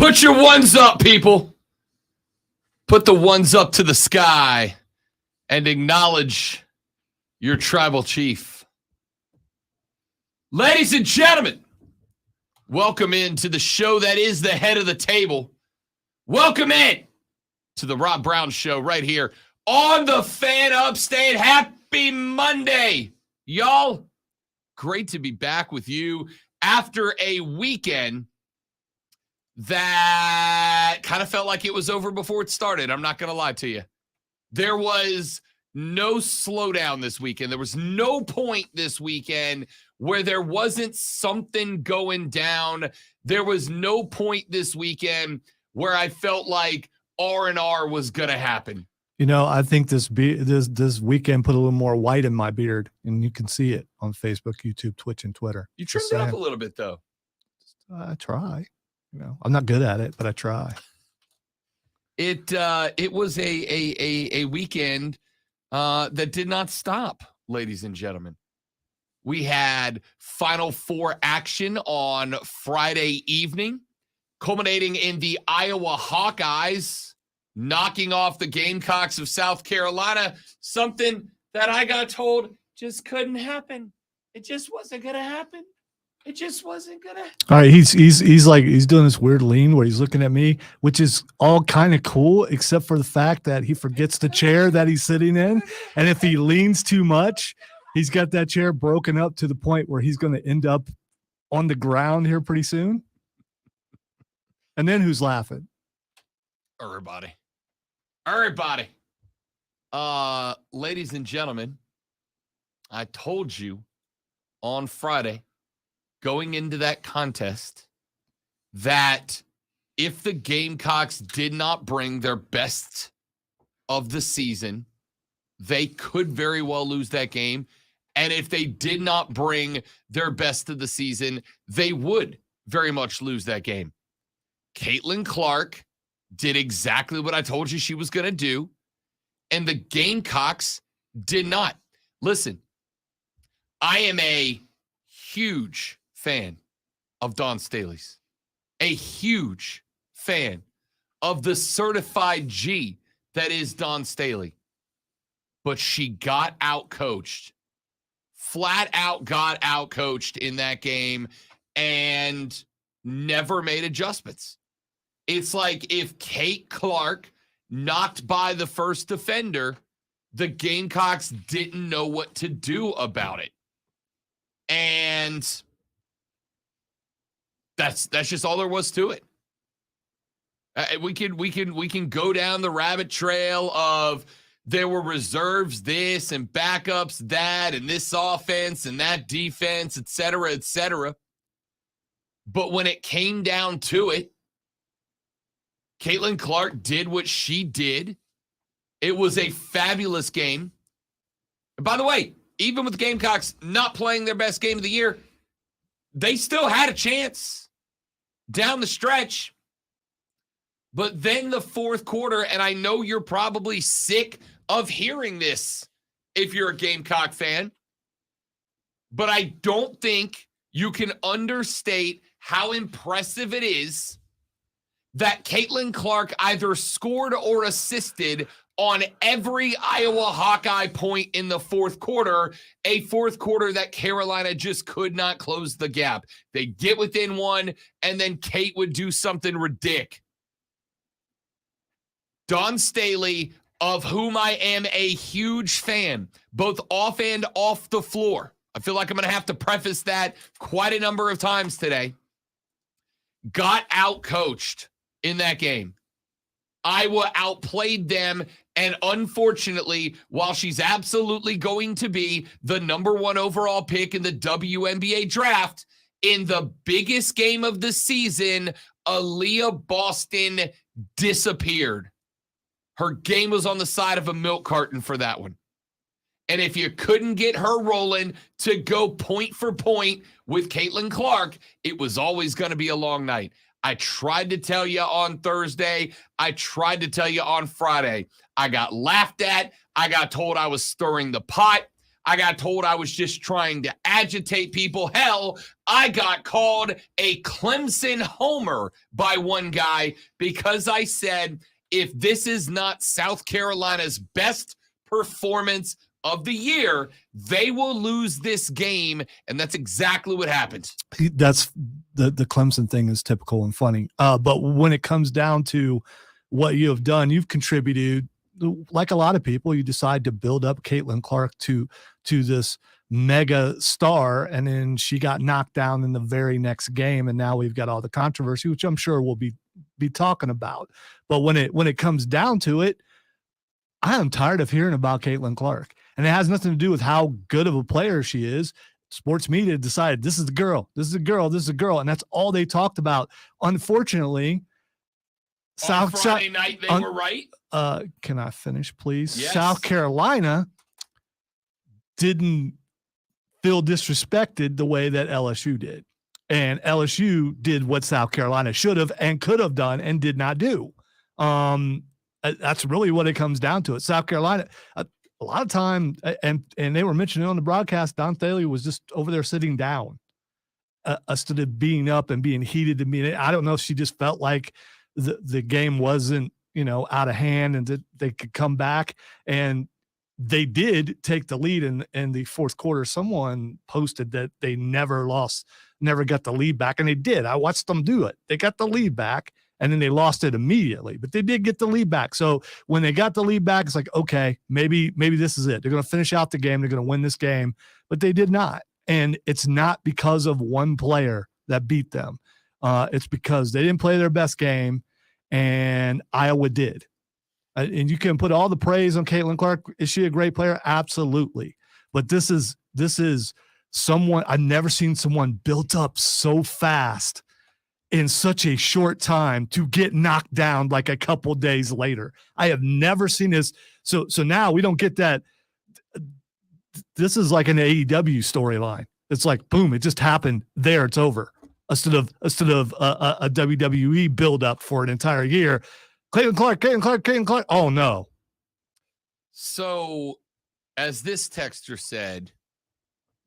Put your ones up, people. Put the ones up to the sky and acknowledge your tribal chief. Ladies and gentlemen, welcome into the show that is the head of the table. Welcome in to the Rob Brown Show right here on the Fan Upstate. Happy Monday, y'all. Great to be back with you after a weekend that kind of felt like it was over before it started. I'm not going to lie to you. There was no slowdown this weekend. There was no point this weekend where there wasn't something going down. There was no point this weekend where I felt like R&R was going to happen. You know, I think this weekend put a little more white in my beard, and you can see it on Facebook, YouTube, Twitch, and Twitter. You trimmed it up a little bit, though. I try. You know, I'm not good at it, but I try. It was a weekend that did not stop, ladies and gentlemen. We had Final Four action on Friday evening, culminating in the Iowa Hawkeyes knocking off the Gamecocks of South Carolina, something that I got told just couldn't happen. It just wasn't going to happen. It just wasn't going to happen. All right, he's doing this weird lean where he's looking at me, which is all kind of cool, except for the fact that he forgets the chair that he's sitting in. And if he leans too much, he's got that chair broken up to the point where he's going to end up on the ground here pretty soon. And then who's laughing? Everybody. Ladies and gentlemen, I told you on Friday, going into that contest, that if the Gamecocks did not bring their best of the season, they could very well lose that game. And if they did not bring their best of the season, they would very much lose that game. Caitlin Clark did exactly what I told you she was going to do, and the Gamecocks did not. Listen, I am a huge fan of Dawn Staley's, a huge fan of the certified G that is Dawn Staley, but she got outcoached, flat out got outcoached in that game and never made adjustments. It's like if Kate Clark knocked by the first defender, the Gamecocks didn't know what to do about it. And that's just all there was to it. We can go down the rabbit trail of there were reserves this and backups that and this offense and that defense, et cetera, et cetera. But when it came down to it, Caitlin Clark did what she did. It was a fabulous game. And by the way, even with the Gamecocks not playing their best game of the year, they still had a chance down the stretch. But then the fourth quarter, and I know you're probably sick of hearing this if you're a Gamecock fan, but I don't think you can understate how impressive it is that Caitlin Clark either scored or assisted on every Iowa Hawkeye point in the fourth quarter, a fourth quarter that Carolina just could not close the gap. They get within one, and then Kate would do something ridiculous. Dawn Staley, of whom I am a huge fan, both off and off the floor. I feel like I'm going to have to preface that quite a number of times today. Got outcoached in that game. Iowa outplayed them, and unfortunately, while she's absolutely going to be the number one overall pick in the WNBA draft, in the biggest game of the season, Aaliyah Boston disappeared. Her game was on the side of a milk carton for that one. And if you couldn't get her rolling to go point for point with Caitlin Clark, it was always going to be a long night. I tried to tell you on Thursday. I tried to tell you on Friday. I got laughed at. I got told I was stirring the pot. I got told I was just trying to agitate people. Hell, I got called a Clemson homer by one guy because I said, if this is not South Carolina's best performance of the year, they will lose this game. And that's exactly what happened. That's the Clemson thing is typical and funny. But when it comes down to what you have done, you've contributed. Like a lot of people, you decide to build up Caitlin Clark to this mega star, and then she got knocked down in the very next game, and now we've got all the controversy, which I'm sure we'll be talking about. But when it comes down to it, I am tired of hearing about Caitlin Clark, and it has nothing to do with how good of a player she is. Sports media decided this is the girl, this is a girl, this is a girl, and that's all they talked about. Unfortunately, On Friday night, they were right. Can I finish, please? Yes. South Carolina didn't feel disrespected the way that LSU did. And LSU did what South Carolina should have and could have done and did not do. That's really what it comes down to. It. South Carolina, a lot of time, and they were mentioning on the broadcast, Don Thaley was just over there sitting down instead of being up and being heated to me. I don't know if she just felt like the game wasn't, out of hand and that they could come back, and they did take the lead in the fourth quarter. Someone posted that they never got the lead back, and they did. I watched them do it. They got the lead back, and then they lost it immediately, but they did get the lead back. So when they got the lead back, it's like, okay, maybe this is it. They're going to finish out the game. They're going to win this game, but they did not. And it's not because of one player that beat them. It's because they didn't play their best game, and Iowa did. And you can put all the praise on Caitlin Clark. Is she a great player? Absolutely. But this is someone, I've never seen someone built up so fast in such a short time to get knocked down like a couple days later. I have never seen this. So now we don't get that. This is like an AEW storyline. It's like, boom, it just happened there. It's over. Instead of a WWE build up for an entire year. Caitlin Clark. Oh no. So as this texter said,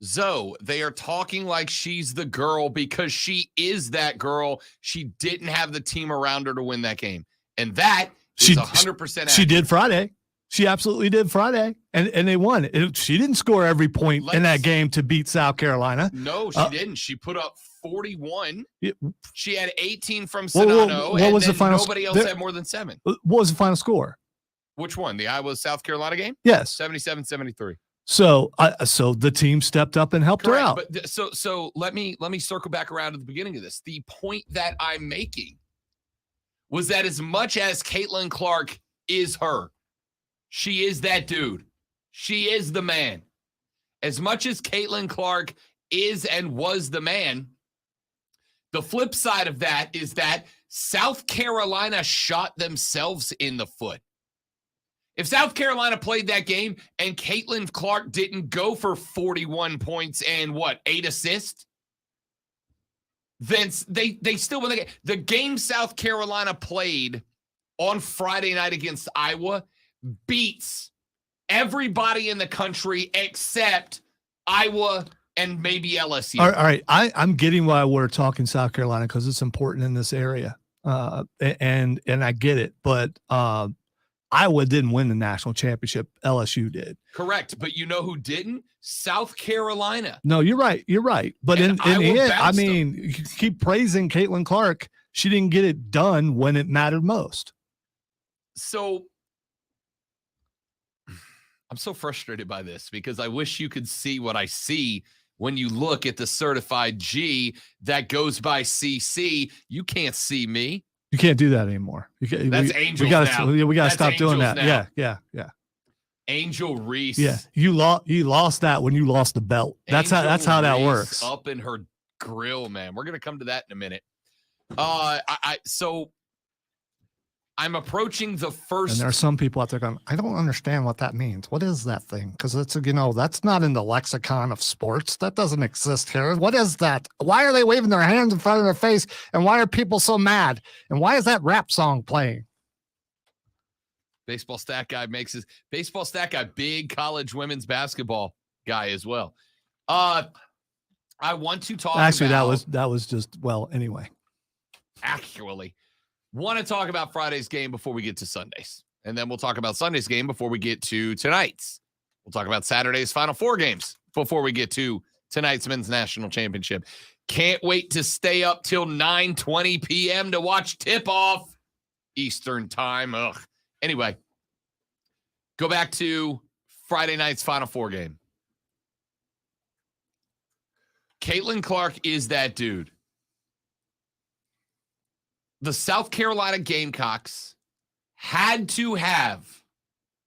Zoe, they are talking like she's the girl because she is that girl. She didn't have the team around her to win that game. And that is 100% accurate. She did Friday. She absolutely did Friday. And they won. She didn't score every point in that game to beat South Carolina. No, she didn't. She put up 41. She had 18 from Sonano. What was the final? Nobody else had more than 7. What was the final score? Which one? The Iowa-South Carolina game? Yes. 77-73. So the team stepped up and helped her out. But so let me circle back around to the beginning of this. The point that I'm making was that as much as Caitlin Clark is her, she is that dude. She is the man. As much as Caitlin Clark is and was the man, the flip side of that is that South Carolina shot themselves in the foot. If South Carolina played that game and Caitlin Clark didn't go for 41 points and 8 assists, then they still win the game. The game South Carolina played on Friday night against Iowa beats everybody in the country except Iowa and maybe LSU. All right. I'm getting why we're talking South Carolina because it's important in this area. And I get it. But Iowa didn't win the national championship. LSU did. Correct. But you know who didn't? South Carolina. No, you're right. You're right. But in the end, I mean, you keep praising Caitlin Clark. She didn't get it done when it mattered most. So I'm so frustrated by this because I wish you could see what I see when you look at the certified G that goes by CC. You can't see me. You can't do that anymore. That's Angel. We got to stop doing that. Now. Yeah. Angel Reese. Yeah, you lost that when you lost the belt. That's how that works. Up in her grill, man. We're gonna come to that in a minute. So I'm approaching the first. And there are some people out there going, I don't understand what that means. What is that thing? Because it's, that's not in the lexicon of sports. That doesn't exist here. What is that? Why are they waving their hands in front of their face? And why are people so mad? And why is that rap song playing? Baseball stat guy makes his baseball stat guy, big college women's basketball. guy as well. I want to talk Actually, about, that was just, well, anyway. Actually, want to talk about Friday's game before we get to Sunday's. And then we'll talk about Sunday's game before we get to tonight's. We'll talk about Saturday's Final Four games before we get to tonight's Men's National Championship. Can't wait to stay up till 9:20 p.m. to watch tip-off Eastern time. Ugh. Anyway, go back to Friday night's Final Four game. Caitlin Clark is that dude. The South Carolina Gamecocks had to have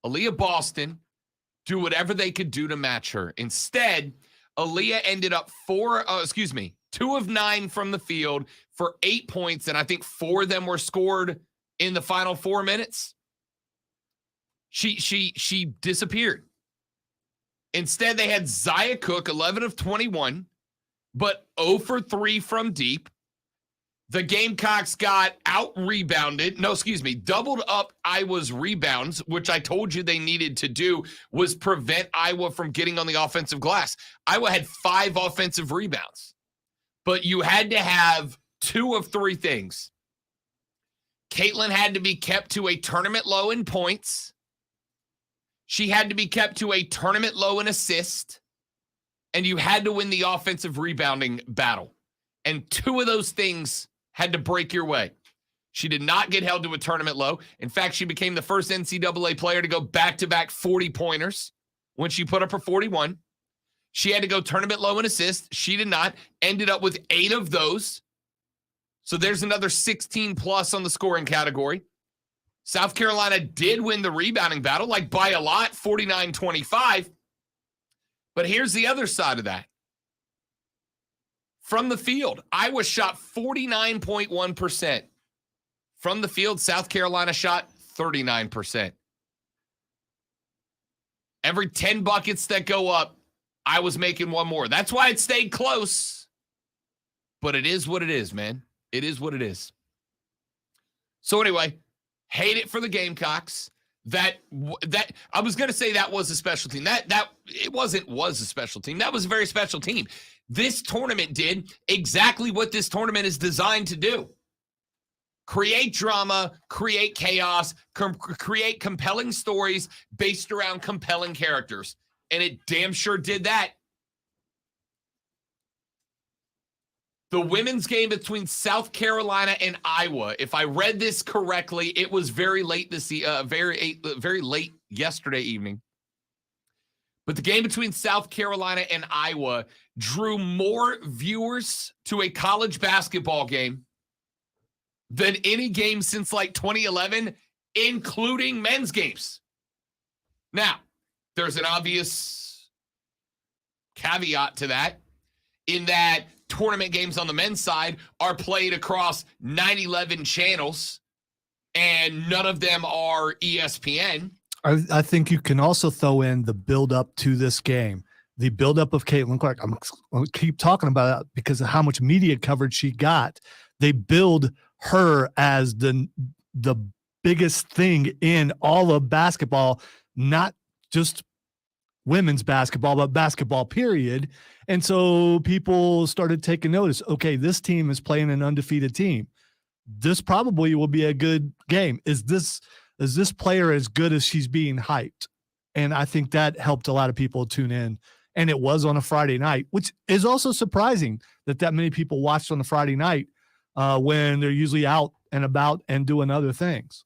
Aaliyah Boston do whatever they could do to match her. Instead, Aaliyah ended up 2 of 9 from the field for 8 points, and I think 4 of them were scored in the final 4 minutes. She disappeared. Instead, they had Zaya Cook, 11 of 21, but 0 for 3 from deep. The Gamecocks got doubled up Iowa's rebounds, which I told you they needed to do was prevent Iowa from getting on the offensive glass. Iowa had 5 offensive rebounds, but you had to have 2 of 3 things. Caitlin had to be kept to a tournament low in points. She had to be kept to a tournament low in assist, and you had to win the offensive rebounding battle. And 2 of those things had to break your way. She did not get held to a tournament low. In fact, she became the first NCAA player to go back-to-back 40-pointers when she put up her 41. She had to go tournament low in assists. She did not. Ended up with 8 of those. So there's another 16-plus on the scoring category. South Carolina did win the rebounding battle, like by a lot, 49-25. But here's the other side of that. From the field, Iowa shot 49.1%. From the field, South Carolina shot 39%. Every 10 buckets that go up, I was making 1 more. That's why it stayed close. But it is what it is, man. It is what it is. So anyway, hate it for the Gamecocks. That I was going to say that was a special team. That it was a special team. That was a very special team. This tournament did exactly what this tournament is designed to do. Create drama, create chaos, create compelling stories based around compelling characters. And it damn sure did that. The women's game between South Carolina and Iowa, if I read this correctly, it was very late very late yesterday evening. But the game between South Carolina and Iowa drew more viewers to a college basketball game than any game since like 2011, including men's games. Now, there's an obvious caveat to that, in that tournament games on the men's side are played across 9/11 channels, and none of them are ESPN. I think you can also throw in the build-up to this game, the build-up of Caitlin Clark. I'm going to keep talking about it because of how much media coverage she got. They build her as the biggest thing in all of basketball, not just women's basketball, but basketball period. And so people started taking notice. Okay, this team is playing an undefeated team. This probably will be a good game. Is this player as good as she's being hyped? And I think that helped a lot of people tune in. And it was on a Friday night, which is also surprising that many people watched on a Friday night when they're usually out and about and doing other things.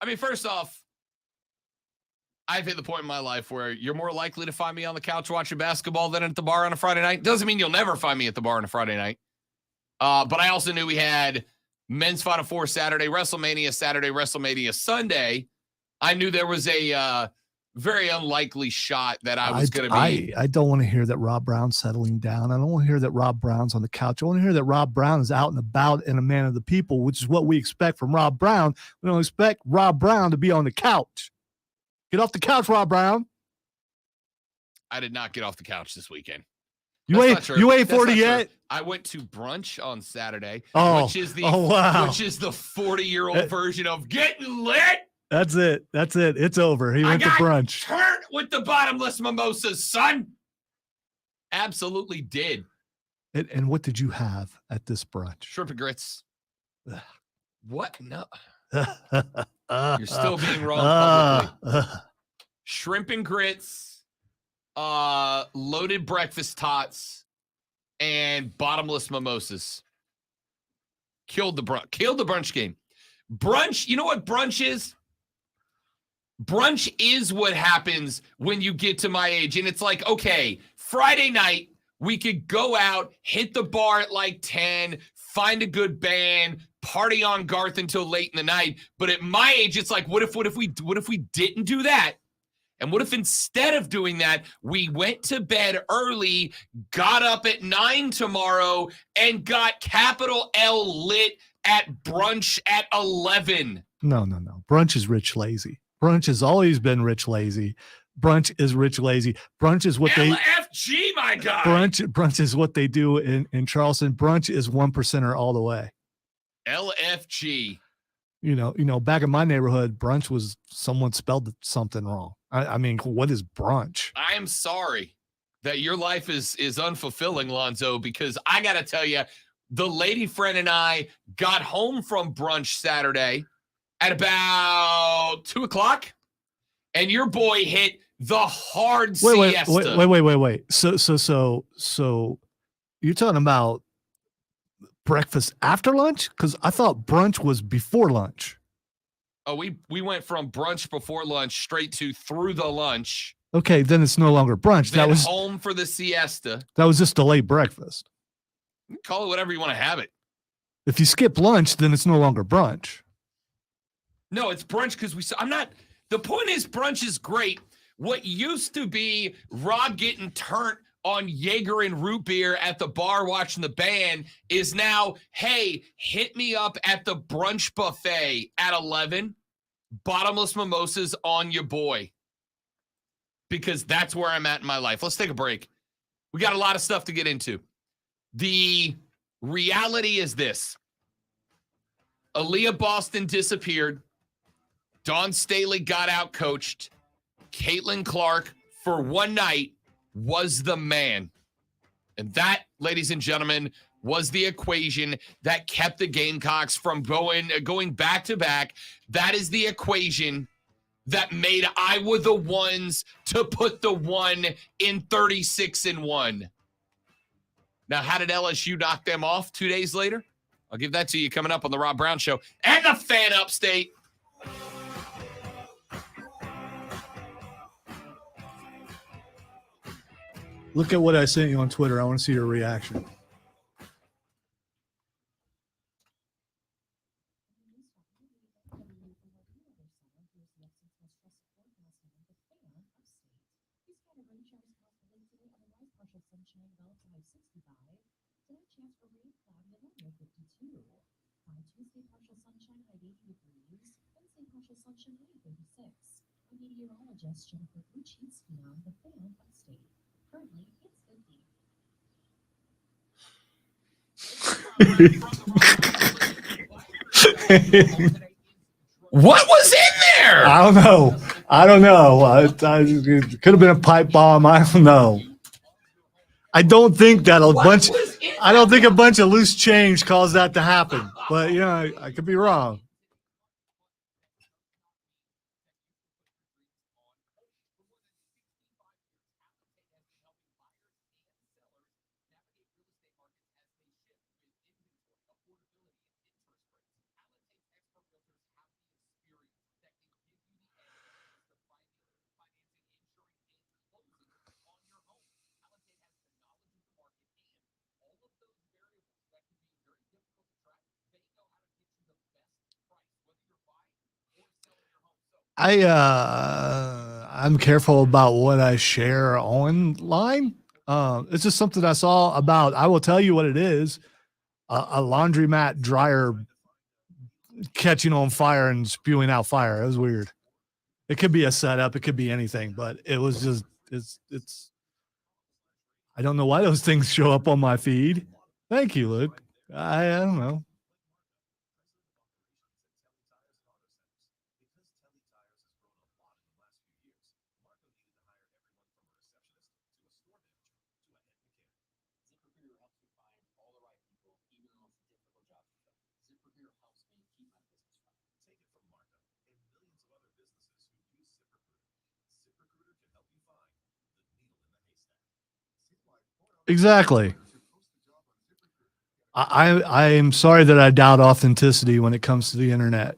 I mean, first off, I've hit the point in my life where you're more likely to find me on the couch watching basketball than at the bar on a Friday night. Doesn't mean you'll never find me at the bar on a Friday night. But I also knew we had men's Final Four Saturday, WrestleMania Sunday. I knew there was a very unlikely shot that I was going to be. I don't want to hear that Rob Brown's settling down. I don't want to hear that Rob Brown's on the couch. I want to hear that Rob Brown is out and about and a man of the people, which is what we expect from Rob Brown. We don't expect Rob Brown to be on the couch. Get off the couch, Rob Brown. I did not get off the couch this weekend. You ain't 40 yet? I went to brunch on Saturday, which is the 40-year-old version of getting lit. That's it. It's over. He went to brunch. Turned with the bottomless mimosas, son. Absolutely did. And what did you have at this brunch? Shrimp and grits. Ugh. What? No. You're still being wrong publicly. Shrimp and grits, loaded breakfast tots, and bottomless mimosas. Killed the brunch game. Brunch, you know what brunch is? Brunch is what happens when you get to my age. And it's like, okay, Friday night, we could go out, hit the bar at like 10, find a good band, party on Garth until late in the night. But at my age, it's like, what if we didn't do that? And what if instead of doing that, we went to bed early, got up at 9 tomorrow, and got capital L lit at brunch at 11? No. Brunch is rich lazy. Brunch has always been rich lazy. Brunch is rich lazy. Brunch is what LFG, my God. Brunch is what they do in Charleston. Brunch is 1%er all the way. LFG. You know, back in my neighborhood, brunch was someone spelled something wrong. I mean, what is brunch? I am sorry that your life is unfulfilling, Lonzo, because I got to tell you, the lady friend and I got home from brunch Saturday at about 2:00, and your boy hit the hard siesta. Wait. So you're talking about breakfast after lunch? Because I thought brunch was before lunch. Oh, we went from brunch before lunch straight to through the lunch. Okay, then it's no longer brunch. That was home for the siesta. That was just delayed breakfast. You can call it whatever you want to have it. If you skip lunch, then it's no longer brunch. No, it's brunch because the point is brunch is great. What used to be Rob getting turnt on Jaeger and root beer at the bar watching the band is now, hey, hit me up at the brunch buffet at 11, bottomless mimosas on your boy. Because that's where I'm at in my life. Let's take a break. We got a lot of stuff to get into. The reality is this. Aaliyah Boston disappeared. Dawn Staley got out coached. Caitlin Clark, for one night, was the man. And that, ladies and gentlemen, was the equation that kept the Gamecocks from going back to back. That is the equation that made Iowa the ones to put the one in 36-1. Now, how did LSU knock them off 2 days later? I'll give that to you coming up on the Rob Brown Show and the Fan Upstate. Look at what I sent you on Twitter. I want to see your reaction. What was in there? I don't know. It could have been a pipe bomb. I don't know. I don't think that a bunch of loose change caused that to happen. But I could be wrong. I'm careful about what I share online. It's just something I saw about. I will tell you what it is: a laundromat dryer catching on fire and spewing out fire. It was weird. It could be a setup. It could be anything, but it was just it's. I don't know why those things show up on my feed. Thank you, Luke. I don't know. Exactly. I am sorry that I doubt authenticity when it comes to the internet.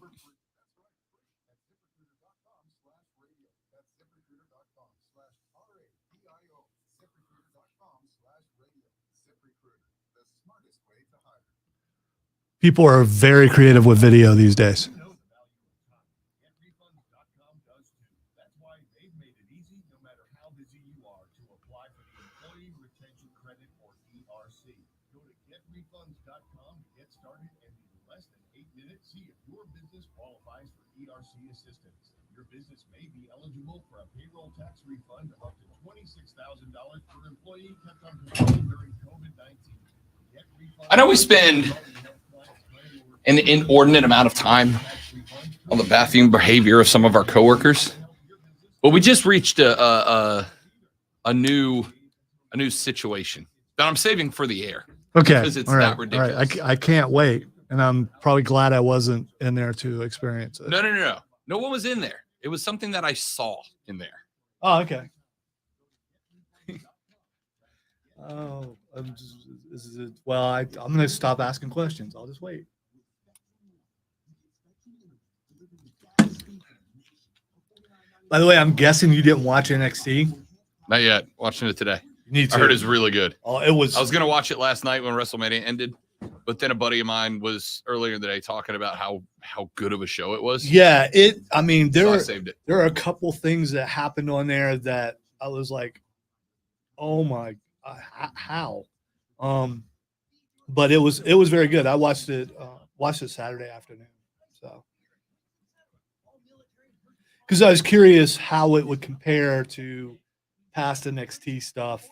People are very creative with video these days. Your business may be eligible for a payroll tax refund of up to $26,000 per employee kept on payroll during COVID-19. I know we spend an inordinate amount of time on the bathroom behavior of some of our coworkers, but we just reached a new situation that I'm saving for the air. Okay. Because it's that ridiculous. All right. I can't wait. And I'm probably glad I wasn't in there to experience it. No. No one was in there. It was something that I saw in there. Oh, okay. Well, I'm going to stop asking questions. I'll just wait. By the way, I'm guessing you didn't watch NXT. Not yet. Watching it today. You need to. I heard it's really good. Oh, it was. I was going to watch it last night when WrestleMania ended, but then a buddy of mine was earlier in the day talking about how good of a show it was. Yeah, I mean, I saved it. There are a couple things that happened on there that I was like, oh my, how? But it was very good. I watched it Saturday afternoon. So, because I was curious how it would compare to past NXT stuff,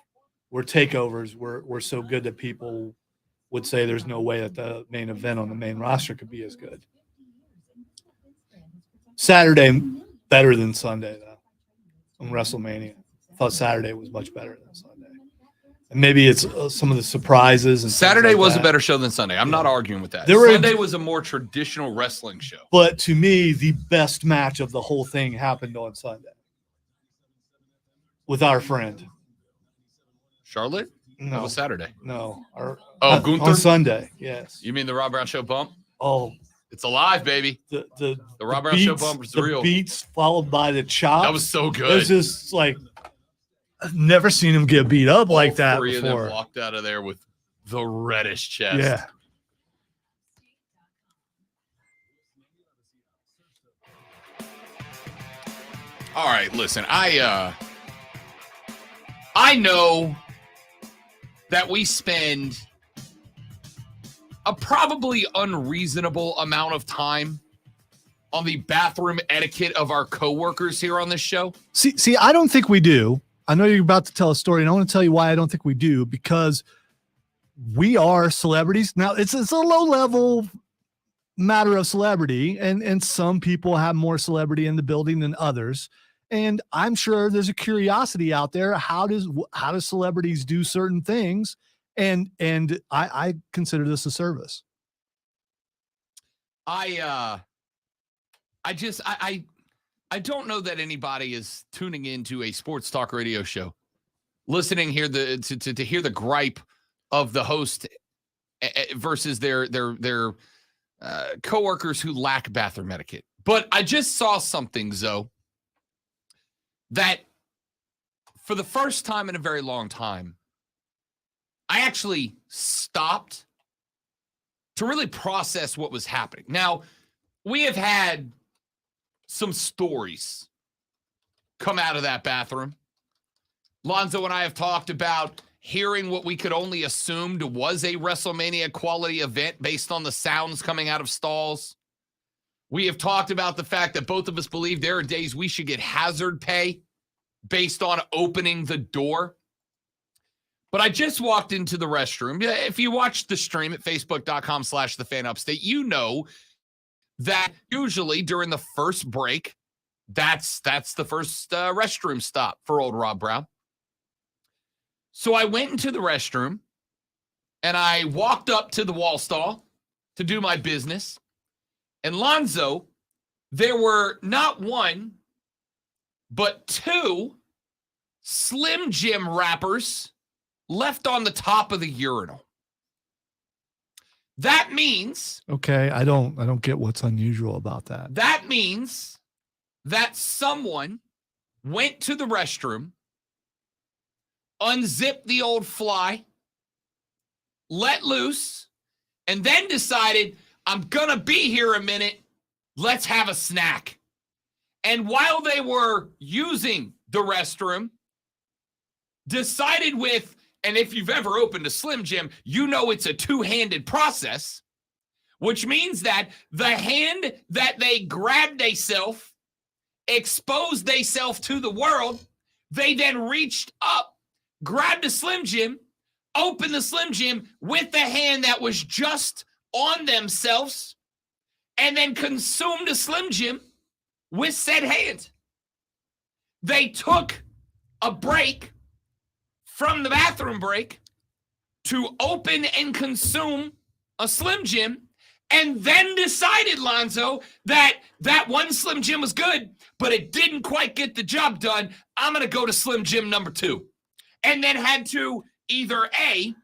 where takeovers were so good that people would say there's no way that the main event on the main roster could be as good. Saturday better than Sunday though. On WrestleMania, I thought Saturday was much better than Sunday. And maybe it's some of the surprises. And Saturday like was that. a better show than Sunday. I'm not arguing with that. Sunday was a more traditional wrestling show. But to me, the best match of the whole thing happened on Sunday with our friend. Charlotte? No. That was Saturday. No. Gunther? On Sunday, yes. You mean the Rob Brown Show bump? Oh. It's alive, baby. The Rob Brown Show bump was real. The beats followed by the chop. That was so good. It was just like, I've never seen him get beat up like that three before. Of them walked out of there with the reddish chest. Yeah. All right, listen. I know that we spend a probably unreasonable amount of time on the bathroom etiquette of our coworkers here on this show. See, I don't think we do. I know you're about to tell a story, and I want to tell you why I don't think we do, because we are celebrities. Now, it's a low-level matter of celebrity, and some people have more celebrity in the building than others. And I'm sure there's a curiosity out there. How do celebrities do certain things? And I consider this a service. I don't know that anybody is tuning into a sports talk radio show, listening here to hear the gripe of the host versus their coworkers who lack bathroom etiquette. But I just saw something, Zoe, that for the first time in a very long time, I actually stopped to really process what was happening. Now, we have had some stories come out of that bathroom. Lonzo and I have talked about hearing what we could only assumed was a WrestleMania quality event based on the sounds coming out of stalls. We have talked about the fact that both of us believe there are days we should get hazard pay based on opening the door. But I just walked into the restroom. If you watch the stream at facebook.com/thefanupstate, you know that usually during the first break, that's the first restroom stop for old Rob Brown. So I went into the restroom and I walked up to the wall stall to do my business. And Lonzo, there were not one, but two Slim Jim wrappers left on the top of the urinal. That means Okay, I don't get what's unusual about that. that means that someone went to the restroom, unzipped the old fly, let loose, and then decided, I'm going to be here a minute. Let's have a snack. And while they were using the restroom, decided with, and if you've ever opened a Slim Jim, you know it's a two-handed process, which means that the hand that they grabbed theyself, exposed theyself to the world, they then reached up, grabbed a Slim Jim, opened the Slim Jim with the hand that was just on themselves, and then consumed a Slim Jim with said hand. They took a break from the bathroom break to open and consume a Slim Jim, and then decided, Lonzo, that one Slim Jim was good, but it didn't quite get the job done. I'm going to go to Slim Jim number 2. And then had to either A,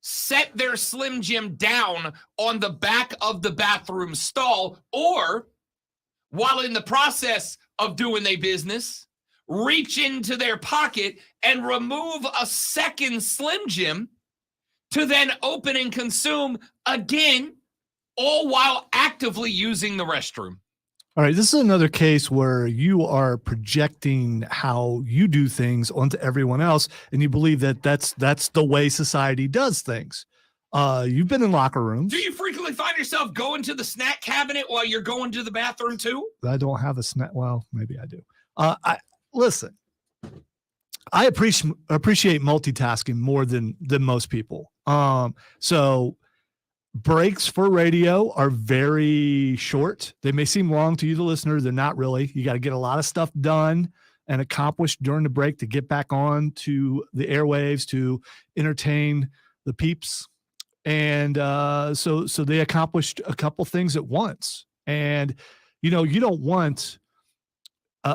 set their Slim Jim down on the back of the bathroom stall, or while in the process of doing their business, reach into their pocket and remove a second Slim Jim to then open and consume again, all while actively using the restroom. All right, this is another case where you are projecting how you do things onto everyone else, and you believe that that's the way society does things. You've been in locker rooms. Do you frequently find yourself going to the snack cabinet while you're going to the bathroom too? I don't have a snack. Well, maybe I do. Listen. I appreciate multitasking more than most people. So breaks for radio are very short. They may seem long to you, the listener. They're not really. You got to get a lot of stuff done and accomplished during the break to get back on to the airwaves to entertain the peeps. And so they accomplished a couple things at once. And, you don't want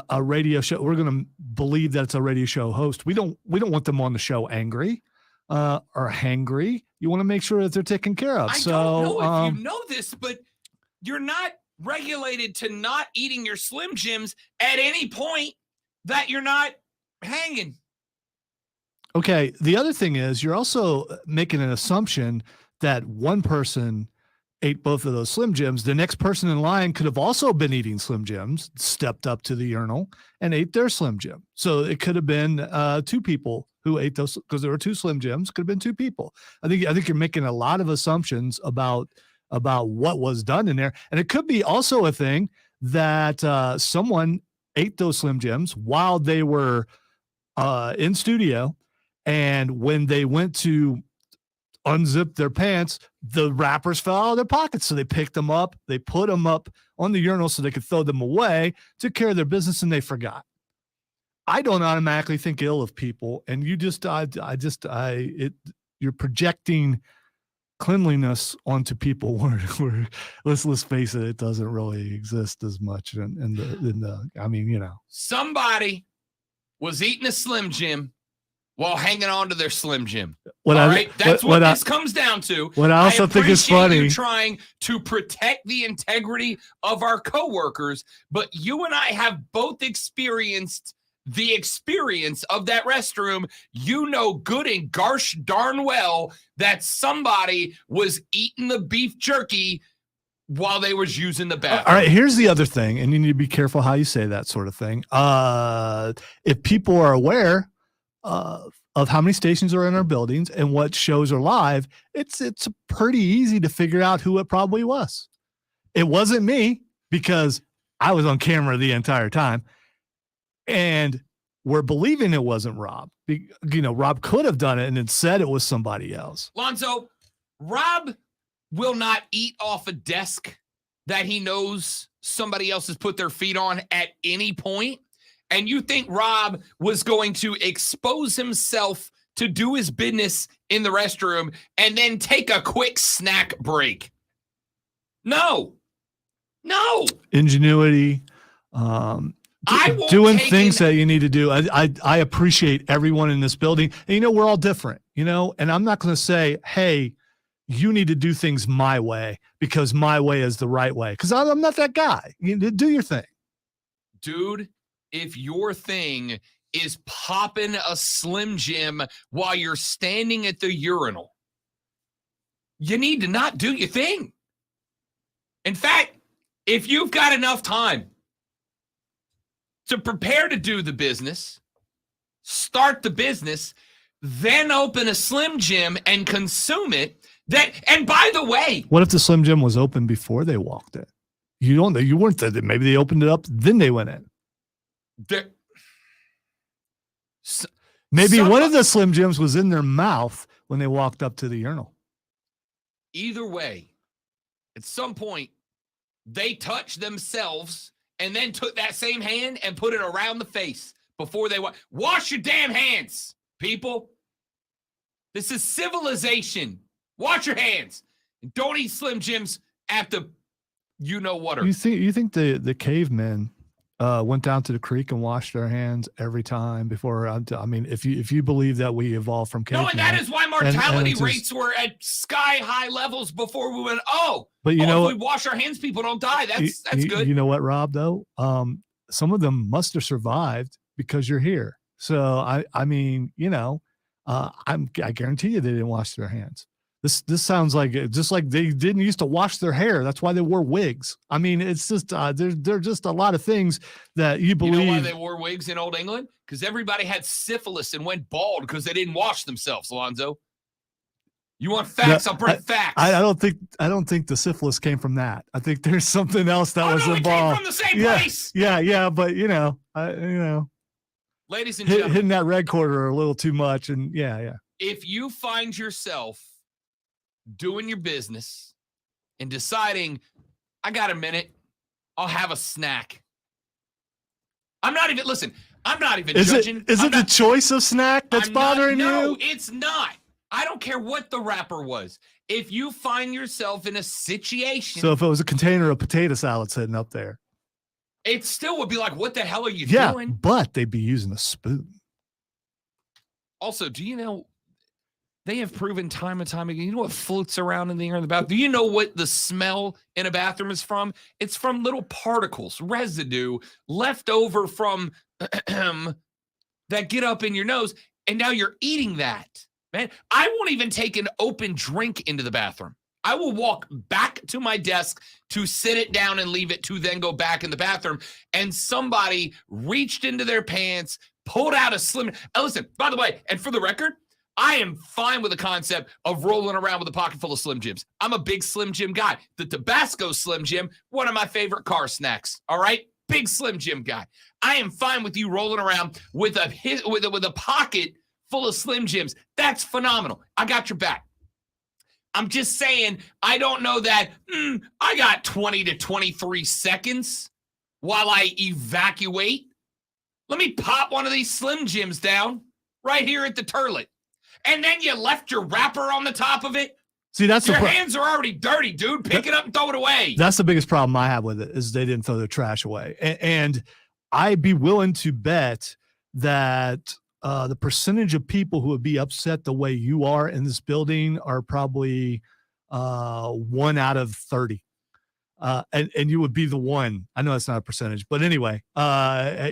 a radio show. We're going to believe that it's a radio show host. We don't want them on the show angry or hangry. You want to make sure that they're taken care of. I don't know if you know this, but you're not regulated to not eating your Slim Jims at any point that you're not hanging. Okay. The other thing is you're also making an assumption that one person ate both of those Slim Jims. The next person in line could have also been eating Slim Jims, stepped up to the urinal and ate their Slim Jim. So it could have been 2 people who ate those, because there were 2 Slim Jims. Could have been 2 people. I think you're making a lot of assumptions about what was done in there. And it could be also a thing that someone ate those Slim Jims while they were in studio. And when they went to unzip their pants, the wrappers fell out of their pockets. So they picked them up, they put them up on the urinal so they could throw them away, took care of their business, and they forgot. I don't automatically think ill of people, and you just, you're projecting cleanliness onto people where let's face it, it doesn't really exist as much. Somebody was eating a Slim Jim while hanging on to their Slim Jim. That's what this comes down to. What I also think is funny, you trying to protect the integrity of our coworkers, but you and I have both experienced the experience of that restroom. You know good and gosh darn well that somebody was eating the beef jerky while they was using the bathroom. All right, here's the other thing, and you need to be careful how you say that sort of thing. If people are aware of how many stations are in our buildings and what shows are live, it's pretty easy to figure out who it probably was. It wasn't me, because I was on camera the entire time, and we're believing it wasn't Rob. Rob could have done it and then said it was somebody else. Lonzo, Rob will not eat off a desk that he knows somebody else has put their feet on at any point. And you think Rob was going to expose himself to do his business in the restroom and then take a quick snack break? No. Ingenuity. I won't doing take things in- that you need to do. I appreciate everyone in this building. And, we're all different, and I'm not going to say, hey, you need to do things my way because my way is the right way. Because I'm not that guy. You do your thing. Dude, if your thing is popping a Slim Jim while you're standing at the urinal, you need to not do your thing. In fact, if you've got enough time to prepare to do the business, start the business, then open a Slim Jim and consume it. And by the way, what if the Slim Jim was open before they walked in? You don't know. You weren't there. Maybe they opened it up, then they went in. Maybe one of the Slim Jims was in their mouth when they walked up to the urinal. Either way, at some point, they touched themselves and then took that same hand and put it around the face before they wash your damn hands, people. This is civilization. Wash your hands. And don't eat Slim Jims at the you-know-whatter. You think the cavemen went down to the creek and washed their hands every time before? I mean, if you believe that we evolved from cavemen. No, and that is why mortality rates were at sky-high levels before we went, but if we wash our hands, people don't die. That's good. You know what, Rob, though? Some of them must have survived because you're here. So, I mean, I guarantee you they didn't wash their hands. This sounds like just like they didn't used to wash their hair. That's why they wore wigs. I mean, it's just there are just a lot of things that you believe. You know why they wore wigs in Old England? Because everybody had syphilis and went bald because they didn't wash themselves, Alonzo. You want facts? I'll bring facts. I don't think the syphilis came from that. I think there's something else that was involved. It came from the same place. Yeah, but ladies and gentlemen, hitting that red quarter a little too much, and yeah. If you find yourself doing your business and deciding, I got a minute, I'll have a snack. I'm not even judging. Is it the choice of snack that's bothering you? No, it's not. I don't care what the wrapper was. If you find yourself in a situation. So if it was a container of potato salad sitting up there. It still would be like, what the hell are you doing? Yeah, but they'd be using a spoon. Also, do you know, they have proven time and time again, you know what floats around in the air in the bathroom? Do you know what the smell in a bathroom is from? It's from little particles, residue left over from that get up in your nose, and now you're eating that. Man, I won't even take an open drink into the bathroom. I will walk back to my desk to sit it down and leave it to then go back in the bathroom. And somebody reached into their pants, pulled out a Slim. Listen, by the way, and for the record, I am fine with the concept of rolling around with a pocket full of Slim Jims. I'm a big Slim Jim guy. The Tabasco Slim Jim, one of my favorite car snacks. All right? Big Slim Jim guy. I am fine with you rolling around with a pocket full of Slim Jims. That's phenomenal. I got your back. I'm just saying, I don't know that I got 20 to 23 seconds while I evacuate. Let me pop one of these Slim Jims down right here at the turlet. And then you left your wrapper on the top of it. See, that's your hands are already dirty, dude. Pick it up and throw it away. That's the biggest problem I have with it is they didn't throw their trash away. And I'd be willing to bet that the percentage of people who would be upset the way you are in this building are probably 1 out of 30. And you would be the one. I know that's not a percentage, but anyway,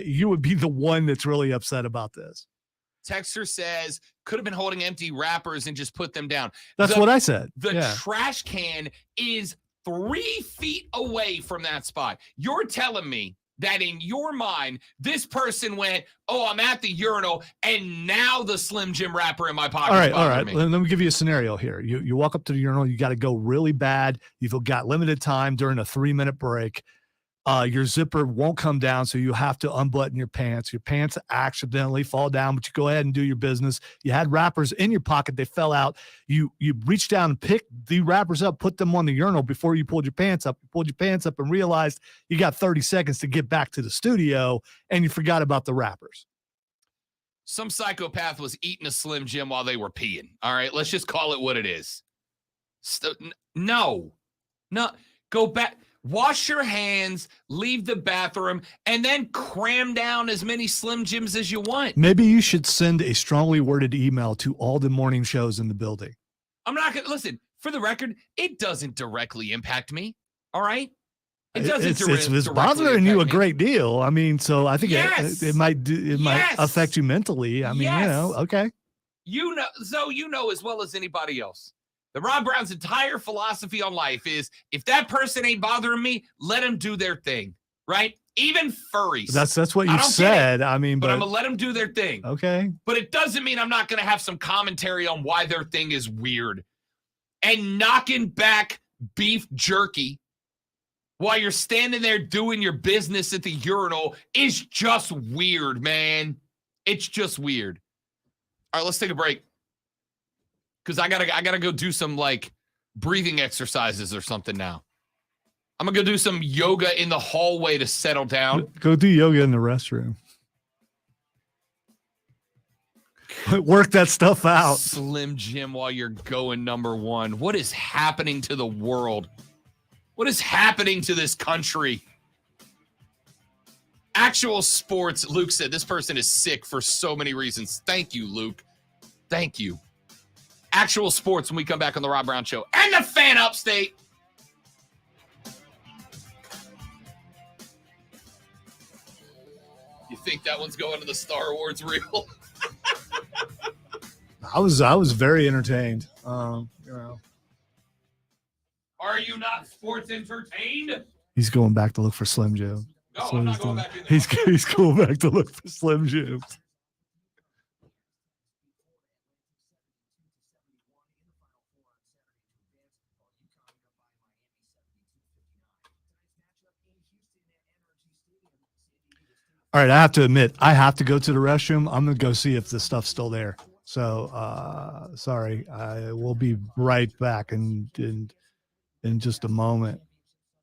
you would be the one that's really upset about this. Texter says, could have been holding empty wrappers and just put them down. That's what I said. The trash can is 3 feet away from that spot. You're telling me that in your mind, this person went, I'm at the urinal, and now the Slim Jim wrapper in my pocket. All right. Let me give you a scenario here. You walk up to the urinal, you got to go really bad. You've got limited time during a 3-minute break. Your zipper won't come down, so you have to unbutton your pants. Your pants accidentally fall down, but you go ahead and do your business. You had wrappers in your pocket. They fell out. You reached down and picked the wrappers up, put them on the urinal before you pulled your pants up. You pulled your pants up and realized you got 30 seconds to get back to the studio, and you forgot about the wrappers. Some psychopath was eating a Slim Jim while they were peeing. All right, let's just call it what it is. No, go back. wash your hands, leave the bathroom, and then cram down as many Slim Jims as you want. Maybe you should send a strongly worded email to all the morning shows in the building. I'm not going to listen. For the record, it doesn't directly impact me. All right? It doesn't It's bothering you a great deal. I mean, so I think it might affect you mentally. I mean, okay. You know as well as anybody else. The Rob Brown's entire philosophy on life is if that person ain't bothering me, let them do their thing, right? Even furries. That's what you said. I mean, but I'm gonna let them do their thing. Okay. But it doesn't mean I'm not gonna have some commentary on why their thing is weird. And knocking back beef jerky while you're standing there doing your business at the urinal is just weird, man. It's just weird. All right, let's take a break. Because I gotta go do some like breathing exercises or something now. I'm gonna go do some yoga in the hallway to settle down. Go do yoga in the restroom. Work that stuff out. Slim Jim while you're going number one. What is happening to the world? What is happening to this country? Actual sports, Luke said this person is sick for so many reasons. Thank you, Luke. Thank you. Actual sports when we come back on the Rob Brown Show and the Fan Upstate. You think that one's going to the Star Wars reel? I was very entertained. Are you not sports entertained? He's going back to look for Slim Jim. No, I'm not going back in there. He's going back to look for Slim Jim. All right, I have to admit, I have to go to the restroom. I'm going to go see if the stuff's still there. So, sorry. I will be right back in just a moment.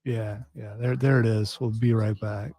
Yeah, there it is. We'll be right back.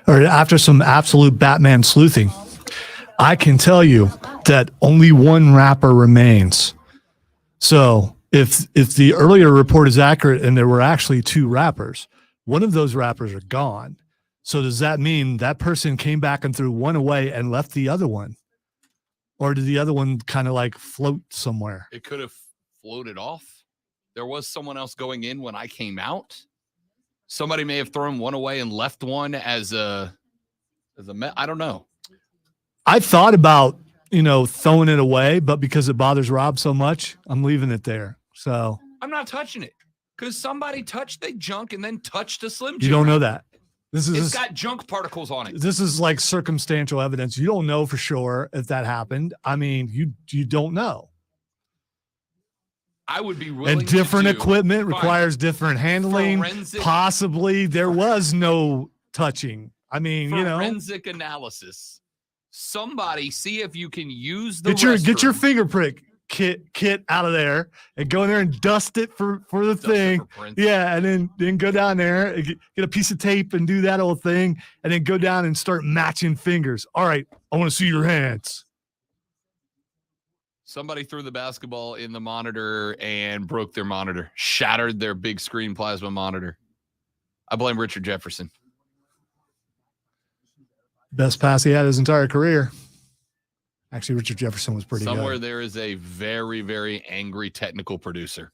All right, after some absolute Batman sleuthing, I can tell you that only one rapper remains. So if the earlier report is accurate and there were actually two rappers, one of those rappers are gone. So does that mean that person came back and threw one away and left the other one? Or did the other one kind of like float somewhere? It could have floated off. There was someone else going in when I came out. Somebody may have thrown one away and left one as a I don't know. I thought about, throwing it away, but because it bothers Rob so much, I'm leaving it there. So I'm not touching it because somebody touched the junk and then touched a Slim Jim. You don't know that. It's got junk particles on it. This is like circumstantial evidence. You don't know for sure if that happened. I mean, you don't know. I would be willing. And different equipment requires different handling. Possibly there was no touching. I mean, forensic analysis. Somebody see if you can use the get your fingerprint kit out of there and go in there and dust it for the thing. Yeah, and then go down there, get a piece of tape and do that whole thing, and then go down and start matching fingers. All right, I want to see your hands. Somebody threw the basketball in the monitor and broke their monitor, shattered their big screen plasma monitor. I blame Richard Jefferson. Best pass he had his entire career. Actually, Richard Jefferson was pretty Somewhere good. there is a very, very angry technical producer.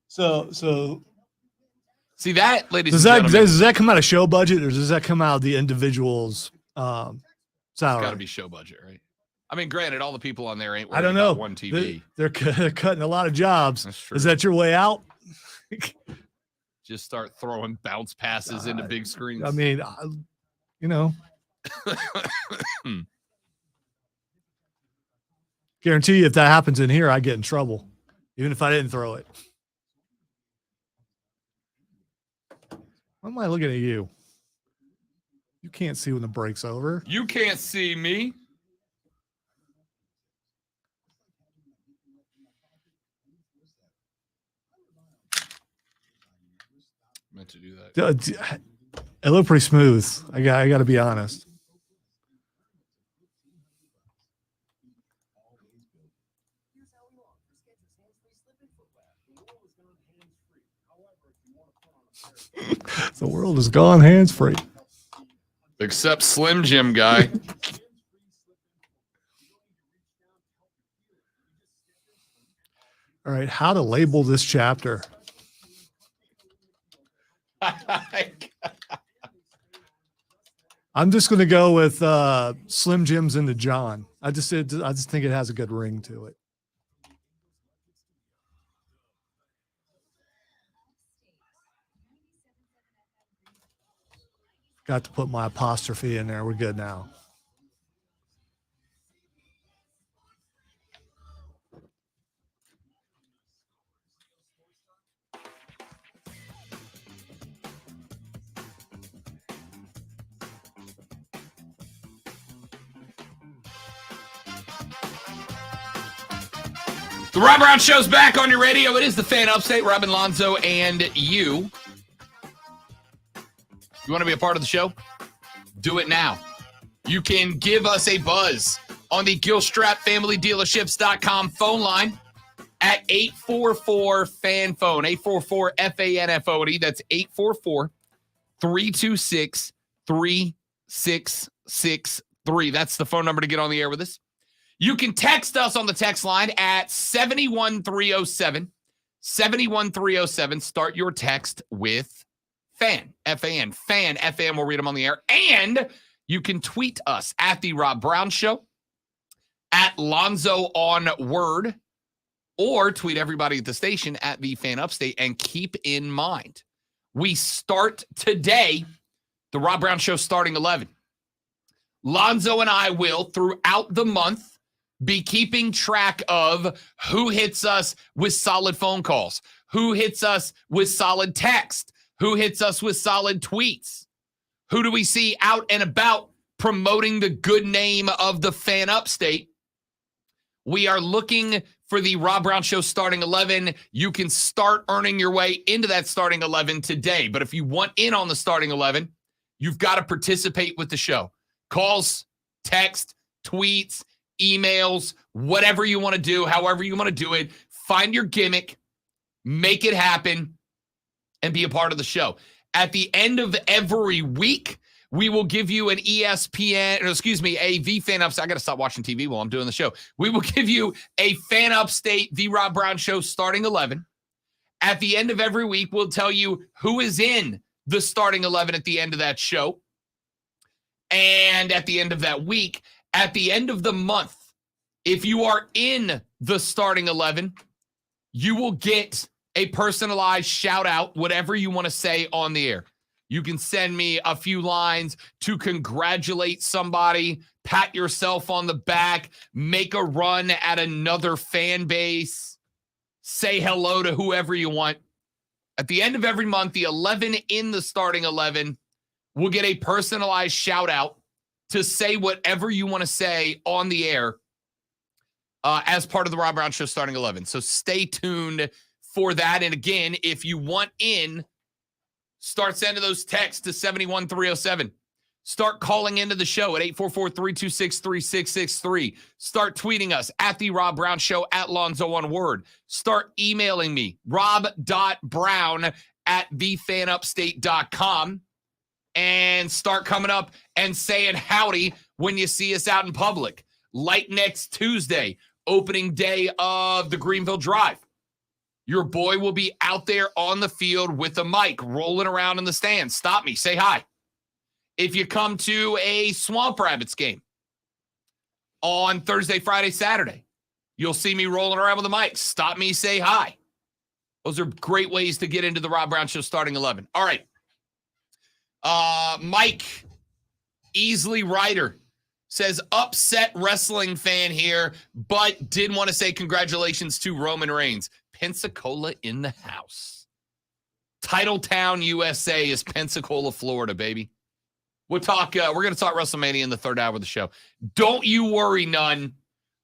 So See that, ladies does and that gentlemen? does that come out of show budget, or does that come out of the individual's salary? It's got to be show budget, right? I mean, granted, all the people on there ain't worried I don't know. about one TV. They're cutting a lot of jobs. That's true. Is that your way out? Just start throwing bounce passes into big screens. I mean, guarantee you if that happens in here, I get in trouble, even if I didn't throw it. Why am I looking at you? You can't see when the break's over. You can't see me. Meant to do that. It looked pretty smooth. I got to be honest. The world is gone hands-free. Except Slim Jim guy. All right, how to label this chapter? I'm just going to go with Slim Jim's into John. I just think it has a good ring to it. Got to put my apostrophe in there. We're good now. The Rob Brown Show's back on your radio. It is the Fan Upstate, Robin Lonzo and you. You want to be a part of the show? Do it now. You can give us a buzz on the GilstrapFamilyDealerships.com phone line at 844-FAN-PHONE, 844-FANFONE. That's 844-326-3663. That's the phone number to get on the air with us. You can text us on the text line at 71307. 71307. Start your text with FAN, F-A-N, FAN, F-A-N. We'll read them on the air. And you can tweet us at The Rob Brown Show, at Lonzo on Word, or tweet everybody at the station at The Fan Upstate. And keep in mind, we start today, The Rob Brown Show starting 11. Lonzo and I will, throughout the month, be keeping track of who hits us with solid phone calls, who hits us with solid text, who hits us with solid tweets, who do we see out and about promoting the good name of the Fan Upstate. We are looking for the Rob Brown Show starting 11. You can start earning your way into that starting 11 today. But if you want in on the starting 11, you've got to participate with the show. Calls, text, tweets, emails, whatever you want to do, however you want to do it. Find your gimmick, make it happen, and be a part of the show. At the end of every week, we will give you an a VFan Upstate. I got to stop watching TV while I'm doing the show. We will give you a Fan Upstate, The Rob Brown Show starting 11. At the end of every week, we'll tell you who is in the starting 11 at the end of that show. And at the end of that week, at the end of the month, if you are in the starting 11, you will get a personalized shout out, whatever you want to say on the air. You can send me a few lines to congratulate somebody, pat yourself on the back, make a run at another fan base, say hello to whoever you want. At the end of every month, the 11 in the starting 11 will get a personalized shout out to say whatever you want to say on the air as part of the Rob Brown Show starting 11. So stay tuned for that. And again, if you want in, start sending those texts to 71307. Start calling into the show at 844-326-3663. Start tweeting us at The Rob Brown Show, at Lonzo on Word. Start emailing me, rob.brown at thefanupstate.com and start coming up and saying howdy when you see us out in public. Like next Tuesday, opening day of the Greenville Drive. Your boy will be out there on the field with a mic, rolling around in the stands. Stop me, say hi. If you come to a Swamp Rabbits game on Thursday, Friday, Saturday, you'll see me rolling around with a mic. Stop me, say hi. Those are great ways to get into the Rob Brown Show starting 11. All right. Mike Easley Ryder says, upset wrestling fan here, but did want to say congratulations to Roman Reigns. Pensacola in the house. Titletown, USA is Pensacola, Florida, baby. We're going to talk WrestleMania in the third hour of the show. Don't you worry none.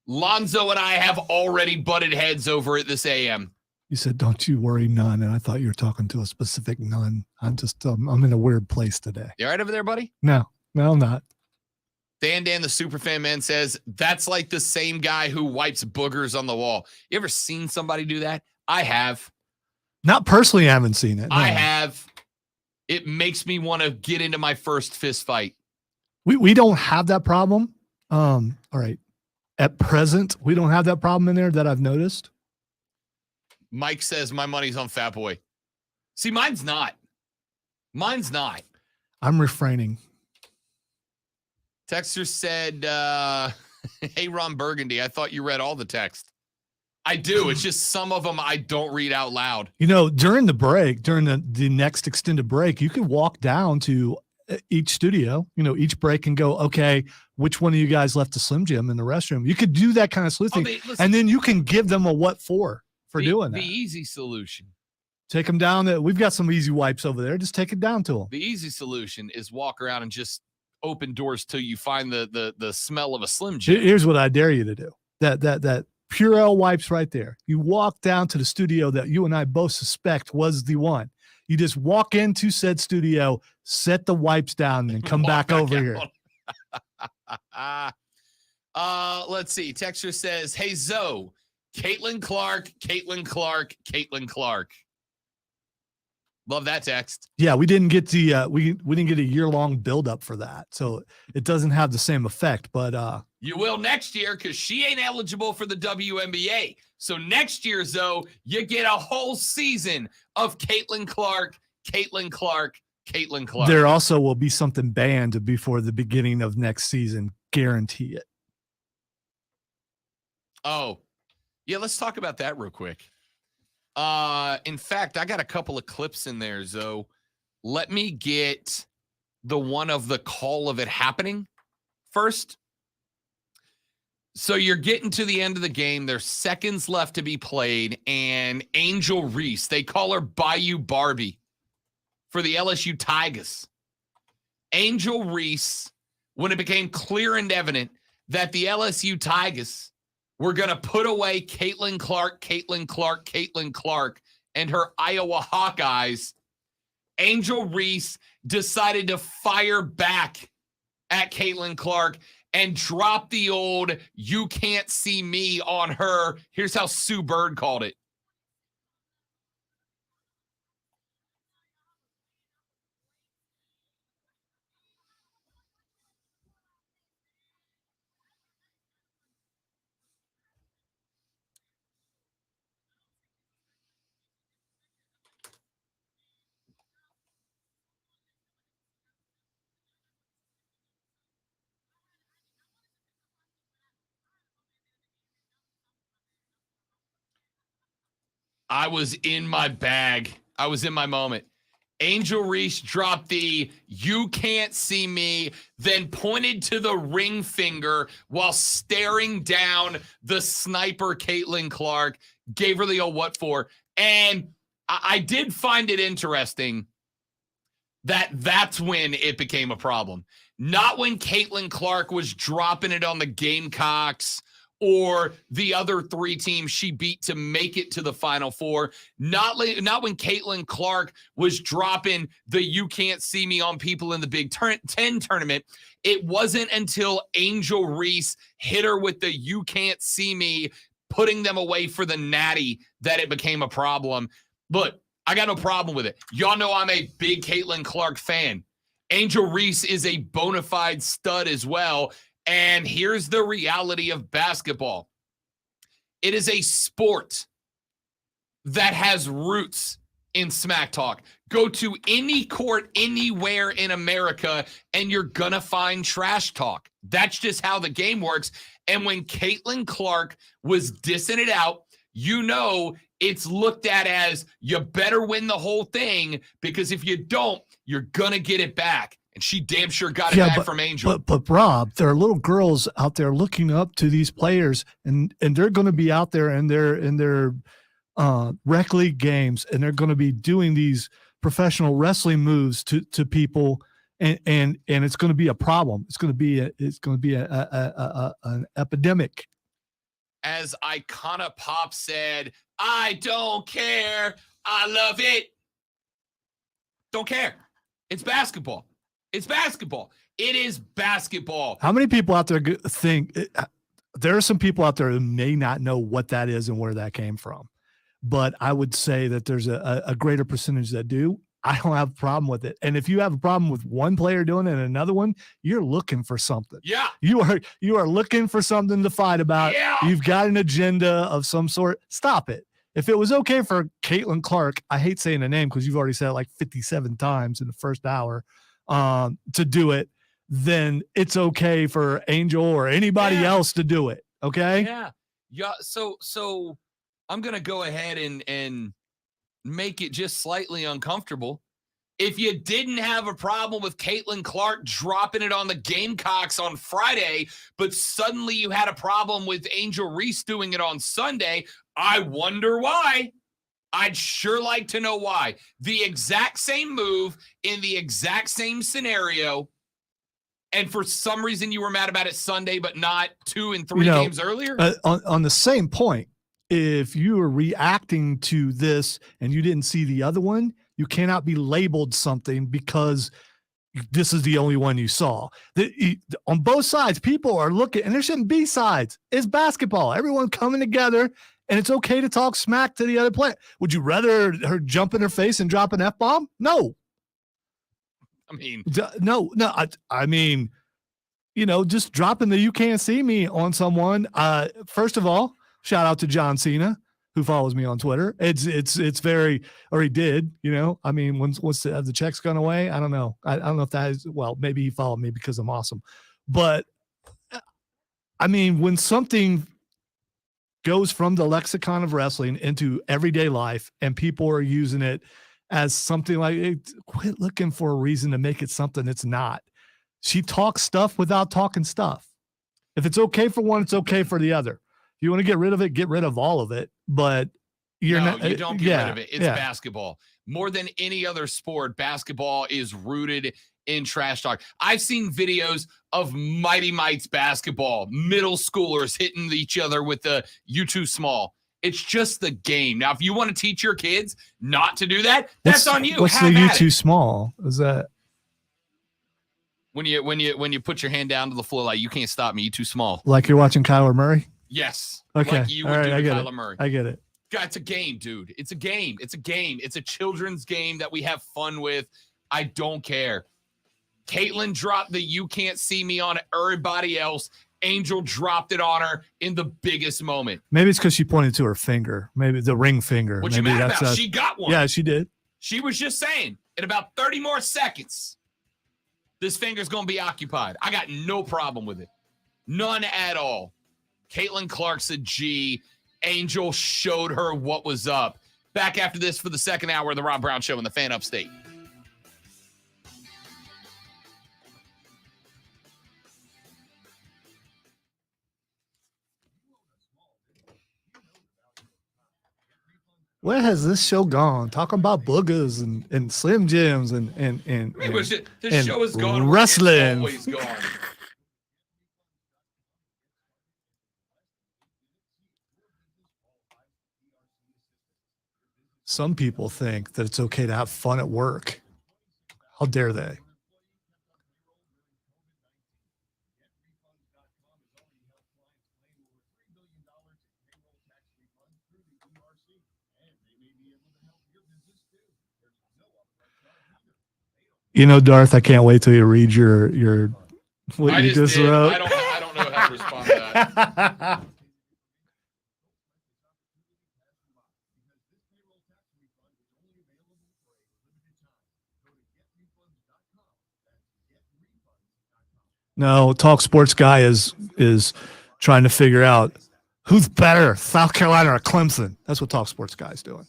Lonzo and I have already butted heads over it this AM. You said, don't you worry none, and I thought you were talking to a specific none. I'm in a weird place today. You all right over there, buddy? No, I'm not. Dan the Superfan Man says, that's like the same guy who wipes boogers on the wall. You ever seen somebody do that? I have. Not personally, I haven't seen it. No. I have. It makes me want to get into my first fist fight. We don't have that problem. All right. At present, we don't have that problem in there that I've noticed. Mike says, my money's on Fat Boy. See, mine's not. I'm refraining. Texter said, hey, Ron Burgundy, I thought you read all the text. I do. It's just some of them I don't read out loud. During the break, during the next extended break, you can walk down to each studio, each break and go, okay, which one of you guys left the Slim Jim in the restroom? You could do that kind of sleuthing. And then you can give them a what for doing that. The easy solution. Take them down. We've got some easy wipes over there. Just take it down to them. The easy solution is walk around and just open doors till you find the smell of a Slim Jim. Here's what I dare you to do. That Purell wipes right there. You walk down to the studio that you and I both suspect was the one. You just walk into said studio, set the wipes down, and come back over here. Let's see. Texture says, hey, Zoe, Caitlin Clark. Love that text. Yeah, we didn't get we didn't get a year-long build-up for that, so it doesn't have the same effect. But you will next year because she ain't eligible for the WNBA. So next year, Zoe, you get a whole season of Caitlin Clark. There also will be something banned before the beginning of next season. Guarantee it. Oh, yeah. Let's talk about that real quick. In fact, I got a couple of clips in there, Zoe. Let me get the one of the call of it happening first. So you're getting to the end of the game. There's seconds left to be played, and Angel Reese, they call her Bayou Barbie for the LSU Tigers. Angel Reese, when it became clear and evident that the LSU Tigers were going to put away Caitlin Clark, and her Iowa Hawkeyes, Angel Reese decided to fire back at Caitlin Clark and drop the old "you can't see me" on her. Here's how Sue Bird called it. I was in my bag. I was in my moment. Angel Reese dropped the "you can't see me," then pointed to the ring finger while staring down the sniper Caitlin Clark, gave her the old what for. And I did find it interesting that that's when it became a problem. Not when Caitlin Clark was dropping it on the Gamecocks or the other three teams she beat to make it to the Final Four. Not when Caitlin Clark was dropping the "you can't see me" on people in the Big Ten tournament. It wasn't until Angel Reese hit her with the "you can't see me," putting them away for the Natty, that it became a problem. Look, I got no problem with it. Y'all know I'm a big Caitlin Clark fan. Angel Reese is a bona fide stud as well. And here's the reality of basketball. It is a sport that has roots in smack talk. Go to any court anywhere in America and you're going to find trash talk. That's just how the game works. And when Caitlin Clark was dissing it out, you know it's looked at as you better win the whole thing because if you don't, you're going to get it back. And she damn sure got it back from Angel. But Rob, there are little girls out there looking up to these players, and they're going to be out there in their rec league games, and they're going to be doing these professional wrestling moves to people, and it's going to be a problem. It's going to be an epidemic. As Icona Pop said, I don't care. I love it. Don't care. It's basketball. It's basketball. It is basketball. How many people out there think there are some people out there who may not know what that is and where that came from? But I would say that there's a greater percentage that do. I don't have a problem with it. And if you have a problem with one player doing it and another one, you're looking for something. Yeah. You are looking for something to fight about. Yeah. You've got an agenda of some sort. Stop it. If it was okay for Caitlin Clark, I hate saying the name because you've already said it like 57 times in the first hour, to do it, then it's okay for Angel or anybody else to do it. Okay. Yeah. Yeah. So I'm going to go ahead and make it just slightly uncomfortable. If you didn't have a problem with Caitlin Clark dropping it on the Gamecocks on Friday, but suddenly you had a problem with Angel Reese doing it on Sunday, I wonder why. I'd sure like to know why. The exact same move in the exact same scenario, and for some reason you were mad about it Sunday, but not 2 and 3 games earlier? On the same point, if you are reacting to this and you didn't see the other one, you cannot be labeled something because this is the only one you saw. On both sides, people are looking, and there shouldn't be sides. It's basketball. Everyone coming together, and it's okay to talk smack to the other player. Would you rather her jump in her face and drop an F-bomb? No. I mean, no. I mean, just dropping the "you can't see me" on someone. First of all, shout out to John Cena, who follows me on Twitter. It's very, or he did, I mean, once the check's gone away, I don't know. I don't know if that is, well, maybe he followed me because I'm awesome. But I mean, when something goes from the lexicon of wrestling into everyday life and people are using it as something like, quit looking for a reason to make it something it's not. She talks stuff without talking stuff. If it's okay for one, it's okay for the other. You want to get rid of it, get rid of all of it, but you don't get rid of it. It's basketball. More than any other sport, basketball is rooted in trash talk. I've seen videos of Mighty Mites basketball, middle schoolers hitting each other with the "you too small." It's just the game. Now, if you want to teach your kids not to do that, that's on you. What's the "you too small"? Is that when you put your hand down to the floor like, "You can't stop me, you too small"? Like you're watching Kyler Murray? Yes. Okay. Like you would do to Kyler Murray. I get it. God, it's a game, dude. It's a game. It's a game. It's a children's game that we have fun with. I don't care. Caitlin dropped the "you can't see me" on everybody else. Angel dropped it on her in the biggest moment. Maybe it's because she pointed to her finger. Maybe the ring finger. What you mad about? She got one. Yeah, she did. She was just saying, in about 30 more seconds, this finger's going to be occupied. I got no problem with it. None at all. Caitlin Clark's a G. Angel showed her what was up. Back after this for the second hour of the Rob Brown Show in the Fan Upstate. Where has this show gone? Talking about boogers and Slim Jims and this show is gone. Wrestling. It's always gone. Some people think that it's okay to have fun at work. How dare they? You know, Darth, I can't wait till you read your what I you just did. wrote. I don't know how to respond to that. No, Talk Sports guy is trying to figure out who's better, South Carolina or Clemson. That's what Talk Sports guy is doing.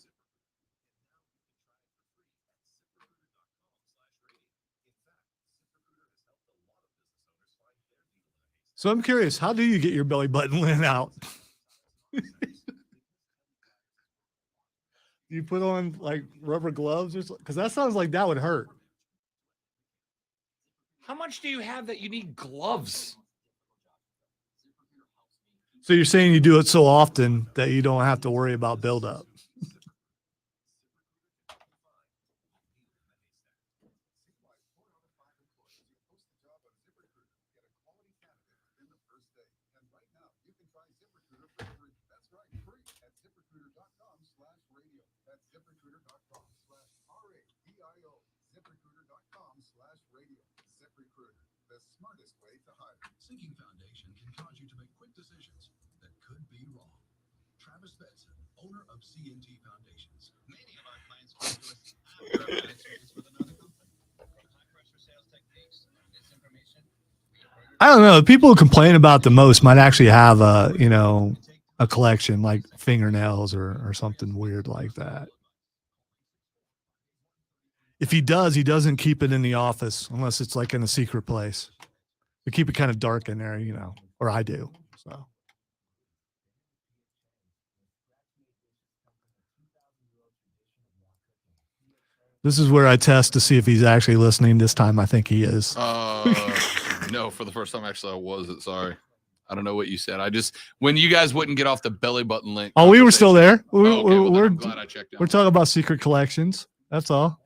So I'm curious, how do you get your belly button lint out? You put on like rubber gloves or something? Because that sounds like that would hurt. How much do you have that you need gloves? So you're saying you do it so often that you don't have to worry about buildup. Sinking foundation can cause you to make quick decisions that could be wrong. Travis Benson, owner of CNT Foundations. Many of our clients come to us after a bad experience with another company. High pressure sales techniques, misinformation. I don't know. The people who complain about the most might actually have a collection like fingernails or something weird like that. If he doesn't keep it in the office unless it's like in a secret place. We keep it kind of dark in there, or I do. So this is where I test to see if he's actually listening. This time I think he is. No, for the first time, actually, I wasn't. Sorry. I don't know what you said. When you guys wouldn't get off the belly button link. Oh, we were still there. I'm glad I checked out. We're talking about secret collections. That's all.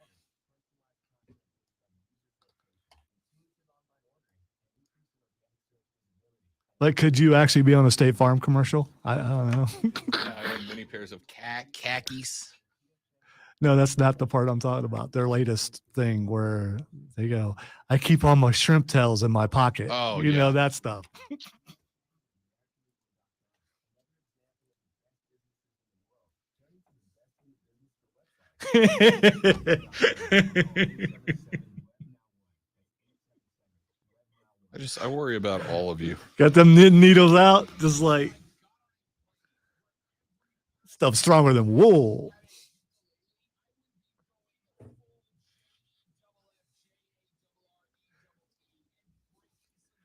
Like, could you actually be on a State Farm commercial? I don't know. Yeah, I had many pairs of khakis. No, that's not the part I'm talking about. Their latest thing where they go, I keep all my shrimp tails in my pocket. Oh, you know that stuff. I worry about all of you. Got them knitting needles out, just like stuff stronger than wool.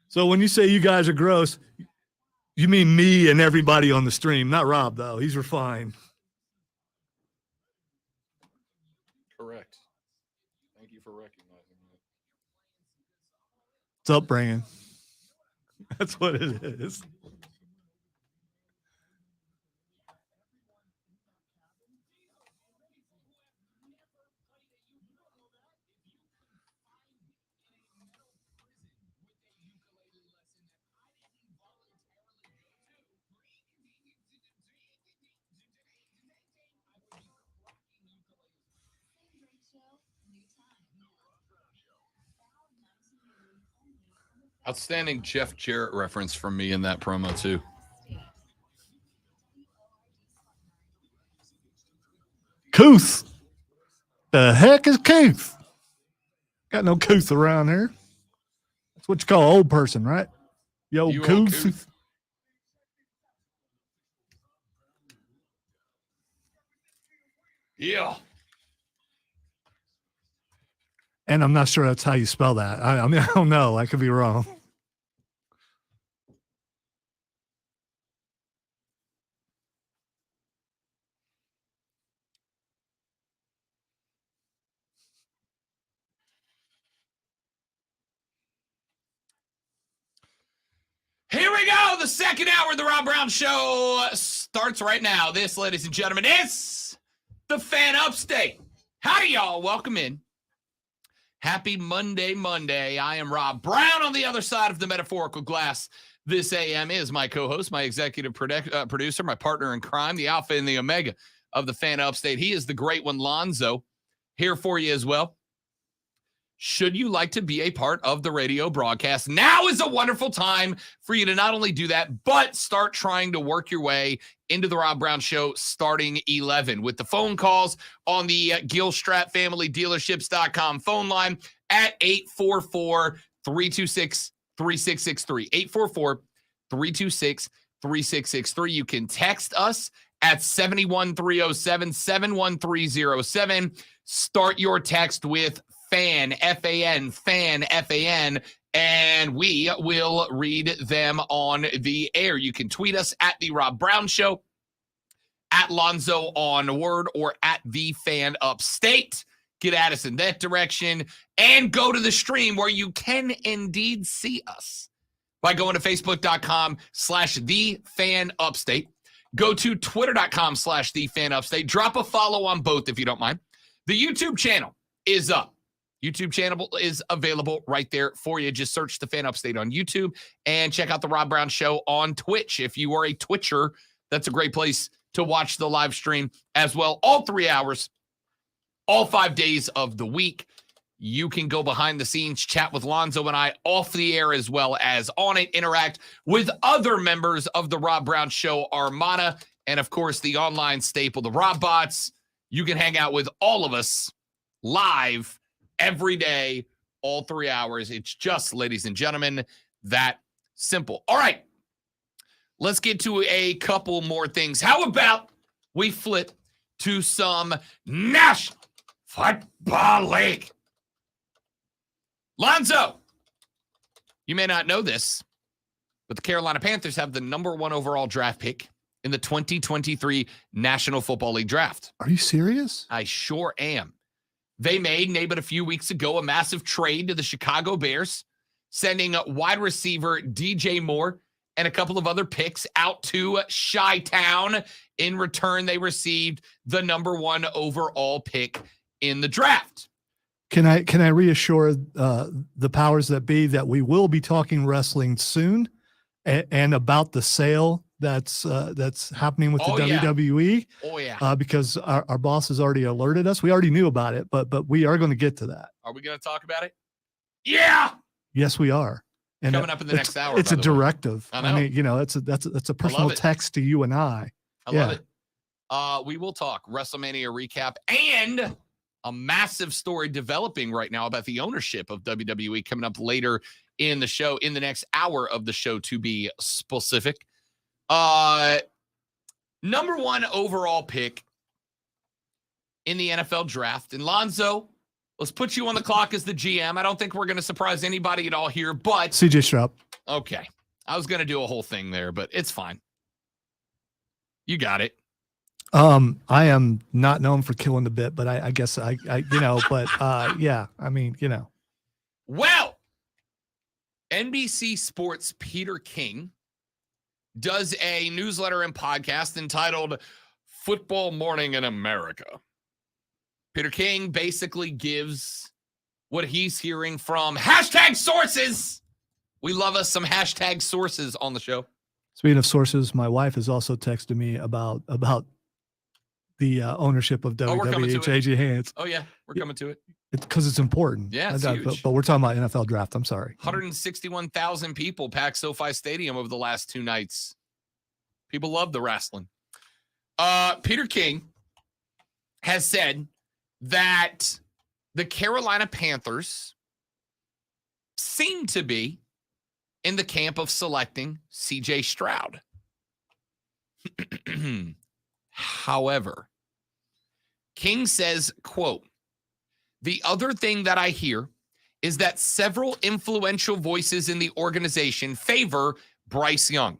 So when you say you guys are gross, you mean me and everybody on the stream, not Rob, though. He's refined. Correct. Thank you for recognizing that. It's upbringing. That's what it is. Outstanding Jeff Jarrett reference from me in that promo, too. Couth. The heck is couth? Got no couth around here. That's what you call an old person, right? Yo, You old couth. couth. Yeah. And I'm not sure that's how you spell that. I mean, I don't know. I could be wrong. Here we go. The second hour of the Rob Brown Show starts right now. This, ladies and gentlemen, is the Fan Upstate. Howdy, y'all. Welcome in. Happy Monday. I am Rob Brown. On the other side of the metaphorical glass this AM is my co-host, my executive producer, my partner in crime, the alpha and the omega of the Fan Upstate. He is the great one, Lonzo, here for you as well. Should you like to be a part of the radio broadcast? Now is a wonderful time for you to not only do that, but start trying to work your way into the Rob Brown Show starting 11 with the phone calls on the Gilstrap Family Dealerships.com phone line at 844-326-3663. 844-326-3663. You can text us at 71307, 71307. Start your text with FAN, F-A-N, FAN, F-A-N, and we will read them on the air. You can tweet us at The Rob Brown Show, at Lonzo on Word, or at The Fan Upstate. Get at us in that direction, and go to the stream where you can indeed see us by going to facebook.com/TheFanUpstate. Go to twitter.com/TheFanUpstate. Drop a follow on both if you don't mind. The YouTube channel is up. YouTube channel is available right there for you. Just search The Fan Upstate on YouTube and check out the Rob Brown Show on Twitch. If you are a Twitcher, that's a great place to watch the live stream as well. All 3 hours, all 5 days of the week. You can go behind the scenes, chat with Lonzo and I off the air as well as on it, interact with other members of the Rob Brown Show Armada, and of course the online staple, the Rob Bots. You can hang out with all of us live every day, all 3 hours. It's just, ladies and gentlemen, that simple. All right, let's get to a couple more things. How about we flip to some National Football League? Lonzo, you may not know this, but the Carolina Panthers have the #1 overall draft pick in the 2023 National Football League draft. Are you serious? I sure am. They made, but a few weeks ago, a massive trade to the Chicago Bears, sending wide receiver DJ Moore and a couple of other picks out to Chi-Town. In return, they received the #1 overall pick in the draft. Can I reassure the powers that be that we will be talking wrestling soon, and about the sale that's happening with the WWE? Oh yeah. Because our boss has already alerted us. We already knew about it, but we are going to get to that. Are we going to talk about it? Yeah. Yes, we are. And coming up in the next hour. It's a directive. I mean, that's a personal text to you and I. I love it. We will talk WrestleMania recap and a massive story developing right now about the ownership of WWE coming up later in the show, in the next hour of the show, to be specific. #1 overall pick in the NFL draft. And Lonzo, let's put you on the clock as the GM. I don't think we're going to surprise anybody at all here, but CJ Stroud. Okay. I was going to do a whole thing there, but it's fine. You got it. I am not known for killing the bit, but I guess I yeah, I mean, Well, NBC Sports Peter King does a newsletter and podcast entitled Football Morning in America. Peter King basically gives what he's hearing from #sources. We love us some #sources on the show. Speaking of sources, my wife has also texted me about the ownership of WWE changing hands. Oh yeah, we're coming to it. Because it's important. Yeah, it's huge. But we're talking about NFL draft. I'm sorry. 161,000 people packed SoFi Stadium over the last 2 nights. People love the wrestling. Peter King has said that the Carolina Panthers seem to be in the camp of selecting CJ Stroud. However, King says, quote, "The other thing that I hear is that several influential voices in the organization favor Bryce Young.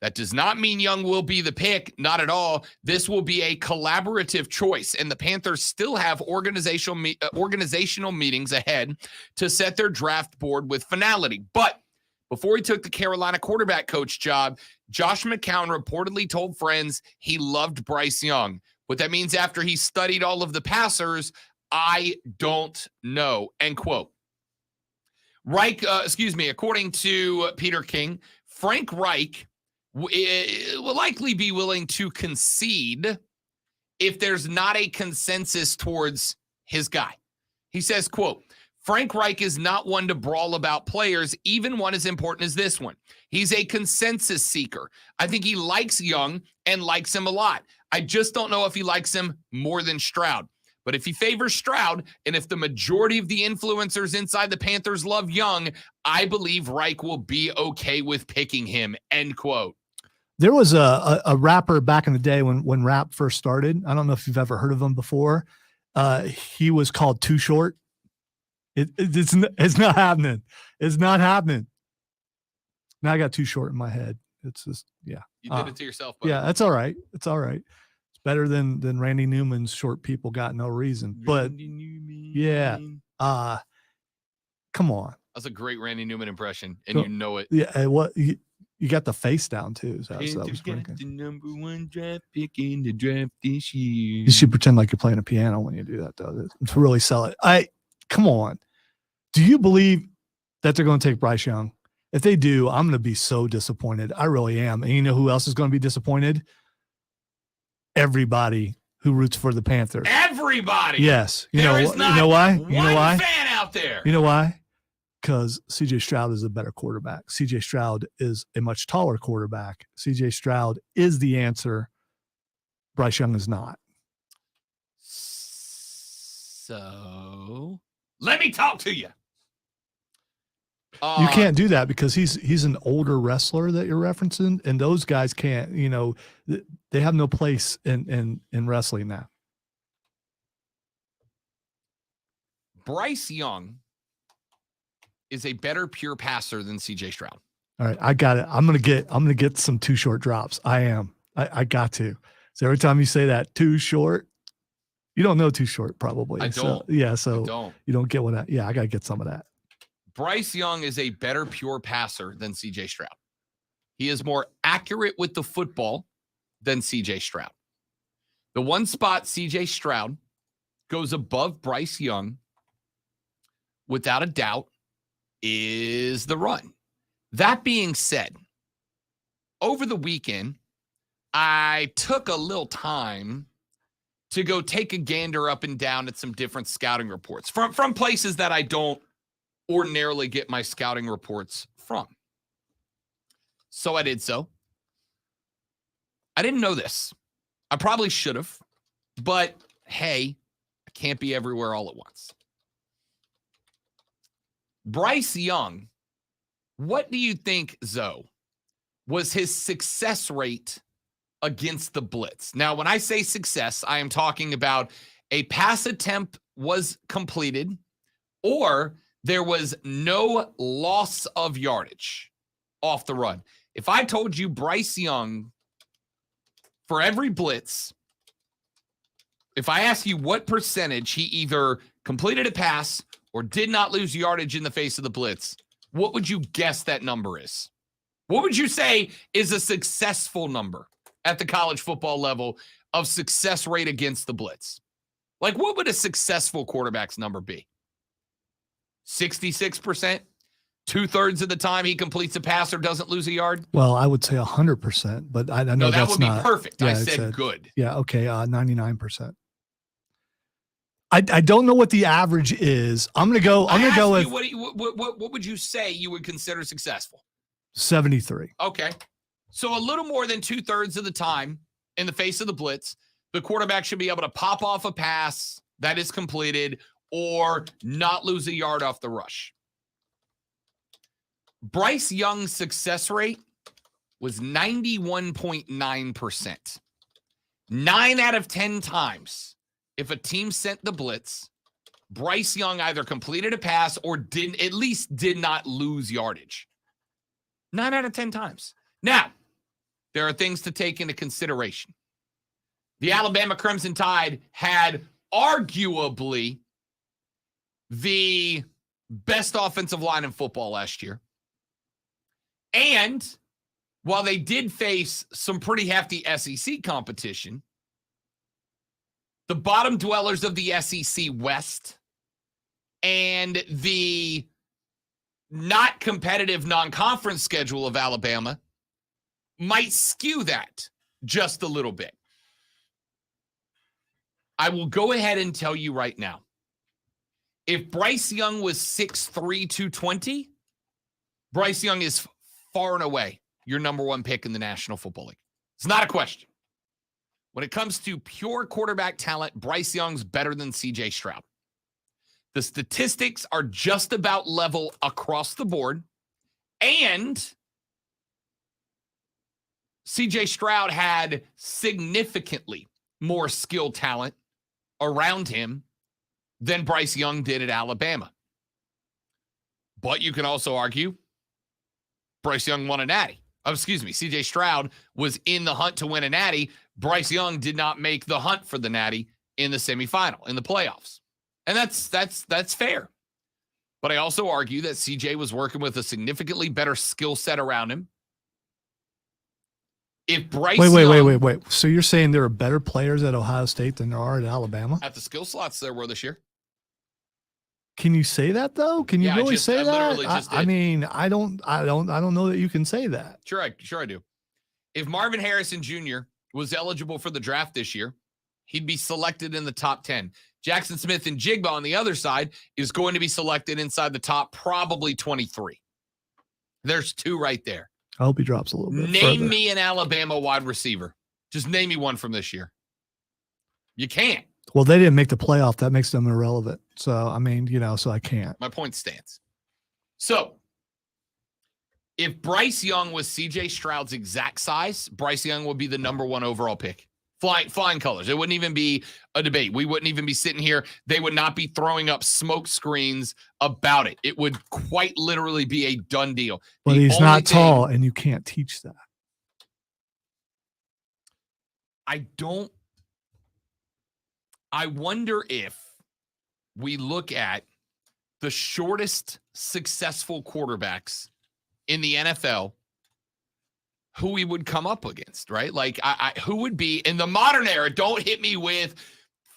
That does not mean Young will be the pick, not at all. This will be a collaborative choice, and the Panthers still have organizational meetings ahead to set their draft board with finality. But before he took the Carolina quarterback coach job, Josh McCown reportedly told friends he loved Bryce Young. What that means after he studied all of the passers, I don't know," end quote. According to Peter King, Frank Reich will likely be willing to concede if there's not a consensus towards his guy. He says, quote, Frank Reich is not one to brawl about players, even one as important as this one. He's a consensus seeker. I think he likes Young and likes him a lot. I just don't know if he likes him more than Stroud. But if he favors Stroud, and if the majority of the influencers inside the Panthers love Young, I believe Reich will be okay with picking him, end quote. There was a rapper back in the day when rap first started. I don't know if you've ever heard of him before. He was called Too Short. It's not happening. It's not happening. Now I got Too Short in my head. It's just, yeah. You did it to yourself, buddy. Yeah, that's all right. It's all right. It's better than Randy Newman's Short People Got No Reason. But yeah, come on. That's a great Randy Newman impression, and you know it. Yeah, what you got the face down too. So that was pretty good. The #1 draft pick in the draft this year. You should pretend like you're playing a piano when you do that, though, to really sell it. Come on. Do you believe that they're going to take Bryce Young? If they do, I'm going to be so disappointed. I really am. And you know who else is going to be disappointed? Everybody who roots for the Panthers. Everybody. Yes. You There know is not you know why? one You know why? fan out there. You know why? Because C.J. Stroud is a better quarterback. C.J. Stroud is a much taller quarterback. C.J. Stroud is the answer. Bryce Young is not. So let me talk to you. You can't do that because he's an older wrestler that you're referencing, and those guys can't. You know, they have no place in wrestling now. Bryce Young is a better pure passer than C.J. Stroud. All right, I got it. I'm gonna get some Too Short drops. I am. I got to. So every time you say that Too Short, you don't know Too Short probably. I don't. So you don't get what I gotta get some of that. Bryce Young is a better pure passer than C.J. Stroud. He is more accurate with the football than C.J. Stroud. The one spot C.J. Stroud goes above Bryce Young, without a doubt, is the run. That being said, over the weekend, I took a little time to go take a gander up and down at some different scouting reports from places that I don't ordinarily get my scouting reports from. So I did so. I didn't know this. I probably should have, but hey, I can't be everywhere all at once. Bryce Young, what do you think, Zoe, was his success rate against the blitz? Now, when I say success, I am talking about a pass attempt was completed or there was no loss of yardage off the run. If I told you Bryce Young, for every blitz, if I ask you what percentage he either completed a pass or did not lose yardage in the face of the blitz, what would you guess that number is? What would you say is a successful number at the college football level of success rate against the blitz? Like, what would a successful quarterback's number be? 66%? 2/3 of the time he completes a pass or doesn't lose a yard? Well, I would say 100%, but I know no, that that's would be not perfect. Yeah, I said good. Yeah, okay, 99%. I don't know what the average is. I'm gonna go with what would you say you would consider successful? 73. Okay. So a little more than 2/3 of the time in the face of the blitz, the quarterback should be able to pop off a pass that is completed or not lose a yard off the rush. Bryce Young's success rate was 91.9%. 9 out of 10 times, if a team sent the blitz, Bryce Young either completed a pass or at least did not lose yardage. 9 out of 10 times. Now, there are things to take into consideration. The Alabama Crimson Tide had arguably the best offensive line in football last year. And while they did face some pretty hefty SEC competition, the bottom dwellers of the SEC West and the not competitive non-conference schedule of Alabama might skew that just a little bit. I will go ahead and tell you right now, If Bryce Young was 6'3", 220, Bryce Young is far and away your number one pick in the National Football League. It's not a question. When it comes to pure quarterback talent, Bryce Young's better than C.J. Stroud. The statistics are just about level across the board. And C.J. Stroud had significantly more skill talent around him than Bryce Young did at Alabama. But you can also argue Bryce Young won a natty. C.J. Stroud was in the hunt to win a natty. Bryce Young did not make the hunt for the natty in the semifinal, in the playoffs. And that's fair. But I also argue that CJ was working with a significantly better skill set around him. If Bryce Wait. So you're saying there are better players at Ohio State than there are at Alabama? At the skill slots there were this year. Can you say that though? Can you really say that? I mean, I don't know that you can say that. Sure I do. If Marvin Harrison Jr. was eligible for the draft this year, he'd be selected in the top 10. Jackson Smith and Jigba on the other side is going to be selected inside the top probably 23. There's two right there. I hope he drops a little bit. Name me an Alabama wide receiver. Just name me one from this year. You can't. Well, they didn't make the playoff. That makes them irrelevant. So, I mean, so I can't. My point stands. So, if Bryce Young was C.J. Stroud's exact size, Bryce Young would be the number one overall pick. Flying colors. It wouldn't even be a debate. We wouldn't even be sitting here. They would not be throwing up smoke screens about it. It would quite literally be a done deal. But he's not tall, and you can't teach that. I wonder if we look at the shortest successful quarterbacks in the NFL, who we would come up against, right? Like, who would be in the modern era? Don't hit me with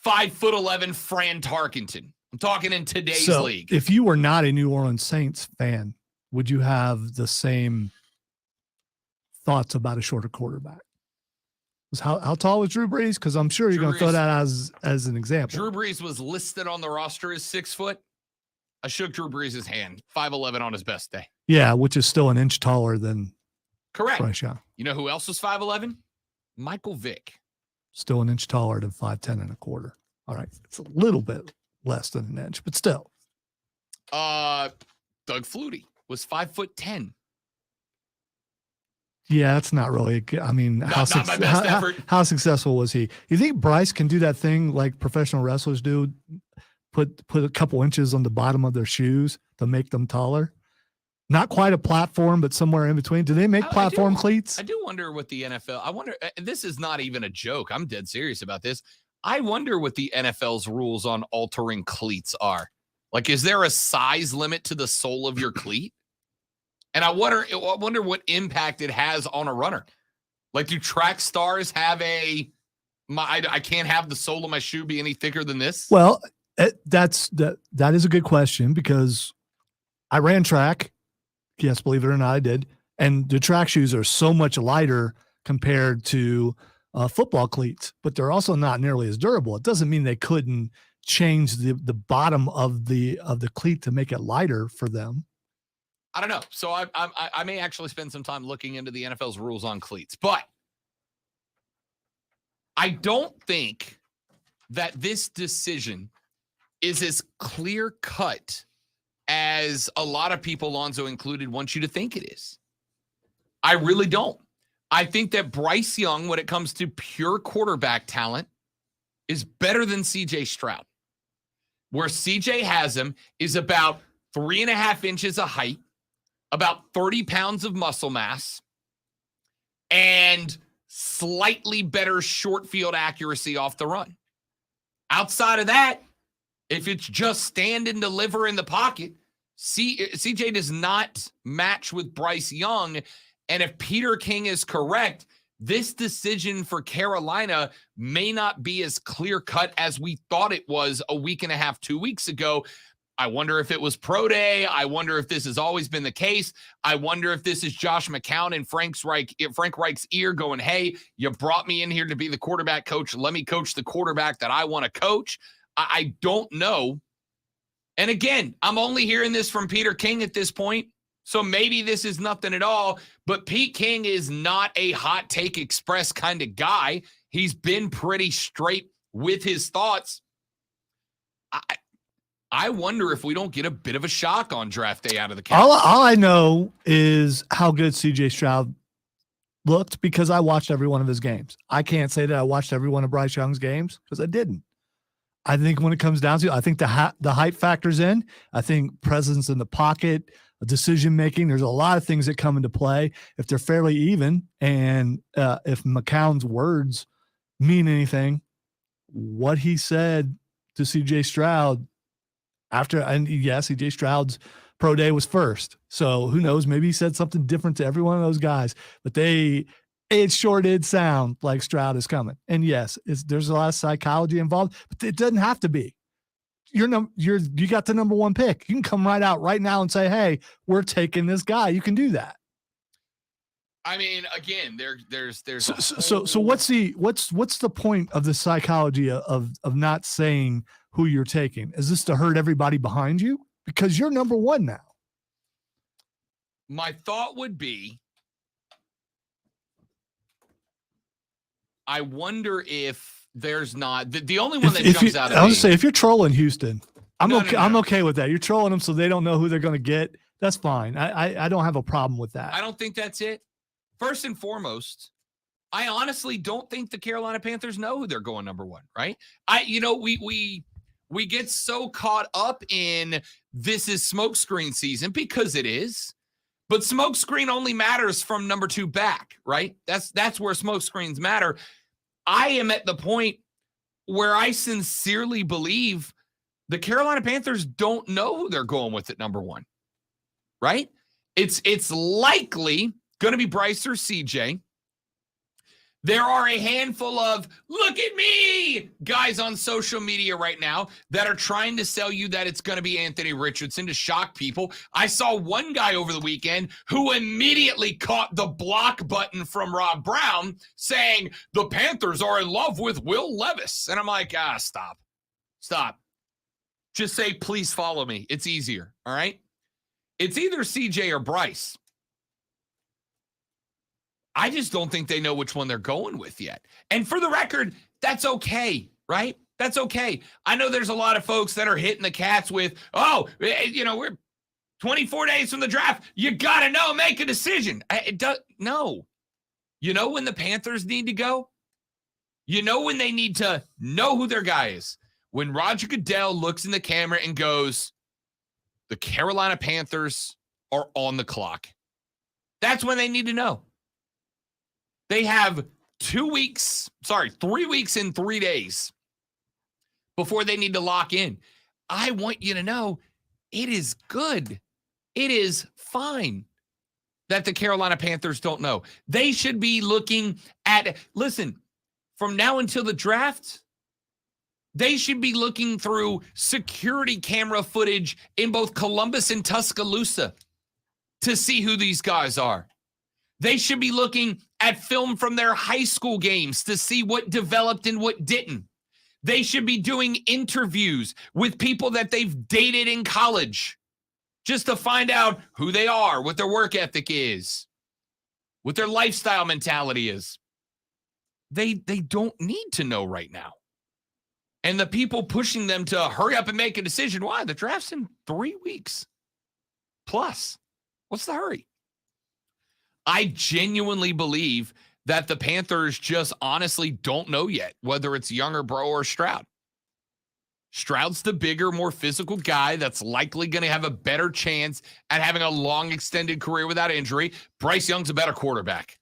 5'11" Fran Tarkenton. I'm talking in today's league. If you were not a New Orleans Saints fan, would you have the same thoughts about a shorter quarterback? How tall was Drew Brees? Because I'm sure you're going to throw that as an example. Drew Brees was listed on the roster as 6 foot. I shook Drew Brees' hand, 5'11" on his best day. Yeah, which is still an inch taller than correct. Bryce Young. You know who else was 5'11"? Michael Vick. Still an inch taller than 5'10" and a quarter. All right. It's a little bit less than an inch, but still. Doug Flutie was 5'10". Yeah, that's not really. I mean, not my best effort. How successful was he? You think Bryce can do that thing like professional wrestlers do? Put a couple inches on the bottom of their shoes to make them taller? Not quite a platform, but somewhere in between. Do they make platform cleats? I do wonder what the NFL. I wonder. This is not even a joke. I'm dead serious about this. I wonder what the NFL's rules on altering cleats are. Like, is there a size limit to the sole of your cleat? And I wonder what impact it has on a runner. Like, do track stars have I can't have the sole of my shoe be any thicker than this? Well, that is a good question, because I ran track. Yes, believe it or not, I did. And the track shoes are so much lighter compared to football cleats, but they're also not nearly as durable. It doesn't mean they couldn't change the bottom of the cleat to make it lighter for them. I don't know. So I may actually spend some time looking into the NFL's rules on cleats, but I don't think that this decision is as clear cut as a lot of people, Lonzo included, want you to think it is. I really don't. I think that Bryce Young, when it comes to pure quarterback talent, is better than C.J. Stroud. Where C.J. has him is about 3.5 inches of height, about 30 pounds of muscle mass, and slightly better short field accuracy off the run. Outside of that, if it's just stand and deliver in the pocket, CJ does not match with Bryce Young. And if Peter King is correct, this decision for Carolina may not be as clear-cut as we thought it was a week and a half, 2 weeks ago. I wonder if it was pro day. I wonder if this has always been the case. I wonder if this is Josh McCown and Frank Reich's ear going, hey, you brought me in here to be the quarterback coach. Let me coach the quarterback that I want to coach. I don't know. And again, I'm only hearing this from Peter King at this point, so maybe this is nothing at all, but Pete King is not a hot take express kind of guy. He's been pretty straight with his thoughts. I wonder if we don't get a bit of a shock on draft day out of the Cavs. All I know is how good CJ Stroud looked because I watched every one of his games. I can't say that I watched every one of Bryce Young's games because I didn't. I think when it comes down to it, I think the height factors in. I think presence in the pocket, decision making. There's a lot of things that come into play if they're fairly even, and if McCown's words mean anything. What he said to CJ Stroud after, and yes, CJ Stroud's pro day was first, so who knows? Maybe he said something different to every one of those guys, but it sure did sound like Stroud is coming. And yes, there's a lot of psychology involved, but it doesn't have to be. You got the number one pick. You can come right out right now and say, "Hey, we're taking this guy." You can do that. I mean, again, there's so what's the point of the psychology of not saying who you're taking? Is this to hurt everybody behind you? Because you're number one now. My thought would be, I wonder if there's not the only one that jumps out at me. I would say if you're trolling Houston, I'm okay. No. I'm okay with that. You're trolling them so they don't know who they're going to get. That's fine. I don't have a problem with that. I don't think that's it. First and foremost, I honestly don't think the Carolina Panthers know who they're going number one, right? We get so caught up in this is smokescreen season because it is, but smokescreen only matters from number two back, right? That's where smokescreens matter. I am at the point where I sincerely believe the Carolina Panthers don't know who they're going with at number one, right? It's likely going to be Bryce or CJ. There are a handful of look at me guys on social media right now that are trying to sell you that it's going to be Anthony Richardson to shock people. I saw one guy over the weekend who immediately caught the block button from Rob Brown saying the Panthers are in love with Will Levis. And I'm like, stop. Just say, please follow me. It's easier. All right. It's either CJ or Bryce. I just don't think they know which one they're going with yet. And for the record, that's okay, right? That's okay. I know there's a lot of folks that are hitting the cats with, we're 24 days from the draft. You got to know, make a decision. No. You know when the Panthers need to go? You know when they need to know who their guy is? When Roger Goodell looks in the camera and goes, the Carolina Panthers are on the clock. That's when they need to know. They have 3 weeks and 3 days before they need to lock in. I want you to know it is good. It is fine that the Carolina Panthers don't know. They should be looking at, listen, from now until the draft, they should be looking through security camera footage in both Columbus and Tuscaloosa to see who these guys are. They should be looking at film from their high school games to see what developed and what didn't. They should be doing interviews with people that they've dated in college just to find out who they are, what their work ethic is, what their lifestyle mentality is. They don't need to know right now. And the people pushing them to hurry up and make a decision, why? The draft's in 3 weeks. Plus, what's the hurry? I genuinely believe that the Panthers just honestly don't know yet whether it's Young or Bro or Stroud. Stroud's the bigger, more physical guy that's likely going to have a better chance at having a long, extended career without injury. Bryce Young's a better quarterback.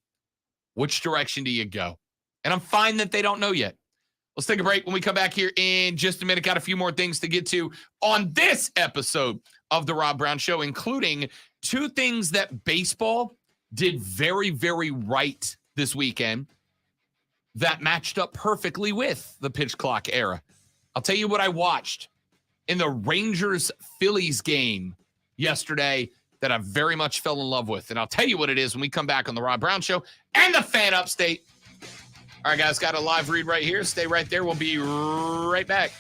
Which direction do you go? And I'm fine that they don't know yet. Let's take a break. When we come back here in just a minute, got a few more things to get to on this episode of The Rob Brown Show, including 2 things that baseball did very, very right this weekend that matched up perfectly with the pitch clock era. I'll tell you what I watched in the Rangers-Phillies game yesterday that I very much fell in love with. And I'll tell you what it is when we come back on The Rob Brown Show and the Fan Upstate. All right, guys, got a live read right here. Stay right there. We'll be right back.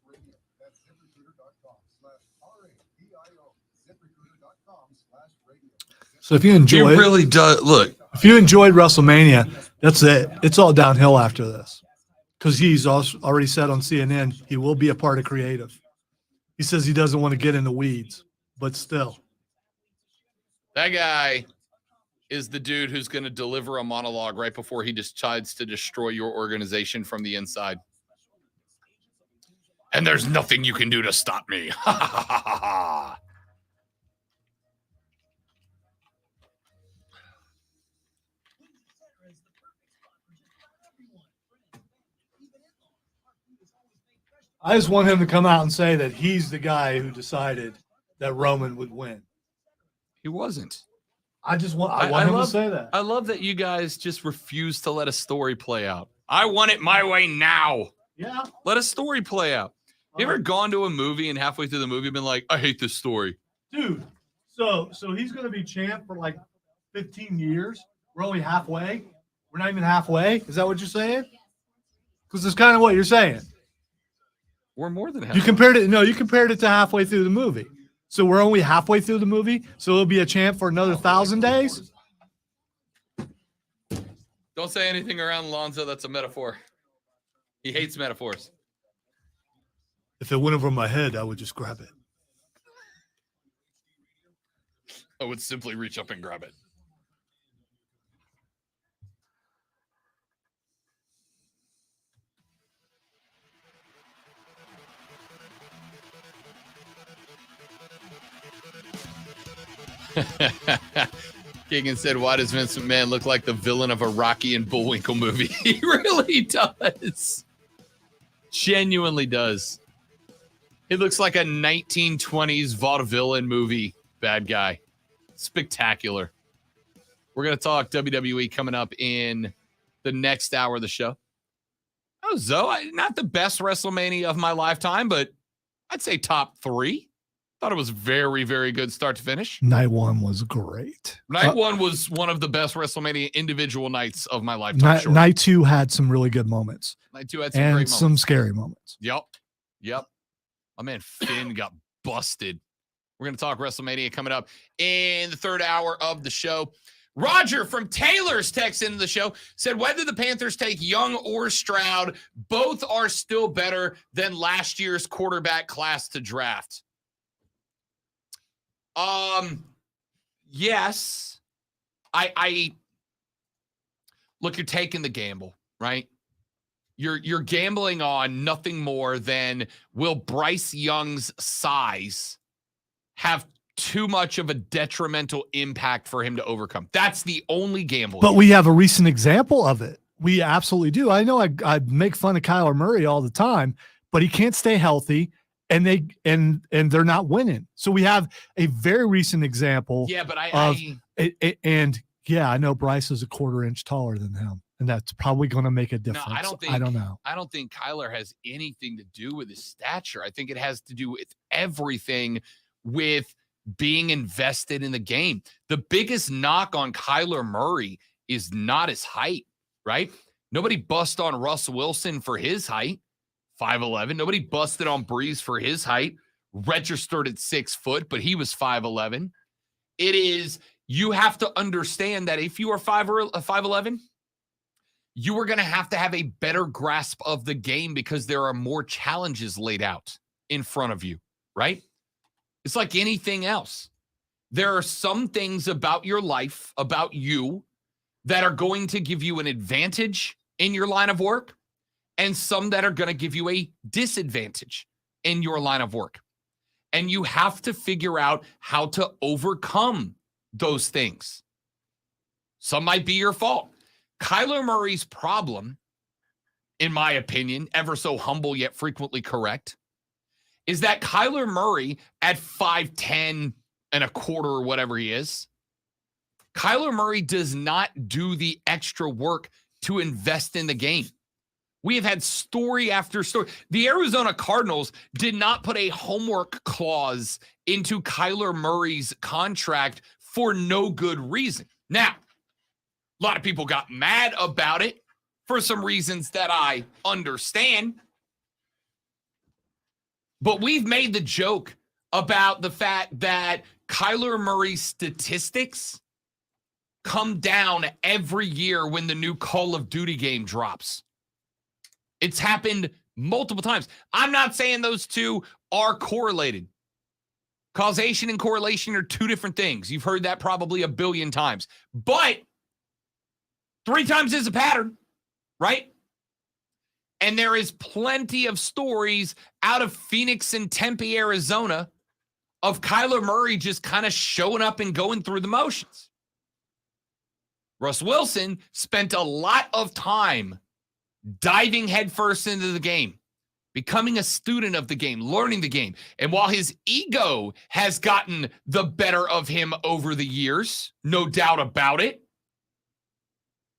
radio. That's ZipRecruiter.com/RADIO. ZipRecruiter.com/radio. So if you He enjoyed, really does. Look, if you enjoyed WrestleMania, that's it. It's all downhill after this, because he's also already said on CNN he will be a part of creative. He says he doesn't want to get in the weeds, but still. that guy is the dude who's going to deliver a monologue right before he decides to destroy your organization from the inside. And there's nothing you can do to stop me. Ha ha ha ha ha. I just want him to come out and say that he's the guy who decided that Roman would win. He wasn't. I want him to say that. I love that you guys just refuse to let a story play out. I want it my way now. Yeah. Let a story play out. You ever gone to a movie and halfway through the movie been like, I hate this story? Dude, so he's going to be champ for like 15 years. We're only halfway. We're not even halfway. Is that what you're saying? Because it's kind of what you're saying. We're more than halfway. You compared it to halfway through the movie. So we're only halfway through the movie. So it'll be a champ for another 1,000 days. Don't say anything around Lonzo. That's a metaphor. He hates metaphors. If it went over my head, I would just grab it. I would simply reach up and grab it. Keegan said, why does Vince McMahon look like the villain of a Rocky and Bullwinkle movie? He really does. Genuinely does. He looks like a 1920s vaudevillain movie bad guy. Spectacular. We're going to talk WWE coming up in the next hour of the show. Oh, Zoe, not the best WrestleMania of my lifetime, but I'd say top 3. Thought it was very, very good start to finish. Night 1 was great. Night 1 was one of the best WrestleMania individual nights of my lifetime. Night 2 had some really good moments. Night 2 had some and great some moments. scary moments. Yep. My man Finn got busted. We're going to talk WrestleMania coming up in the third hour of the show. Roger from Taylor's text into the show said, whether the Panthers take Young or Stroud, both are still better than last year's quarterback class to draft. Yes. I look, you're taking the gamble, right? You're gambling on nothing more than, will Bryce Young's size have too much of a detrimental impact for him to overcome? That's the only gamble. But we have a recent example of it. We absolutely do. I know I make fun of Kyler Murray all the time, but he can't stay healthy. And they're not winning. So we have a very recent example. Yeah, but I know Bryce is a 1/4 inch taller than him, and that's probably going to make a difference. No, I don't know. I don't think Kyler has anything to do with his stature. I think it has to do with everything with being invested in the game. The biggest knock on Kyler Murray is not his height, right? Nobody bust on Russ Wilson for his height. 5'11". Nobody busted on Breeze for his height. Registered at 6 foot, but he was 5'11". It is, you have to understand that if you are 5'11", you are going to have a better grasp of the game because there are more challenges laid out in front of you, right? It's like anything else. There are some things about your life, about you, that are going to give you an advantage in your line of work, and some that are going to give you a disadvantage in your line of work. And you have to figure out how to overcome those things. Some might be your fault. Kyler Murray's problem, in my opinion, ever so humble yet frequently correct, is that Kyler Murray at 5'10" and 1/4 or whatever he is, Kyler Murray does not do the extra work to invest in the game. We have had story after story. The Arizona Cardinals did not put a homework clause into Kyler Murray's contract for no good reason. Now, a lot of people got mad about it for some reasons that I understand. But we've made the joke about the fact that Kyler Murray's statistics come down every year when the new Call of Duty game drops. It's happened multiple times. I'm not saying those two are correlated. Causation and correlation are two different things. You've heard that probably a billion times. But 3 times is a pattern, right? And there is plenty of stories out of Phoenix and Tempe, Arizona, of Kyler Murray just kind of showing up and going through the motions. Russ Wilson spent a lot of time diving headfirst into the game, becoming a student of the game, learning the game. And while his ego has gotten the better of him over the years, no doubt about it,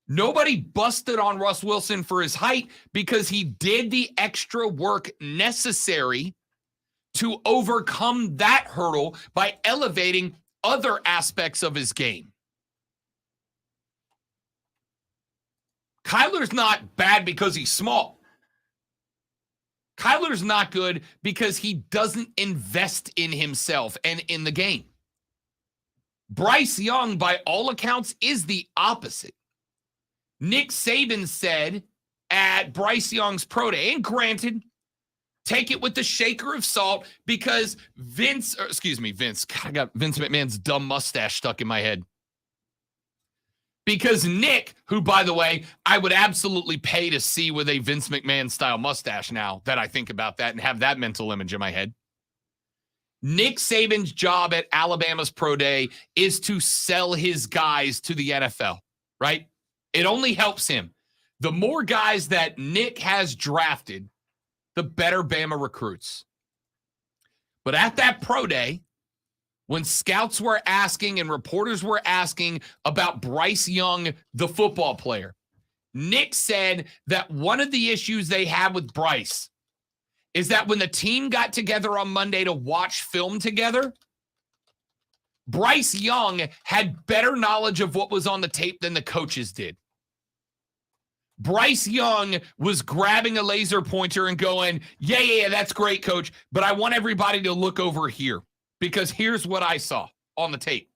nobody busted on Russ Wilson for his height because he did the extra work necessary to overcome that hurdle by elevating other aspects of his game. Kyler's not bad because he's small. Kyler's not good because he doesn't invest in himself and in the game. Bryce Young, by all accounts, is the opposite. Nick Saban said at Bryce Young's pro day, and granted, take it with the shaker of salt because Vince. I got Vince McMahon's dumb mustache stuck in my head. Because Nick, who, by the way, I would absolutely pay to see with a Vince McMahon style mustache now that I think about that and have that mental image in my head. Nick Saban's job at Alabama's pro day is to sell his guys to the NFL, right? It only helps him. The more guys that Nick has drafted, the better Bama recruits. But at that pro day, when scouts were asking and reporters were asking about Bryce Young, the football player, Nick said that one of the issues they had with Bryce is that when the team got together on Monday to watch film together, Bryce Young had better knowledge of what was on the tape than the coaches did. Bryce Young was grabbing a laser pointer and going, yeah, that's great, coach, but I want everybody to look over here because here's what I saw on the tape.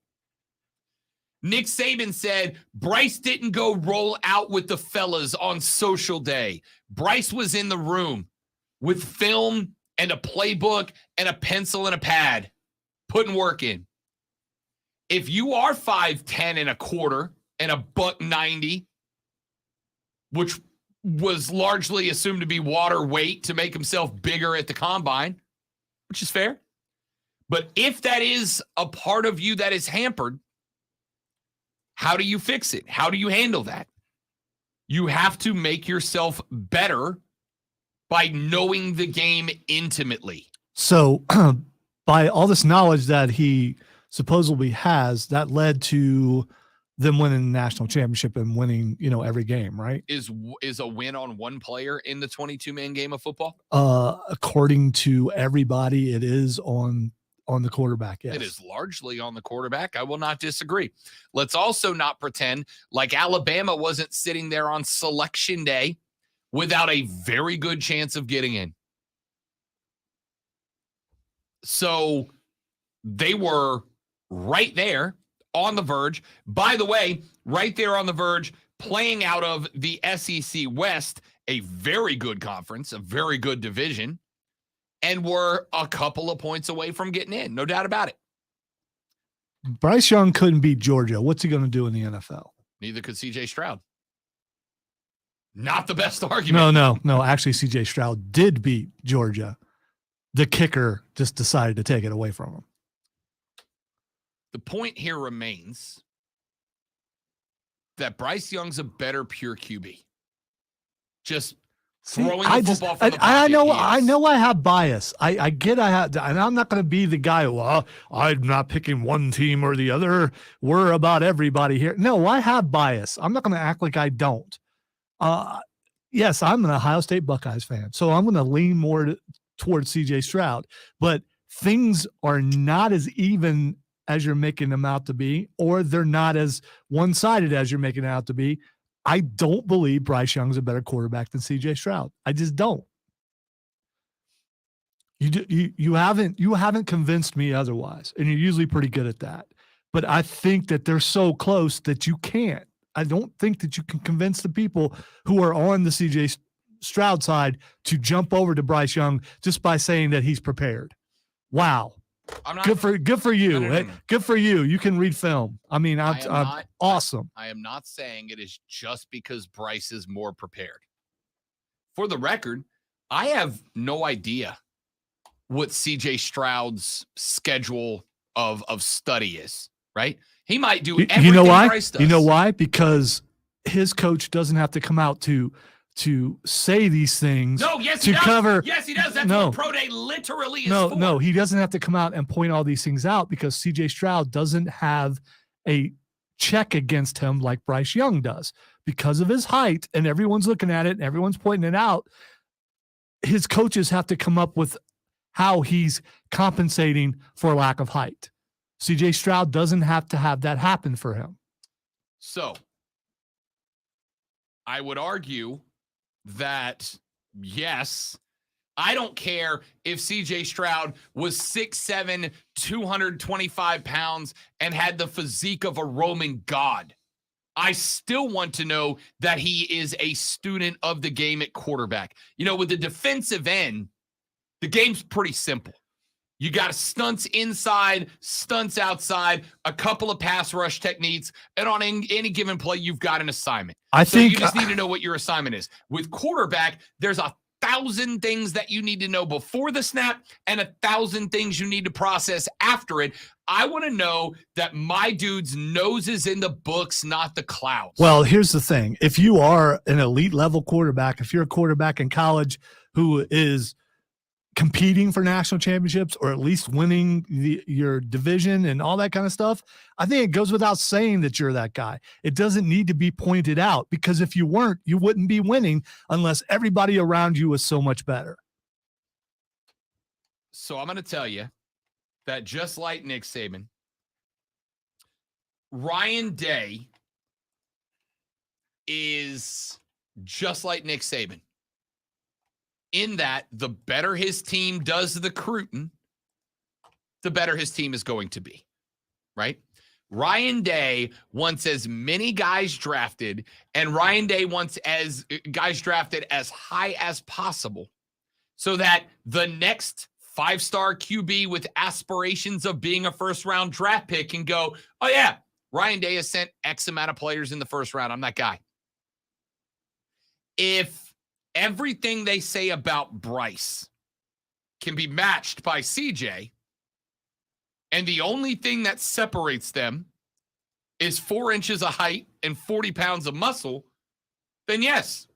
Nick Saban said Bryce didn't go roll out with the fellas on social day. Bryce was in the room with film and a playbook and a pencil and a pad, putting work in. If you are 5'10" and a quarter and a $190, which was largely assumed to be water weight to make himself bigger at the combine, which is fair. But if that is a part of you that is hampered, how do you fix it? How do you handle that? You have to make yourself better by knowing the game intimately. So by all this knowledge that he supposedly has, that led to them winning the national championship and winning, every game, right? Is a win on one player in the 22-man game of football? According to everybody, it is on the quarterback. Yes. It is largely on the quarterback. I will not disagree. Let's also not pretend like Alabama wasn't sitting there on selection day without a very good chance of getting in. So they were right there on the verge. By the way, right there on the verge, playing out of the SEC West, a very good conference, a very good division, and were a couple of points away from getting in. No doubt about it. Bryce Young couldn't beat Georgia. What's he going to do in the NFL? Neither could CJ Stroud. Not the best argument. No. Actually, CJ Stroud did beat Georgia. The kicker just decided to take it away from him. The point here remains that Bryce Young's a better pure QB. Just throwing the football from the pocket. I know I have bias. I get I have, and I'm not going to be the guy, I'm not picking one team or the other. We're about everybody here. No, I have bias. I'm not going to act like I don't. Yes, I'm an Ohio State Buckeyes fan, so I'm going to lean more towards CJ Stroud, but things are not as even as you're making them out to be, or they're not as one-sided as you're making it out to be. I don't believe Bryce Young's a better quarterback than CJ Stroud. I just don't. You haven't convinced me otherwise, and you're usually pretty good at that. But I think that they're so close that you can't. I don't think that you can convince the people who are on the CJ Stroud side to jump over to Bryce Young just by saying that he's prepared. Wow. I'm not, good for you. No. Good for you. You can read film. I mean, I'm awesome. I am not saying it is just because Bryce is more prepared. For the record, I have no idea what CJ Stroud's schedule of study is, right? He might do everything you know why? Bryce does. You know why? Because his coach doesn't have to come out to say these things. No, yes, to he does. cover. Yes, he does. That's no, what Pro Day literally is for. No, he doesn't have to come out and point all these things out because CJ Stroud doesn't have a check against him like Bryce Young does because of his height, and everyone's looking at it and everyone's pointing it out. His coaches have to come up with how he's compensating for lack of height. CJ Stroud doesn't have to have that happen for him. So I would argue that, yes, I don't care if CJ Stroud was 6'7", 225 pounds and had the physique of a Roman god. I still want to know that he is a student of the game at quarterback. You know, with the defensive end, the game's pretty simple. You got stunts inside, stunts outside, a couple of pass rush techniques, and on any given play, you've got an assignment. I think you just need to know what your assignment is. With quarterback, there's 1,000 things that you need to know before the snap and 1,000 things you need to process after it. I want to know that my dude's nose is in the books, not the clouds. Well, here's the thing. If you are an elite level quarterback, if you're a quarterback in college who is competing for national championships or at least winning your division and all that kind of stuff, I think it goes without saying that you're that guy. It doesn't need to be pointed out because if you weren't, you wouldn't be winning unless everybody around you was so much better. So I'm going to tell you that just like Nick Saban, Ryan Day is just like Nick Saban. In that, the better his team does the recruiting, the better his team is going to be, right? Ryan Day wants as many guys drafted, and Ryan Day wants as guys drafted as high as possible so that the next 5-star QB with aspirations of being a first-round draft pick can go, oh, yeah, Ryan Day has sent X amount of players in the first round. I'm that guy. If everything they say about Bryce can be matched by CJ, and the only thing that separates them is 4 inches of height and 40 pounds of muscle, then yes,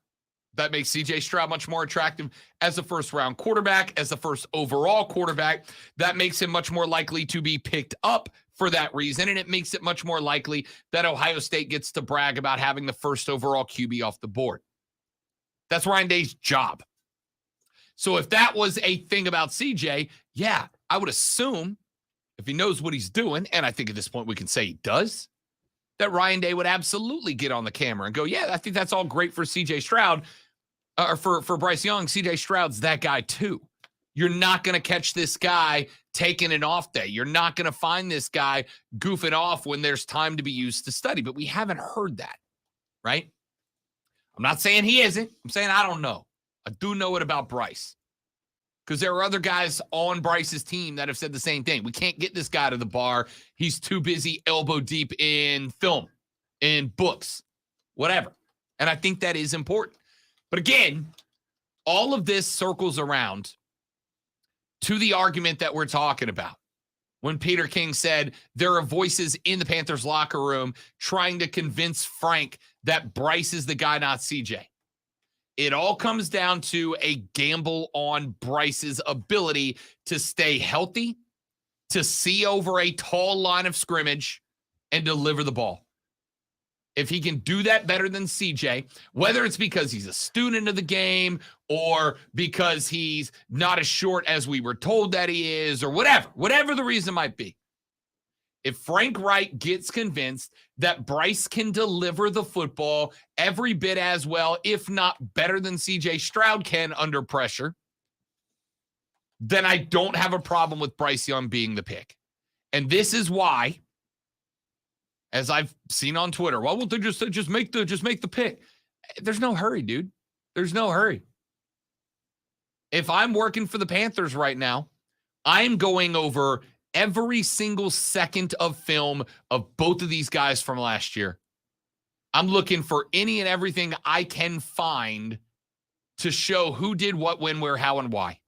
that makes CJ Stroud much more attractive as a first-round quarterback, as the first overall quarterback. That makes him much more likely to be picked up for that reason, and it makes it much more likely that Ohio State gets to brag about having the first overall QB off the board. That's Ryan Day's job. So if that was a thing about CJ, yeah, I would assume if he knows what he's doing, and I think at this point we can say he does, that Ryan Day would absolutely get on the camera and go, yeah, I think that's all great for CJ Stroud, or for Bryce Young. CJ Stroud's that guy too. You're not going to catch this guy taking an off day. You're not going to find this guy goofing off when there's time to be used to study, but we haven't heard that, right? I'm not saying he isn't. I'm saying I don't know. I do know it about Bryce because there are other guys on Bryce's team that have said the same thing. We can't get this guy to the bar. He's too busy elbow deep in film, in books, whatever. And I think that is important. But again, all of this circles around to the argument that we're talking about. When Peter King said there are voices in the Panthers locker room trying to convince Frank that Bryce is the guy, not CJ. It all comes down to a gamble on Bryce's ability to stay healthy, to see over a tall line of scrimmage, and deliver the ball. If he can do that better than CJ, whether it's because he's a student of the game or because he's not as short as we were told that he is or whatever the reason might be. If Frank Reich gets convinced that Bryce can deliver the football every bit as well, if not better than CJ Stroud can under pressure, then I don't have a problem with Bryce Young being the pick. And this is why, as I've seen on Twitter, why won't they just make the pick? There's no hurry, dude. There's no hurry. If I'm working for the Panthers right now, I'm going over every single second of film of both of these guys from last year. I'm looking for any and everything I can find to show who did what, when, where, how, and why.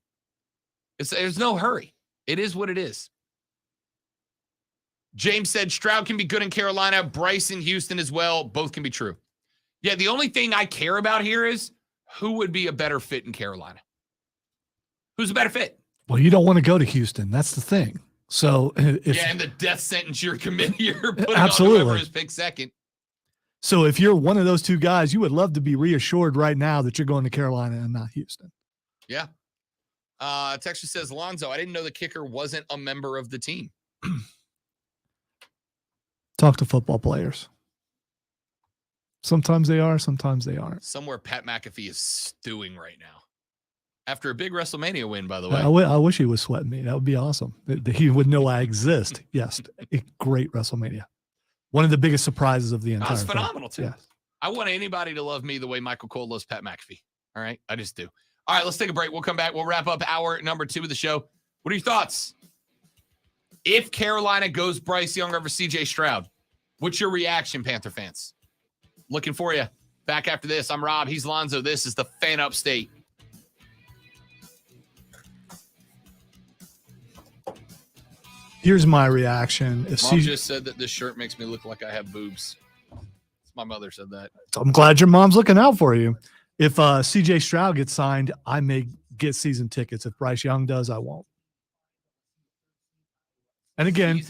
There's no hurry. It is what it is. James said Stroud can be good in Carolina, Bryce in Houston as well. Both can be true. Yeah, the only thing I care about here is who would be a better fit in Carolina. Who's a better fit? Well, you don't want to go to Houston. That's the thing. So if and the death sentence you're putting absolutely on whoever is picked second. So if you're one of those two guys, you would love to be reassured right now that you're going to Carolina and not Houston. Yeah. Texas says, Alonzo, I didn't know the kicker wasn't a member of the team. Talk to football players. Sometimes they are, sometimes they aren't. Somewhere Pat McAfee is stewing right now. After a big WrestleMania win, by the way. I wish he was sweating me. That would be awesome. He would know I exist. Yes. A great WrestleMania. One of the biggest surprises of the entire thing. That was phenomenal, too. Yes. I want anybody to love me the way Michael Cole loves Pat McAfee. All right? I just do. All right, let's take a break. We'll come back. We'll wrap up hour number 2 of the show. What are your thoughts? If Carolina goes Bryce Young over CJ Stroud, what's your reaction, Panther fans? Looking for you. Back after this. I'm Rob. He's Lonzo. This is the Fan Upstate. Here's my reaction. If Mom just said that this shirt makes me look like I have boobs. My mother said that. I'm glad your mom's looking out for you. If CJ Stroud gets signed, I may get season tickets. If Bryce Young does, I won't. And again,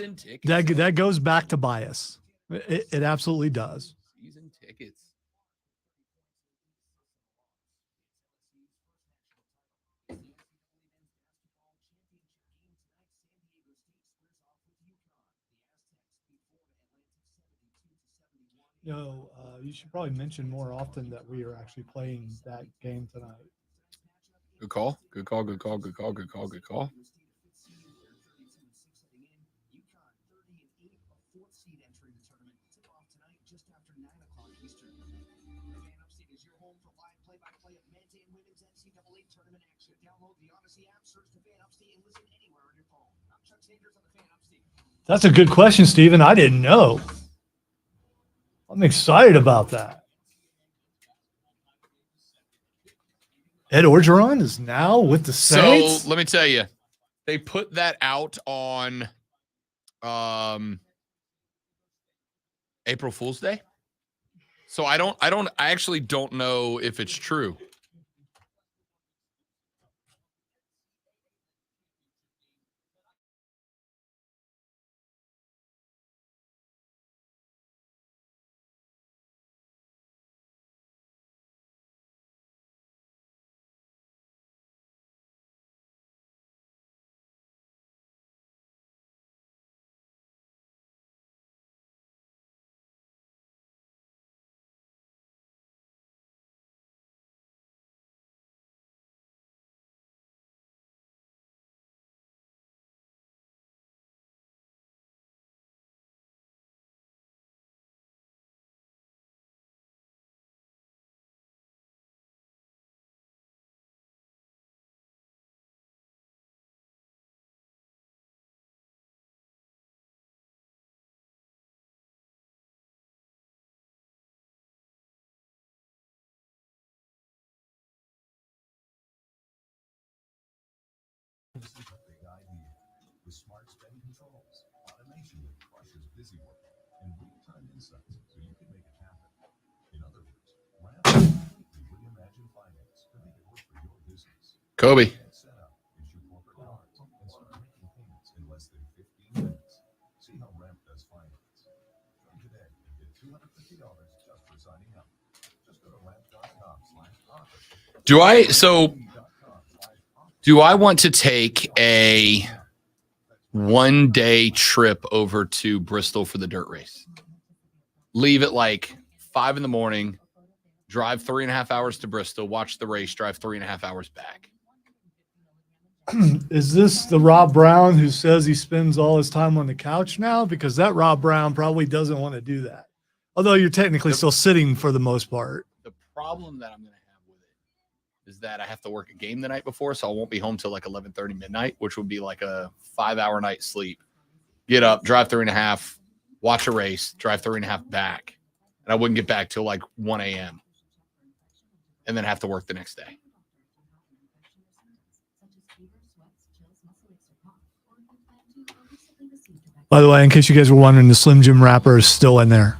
that goes back to bias. It absolutely does. Season tickets. No, you should probably mention more often that we are actually playing that game tonight. Good call. Good call. Good call. Good call. Good call. Good call. That's a good question, Steven. I didn't know. I'm excited about that. Ed Orgeron is now with the Saints. So let me tell you, they put that out on April Fool's Day. So I actually don't know if it's true. Big idea. With smart spending controls, automation that crushes busy work, and real-time insights so you can make it happen. In other words, Ramp completely reimagined finance to make it work for your business. Kobe. Set up, issue corporate cards, and start making payments in less than 15 minutes. See how Ramp does finance. Join today and get $250 just for signing up. Just go to ramp.com/offer. Do I want to take a 1-day trip over to Bristol for the dirt race? Leave at like 5 a.m, drive 3.5 hours to Bristol, watch the race, drive 3.5 hours back. Is this the Rob Brown who says he spends all his time on the couch now? Because that Rob Brown probably doesn't want to do that. Although you're technically still sitting for the most part. The problem that I'm going to have with it is that I have to work a game the night before, so I won't be home till like 11:30 midnight, which would be like a 5-hour night sleep. Get up, drive 3.5, watch a race, drive 3.5 back. And I wouldn't get back till like 1 a.m. and then have to work the next day. By the way, in case you guys were wondering, the Slim Jim wrapper is still in there.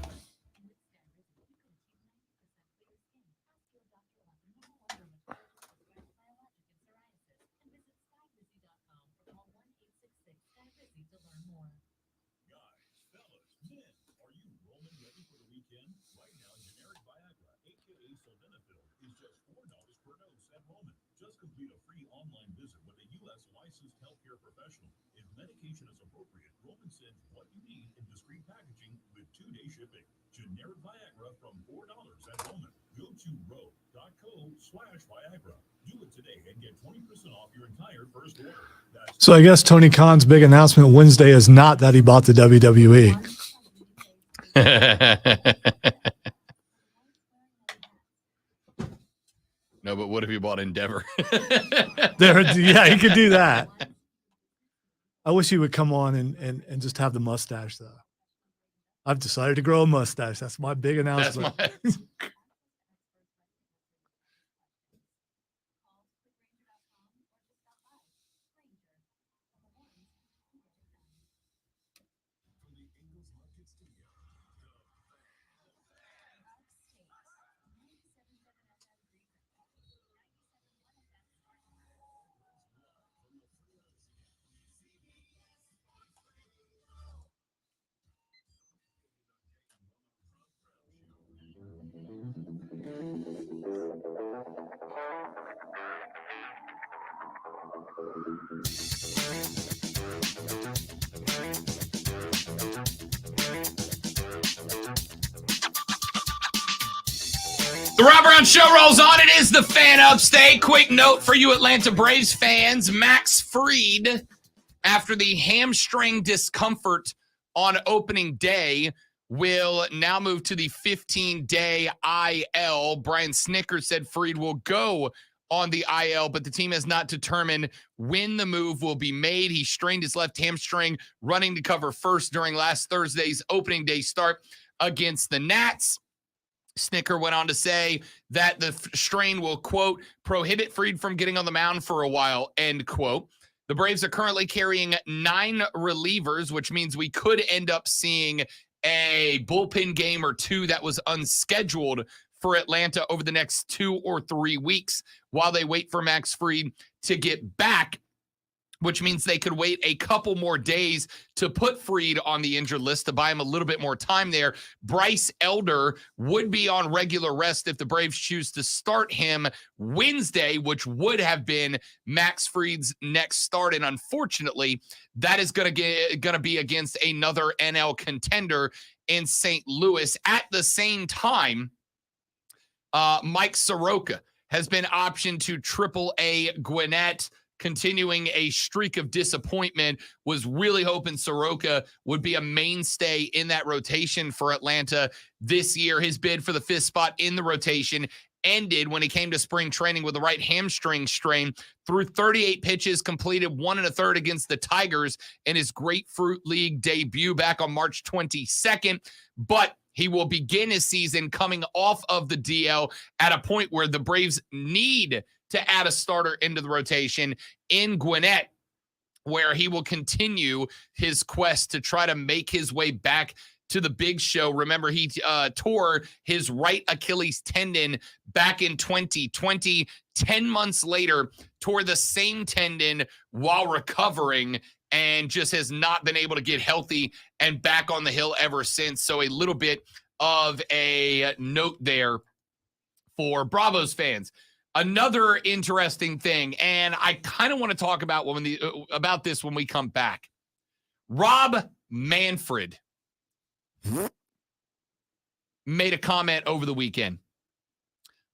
Complete a free online visit with a U.S. licensed healthcare professional. If medication is appropriate, Roman sends what you need in discreet packaging with 2-day shipping. Generic Viagra from $4 at Roman. Go to ro.co/Viagra. Do it today and get 20% off your entire first order. So I guess Tony Khan's big announcement Wednesday is not that he bought the WWE. No, but what if you bought Endeavor? Yeah, he could do that. I wish he would come on and just have the mustache, though. I've decided to grow a mustache. That's my big announcement. The Rob Brown Show rolls on. It is the Fan Upstate. Quick note for you Atlanta Braves fans. Max Fried, after the hamstring discomfort on opening day, will now move to the 15-day IL. Brian Snicker said Fried will go on the IL, but the team has not determined when the move will be made. He strained his left hamstring running to cover first during last Thursday's opening day start against the Nats. Snicker went on to say that the strain will, quote, prohibit Fried from getting on the mound for a while, end quote. The Braves are currently carrying 9 relievers, which means we could end up seeing a bullpen game or two that was unscheduled for Atlanta over the next 2 or 3 weeks while they wait for Max Fried to get back, which means they could wait a couple more days to put Fried on the injured list to buy him a little bit more time there. Bryce Elder would be on regular rest if the Braves choose to start him Wednesday, which would have been Max Fried's next start. And unfortunately, that is going to be against another NL contender in St. Louis. At the same time, Mike Soroka has been optioned to Triple-A Gwinnett, continuing a streak of disappointment. Was really hoping Soroka would be a mainstay in that rotation for Atlanta this year. His bid for the 5th spot in the rotation ended when he came to spring training with a right hamstring strain. Through 38 pitches, completed 1 1/3 against the Tigers in his Grapefruit League debut back on March 22nd. But he will begin his season coming off of the DL at a point where the Braves need to add a starter into the rotation in Gwinnett, where he will continue his quest to try to make his way back to the big show. Remember, he tore his right Achilles tendon back in 2020. 10 months later, tore the same tendon while recovering and just has not been able to get healthy and back on the hill ever since. So a little bit of a note there for Bravos fans. Another interesting thing, and I kind of want to talk about about this when we come back. Rob Manfred made a comment over the weekend.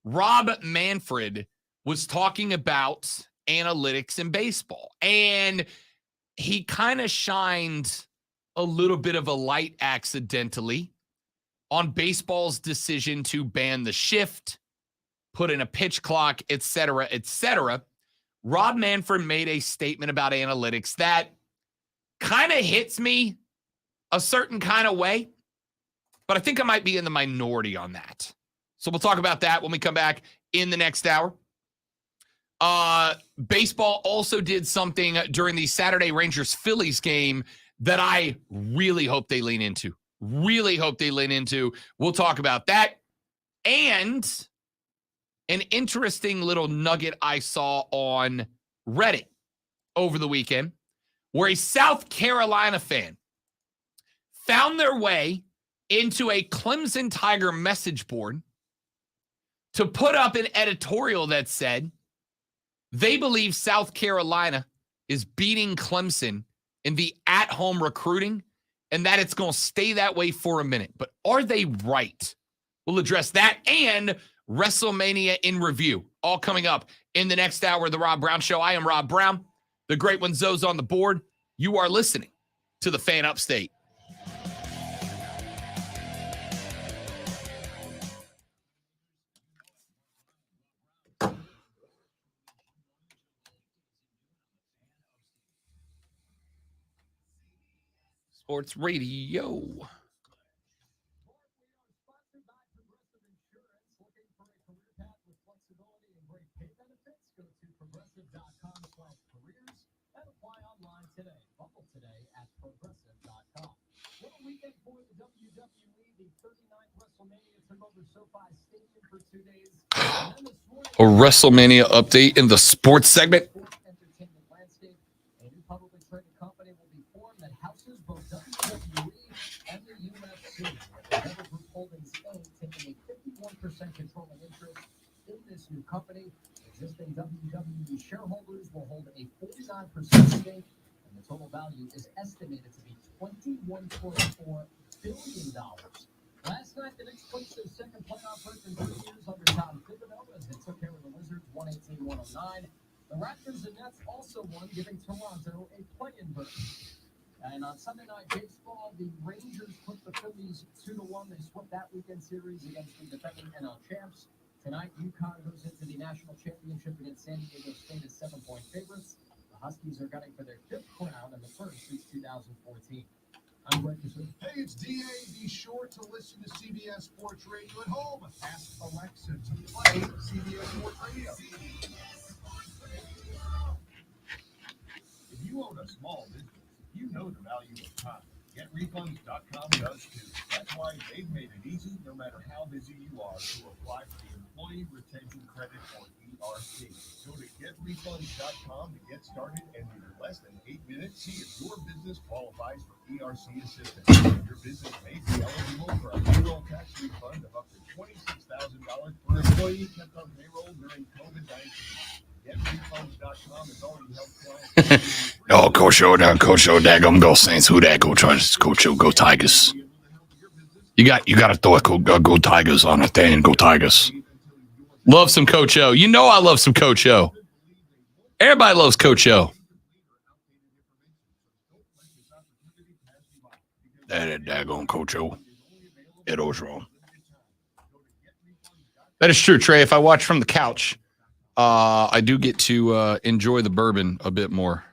Rob Manfred was talking about analytics in baseball. And he kind of shined a little bit of a light accidentally on baseball's decision to ban the shift, put in a pitch clock, et cetera, et cetera. Rob Manfred made a statement about analytics that kind of hits me a certain kind of way, but I think I might be in the minority on that. So we'll talk about that when we come back in the next hour. Baseball also did something during the Saturday Rangers-Phillies game that I really hope they lean into. Really hope they lean into. We'll talk about that. And an interesting little nugget I saw on Reddit over the weekend, where a South Carolina fan found their way into a Clemson Tiger message board to put up an editorial that said they believe South Carolina is beating Clemson in the at-home recruiting and that it's going to stay that way for a minute. But are they right? We'll address that and Wrestlemania in review, all coming up in the next hour of the Rob Brown Show. I am Rob Brown. The great one, Zoe's on the board. You are listening to the Fan Upstate. Sports Radio. A WrestleMania update in the sports segment. Controlling interest in this new company. Existing WWE shareholders will hold a 49% stake, and the total value is estimated to be $21.4 billion. Last night, the Knicks clinched their second playoff berth in 2 years under Tom Thibodeau as they took care of the Wizards 118-109. The Raptors and Nets also won, giving Toronto a play-in berth. And on Sunday Night Baseball, the Rangers put the Phillies 2-1. They swept that weekend series against the defending NL champs. Tonight, UConn goes into the national championship against San Diego State as 7-point favorites. The Huskies are gunning for their 5th crown and the first since 2014. I'm Greg Kassouf. Hey, it's DA. Be sure to listen to CBS Sports Radio at home. Ask Alexa to play CBS Sports Radio. If you own a small business, you know the value of time. GetRefunds.com does too. That's why they've made it easy, no matter how busy you are, to apply for the Employee Retention Credit, or ERC. Go to GetRefunds.com to get started, and in less than 8 minutes, see if your business qualifies for ERC assistance. Your business may be eligible for a payroll tax refund of up to $26,000 per employee kept on payroll during COVID-19. GetRefunds.com has already helped clients. Oh, Coach O, down, Coach O, daggum, go Saints. Who that? Go Chargers, Coach O, go Tigers. You got to throw a go Tigers on it, Dan. Go Tigers. Love some Coach O. You know I love some Coach O. Everybody loves Coach O. That daggone Coach O. It was wrong. That is true, Trey. If I watch from the couch, I do get to enjoy the bourbon a bit more.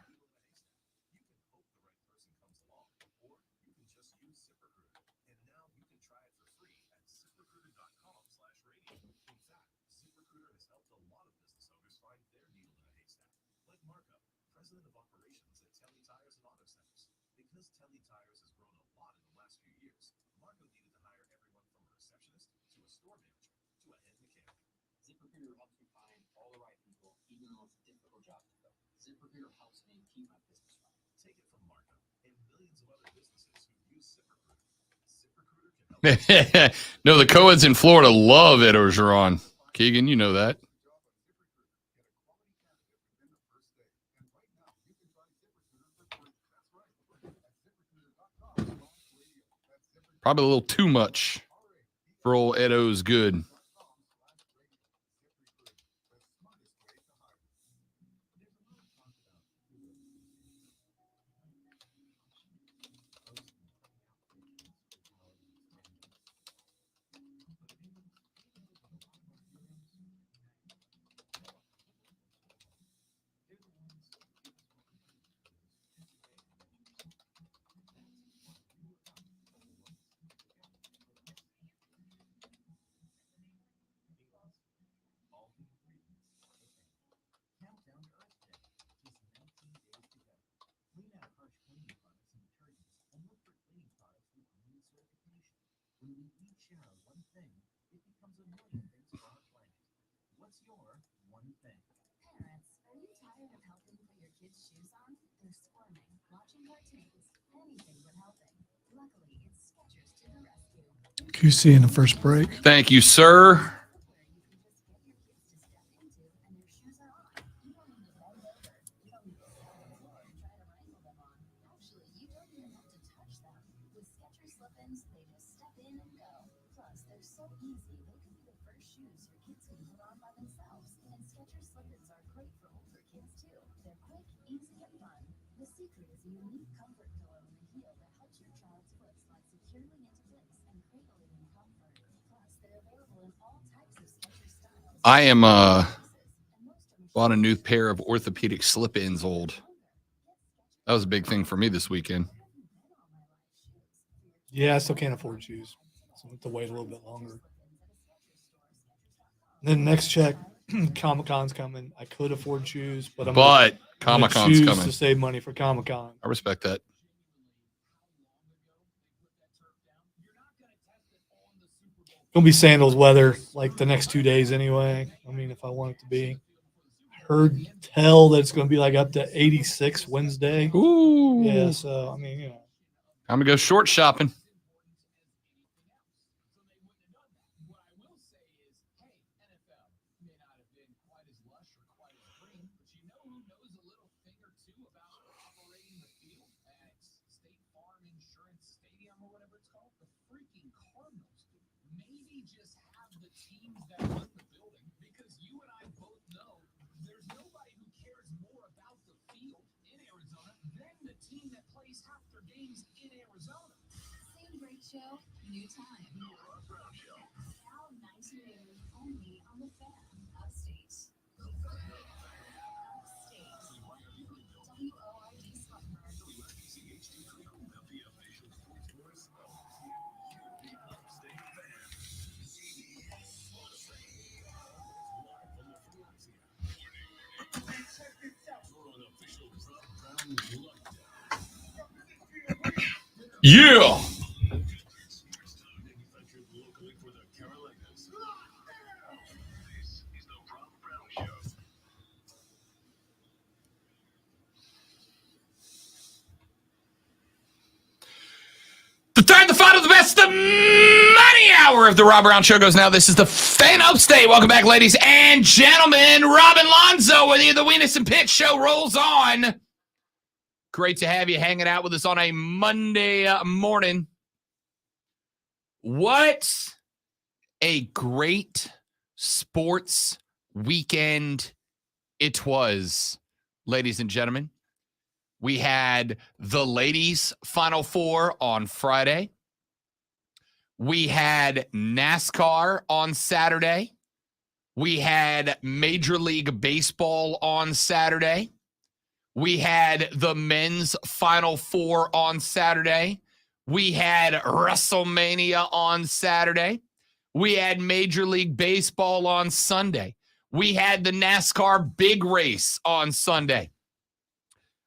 No, the Coeds in Florida love Ed Orgeron. Keegan, you know that. Probably a little too much for old Ed O's good. when we each share one thing, it becomes a million things for our planet. What's your one thing? Parents, are you tired of helping put your kids' shoes on? They're squirming, watching cartoons, anything but helping. Luckily, it's Skechers to the rescue. QC in the first break. Thank you, sir. Footwear you can just get your kids to step into, and their shoes are on. You don't need to bend over. You don't need to sit on the floor and try to wrangle them on. Actually, you don't even have to touch them. With Skechers slip-ins, they just step in and go. Plus, they're so easy, they could be the first shoes your kids can put on by themselves. And Skechers slip-ins are great for older kids too. They're quick, easy, and fun. The secret is a unique comfort pillow in the heel that helps your child's foot slide securely into place and cradle it in comfort. Plus, they're available in all types of Skechers styles. I am And most are bought a new pair of orthopedic slip-ins old. That was a big thing for me this weekend. Yeah, I still can't afford shoes. So I have to wait a little bit longer. Then next check, Comic-Con's coming. I could afford shoes, but I'm But gonna Comic-Con's choose coming. to save money for Comic-Con. I respect that. Gonna be sandals weather like the next 2 days anyway. I mean, if I want it to be. Tell that it's gonna be like up to 86 Wednesday. Ooh. Yeah, so I mean, you know. I'm going to go short shopping. Same break show, new time. Now 9 to noon, only on the Fan. Upstate. WORD Spartanburg. Yeah. The third, the final, the best, the money hour of the Rob Brown Show goes now. This is the Fan Upstate. Welcome back, ladies and gentlemen. Robin Lonzo with you. The Weenus and Pitch Show rolls on. Great to have you hanging out with us on a Monday morning. What a great sports weekend it was, ladies and gentlemen. We had the ladies' Final Four on Friday. We had NASCAR on Saturday. We had Major League Baseball on Saturday. We had the men's Final Four on Saturday. We had Wrestlemania on Saturday. We had Major League Baseball on Sunday. We had the NASCAR big race on Sunday.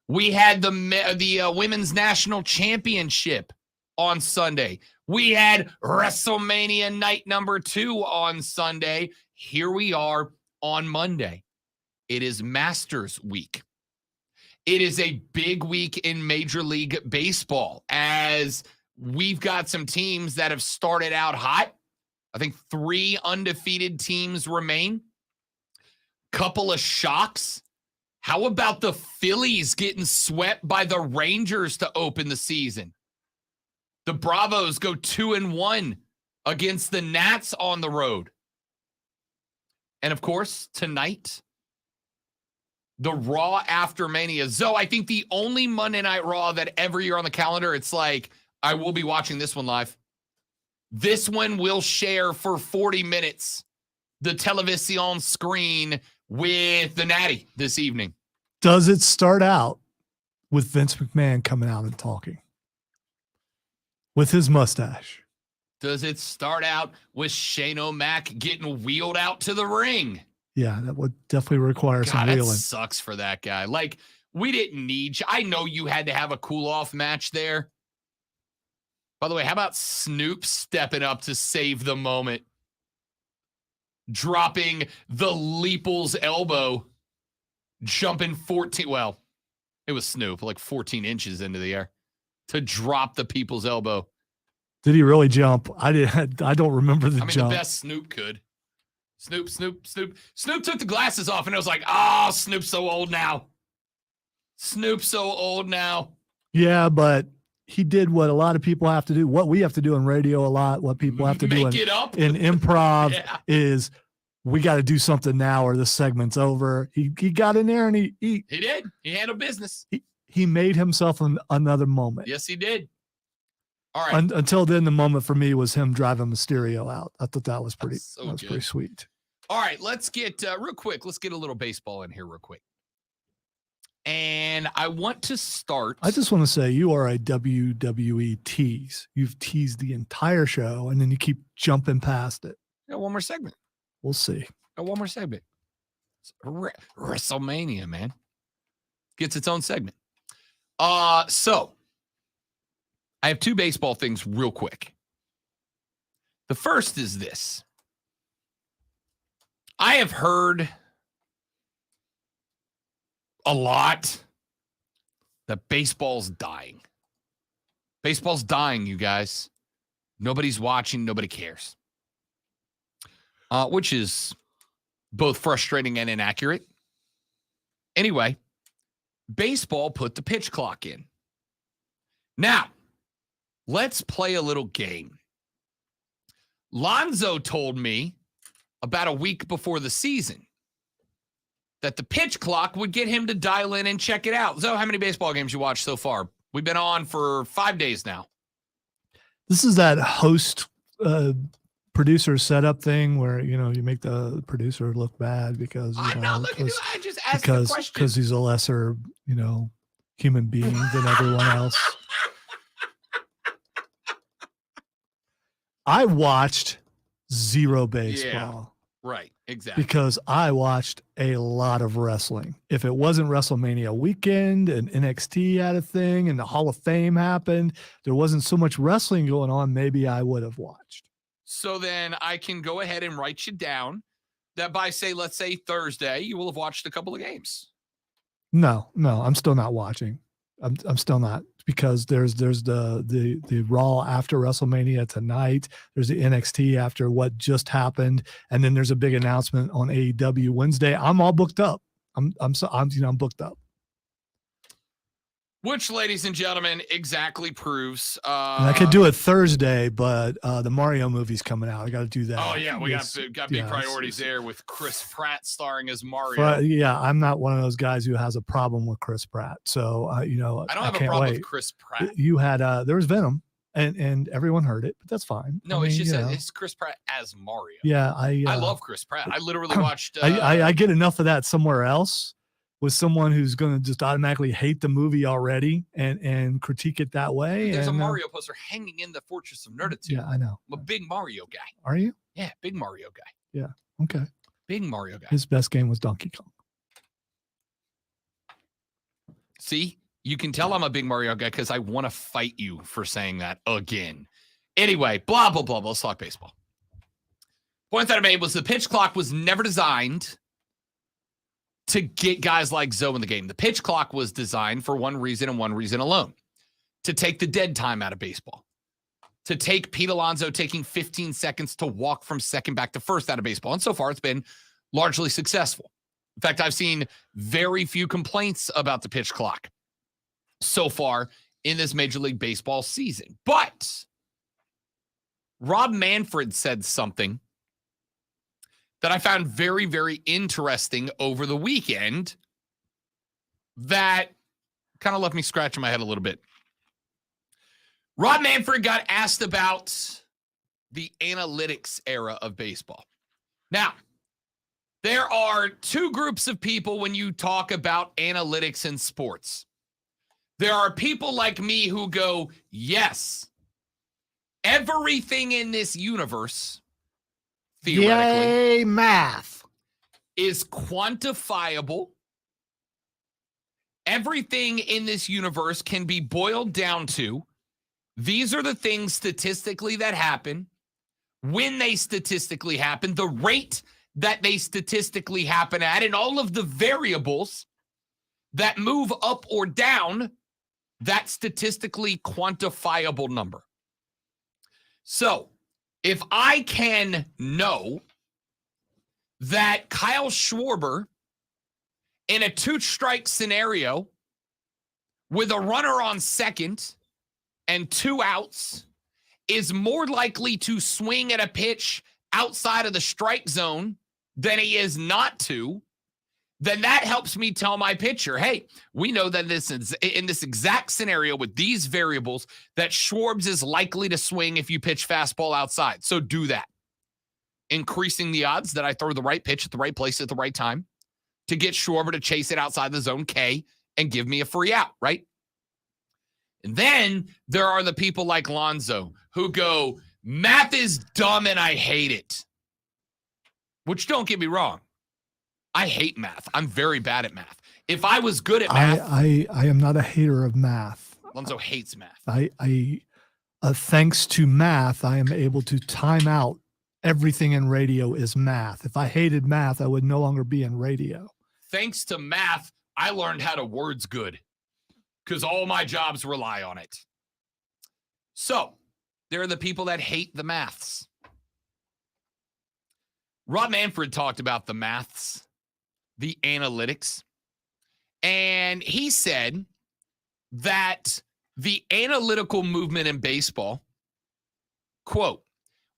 We had the Women's National Championship on Sunday. We had WrestleMania night number 2 on Sunday. Here we are on Monday. It is Masters Week. It is a big week in Major League Baseball as we've got some teams that have started out hot. I think 3 undefeated teams remain. Couple of shocks. How about the Phillies getting swept by the Rangers to open the season? The Bravos go 2-1 against the Nats on the road. And of course, tonight, the Raw after Mania. Zoe, I think the only Monday Night Raw that every year on the calendar, it's like, I will be watching this one live. This one will share for 40 minutes the television screen with the Natty this evening. Does it start out with Vince McMahon coming out and talking with his mustache? Does it start out with Shane O'Mac getting wheeled out to the ring? Yeah, that would definitely require some God, that wheeling. sucks for that guy. Like, we didn't need, I know you had to have a cool-off match there, By the way, how about Snoop stepping up to save the moment? Dropping the Leeple's elbow, jumping 14. Well, it was Snoop, like 14 inches into the air to drop the people's elbow. Did he really jump? I don't remember the jump. The best Snoop could. Snoop. Snoop took the glasses off, and I was like, oh, Snoop's so old now. Snoop's so old now. Yeah, but he did what a lot of people have to do, what we have to do in radio a lot, what people have to do in improv is we got to do something now or the segment's over. He got in there and he did. He handled business. He made himself another moment. Yes, he did. All right. Until then, the moment for me was him driving Mysterio out. I thought that was pretty pretty sweet. All right, let's get real quick. Let's get a little baseball in here real quick. And I want to start. I just want to say you are a WWE tease. You've teased the entire show, and then you keep jumping past it. Got one more segment. We'll see. Got one more segment. Wrestlemania, man. Gets its own segment. So I have two baseball things real quick. The first is this. I have heard a lot that baseball's dying. Baseball's dying, you guys. Nobody's watching. Nobody cares. Which is both frustrating and inaccurate. Anyway, baseball put the pitch clock in. Now, let's play a little game. Lonzo told me about a week before the season that the pitch clock would get him to dial in and check it out. So how many baseball games you watched so far? We've been on for 5 days now. This is that host producer setup thing where, you make the producer look bad because, I just asked the question. Because he's a lesser, human being than everyone else. I watched zero baseball. Yeah, right, exactly. Because I watched a lot of wrestling. If it wasn't WrestleMania weekend and NXT had a thing and the Hall of Fame happened, there wasn't so much wrestling going on, maybe I would have watched. So then I can go ahead and write you down that by, let's say Thursday, you will have watched a couple of games. No, I'm still not watching. I'm still not, because there's the Raw after WrestleMania tonight. There's the NXT after what just happened, and then there's a big announcement on AEW Wednesday. I'm all booked up. I'm booked up. Which, ladies and gentlemen, exactly proves. And I could do it Thursday, but the Mario movie's coming out. I got to do that. Oh yeah, we got big priorities there with Chris Pratt starring as Mario. Yeah, I'm not one of those guys who has a problem with Chris Pratt. So I don't have a problem with Chris Pratt. You had there was Venom, and everyone heard it, but that's fine. No, it's just it's Chris Pratt as Mario. Yeah, I love Chris Pratt. I literally watched. I get enough of that somewhere else. With someone who's going to just automatically hate the movie already and critique it that way. There's a Mario poster hanging in the Fortress of Nerditude. Yeah, I know. I'm a big Mario guy. Are you? Yeah, big Mario guy. Yeah, okay. Big Mario guy. His best game was Donkey Kong. See, you can tell I'm a big Mario guy because I want to fight you for saying that again. Anyway, blah, blah, blah, blah. Let's talk baseball. Point that I made was the pitch clock was never designed to get guys like Zoe in the game. The pitch clock was designed for one reason and one reason alone: to take the dead time out of baseball, to take Pete Alonso taking 15 seconds to walk from second back to first out of baseball. And so far, it's been largely successful. In fact, I've seen very few complaints about the pitch clock so far in this Major League Baseball season. But Rob Manfred said something that I found very, very interesting over the weekend that kind of left me scratching my head a little bit. Rob Manfred got asked about the analytics era of baseball. Now, there are two groups of people when you talk about analytics in sports. There are people like me who go, yes, everything in this universe, theoretically, yay, math, is quantifiable. Everything in this universe can be boiled down to These are the things statistically that happen, when they statistically happen, the rate that they statistically happen at, and all of the variables that move up or down that statistically quantifiable number. So if I can know that Kyle Schwarber in a 2-strike scenario with a runner on second and 2 outs is more likely to swing at a pitch outside of the strike zone than he is not to, then that helps me tell my pitcher, hey, we know that in this exact scenario with these variables that Schwarbs is likely to swing if you pitch fastball outside. So do that. Increasing the odds that I throw the right pitch at the right place at the right time to get Schwarber to chase it outside the zone K and give me a free out, right? And then there are the people like Lonzo who go, math is dumb and I hate it. Which, don't get me wrong, I hate math. I'm very bad at math. If I was good at math. I am not a hater of math. Lonzo hates math. Thanks to math, I am able to time out everything in radio is math. If I hated math, I would no longer be in radio. Thanks to math, I learned how to words good because all my jobs rely on it. So there are the people that hate the maths. Rob Manfred talked about the maths, the analytics, and he said that the analytical movement in baseball, quote,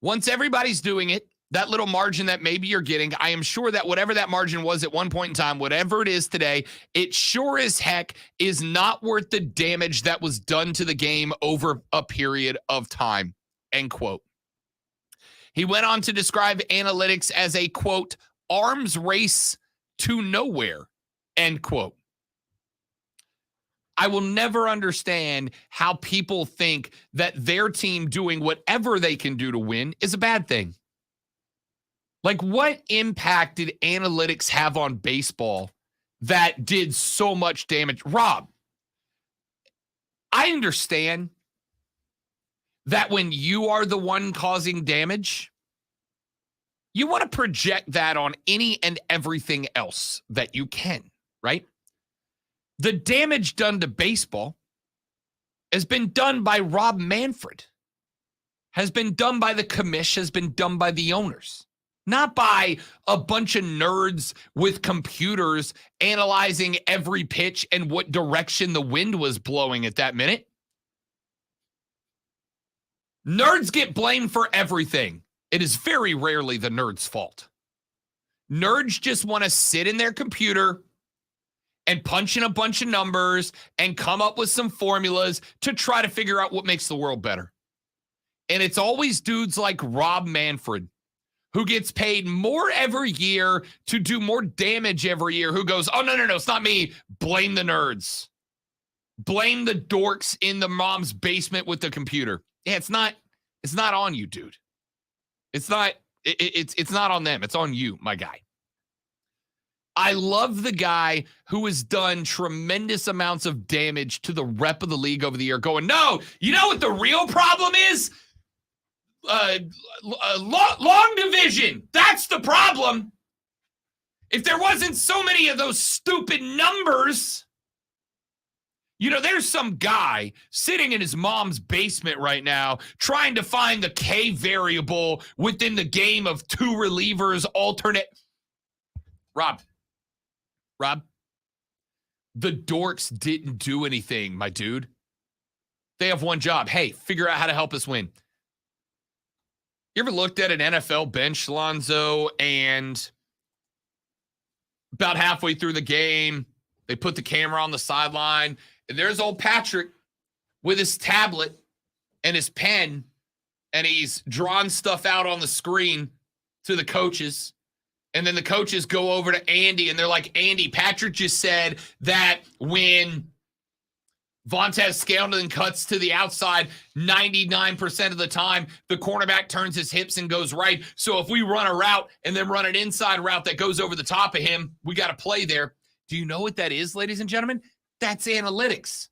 once everybody's doing it, that little margin that maybe you're getting, I am sure that whatever that margin was at one point in time, whatever it is today, it sure as heck is not worth the damage that was done to the game over a period of time, end quote. He went on to describe analytics as a, quote, arms race to nowhere, end quote. I will never understand how people think that their team doing whatever they can do to win is a bad thing. Like, what impact did analytics have on baseball that did so much damage? Rob, I understand that when you are the one causing damage, you want to project that on any and everything else that you can, right? The damage done to baseball has been done by Rob Manfred, has been done by the commish, has been done by the owners, not by a bunch of nerds with computers analyzing every pitch and what direction the wind was blowing at that minute. Nerds get blamed for everything. It is very rarely the nerd's fault. Nerds just want to sit in their computer and punch in a bunch of numbers and come up with some formulas to try to figure out what makes the world better. And it's always dudes like Rob Manfred who gets paid more every year to do more damage every year, who goes, oh, no, it's not me. Blame the nerds. Blame the dorks in the mom's basement with the computer. Yeah, it's not on you, dude. It's not on them. It's on you, my guy. I love the guy who has done tremendous amounts of damage to the rep of the league over the year going, no, you know what the real problem is? Long division. That's the problem. If there wasn't so many of those stupid numbers, you know, there's some guy sitting in his mom's basement right now trying to find the K variable within the game of 2 relievers alternate. Rob, the dorks didn't do anything, my dude. They have one job. Hey, figure out how to help us win. You ever looked at an NFL bench, Lonzo, and about halfway through the game, they put the camera on the sideline, and there's old Patrick with his tablet and his pen, and he's drawn stuff out on the screen to the coaches. And then the coaches go over to Andy, and they're like, Andy, Patrick just said that when Vontez Skeldon cuts to the outside 99% of the time, the cornerback turns his hips and goes right. So if we run a route and then run an inside route that goes over the top of him, we got to play there. Do you know what that is, ladies and gentlemen? That's analytics.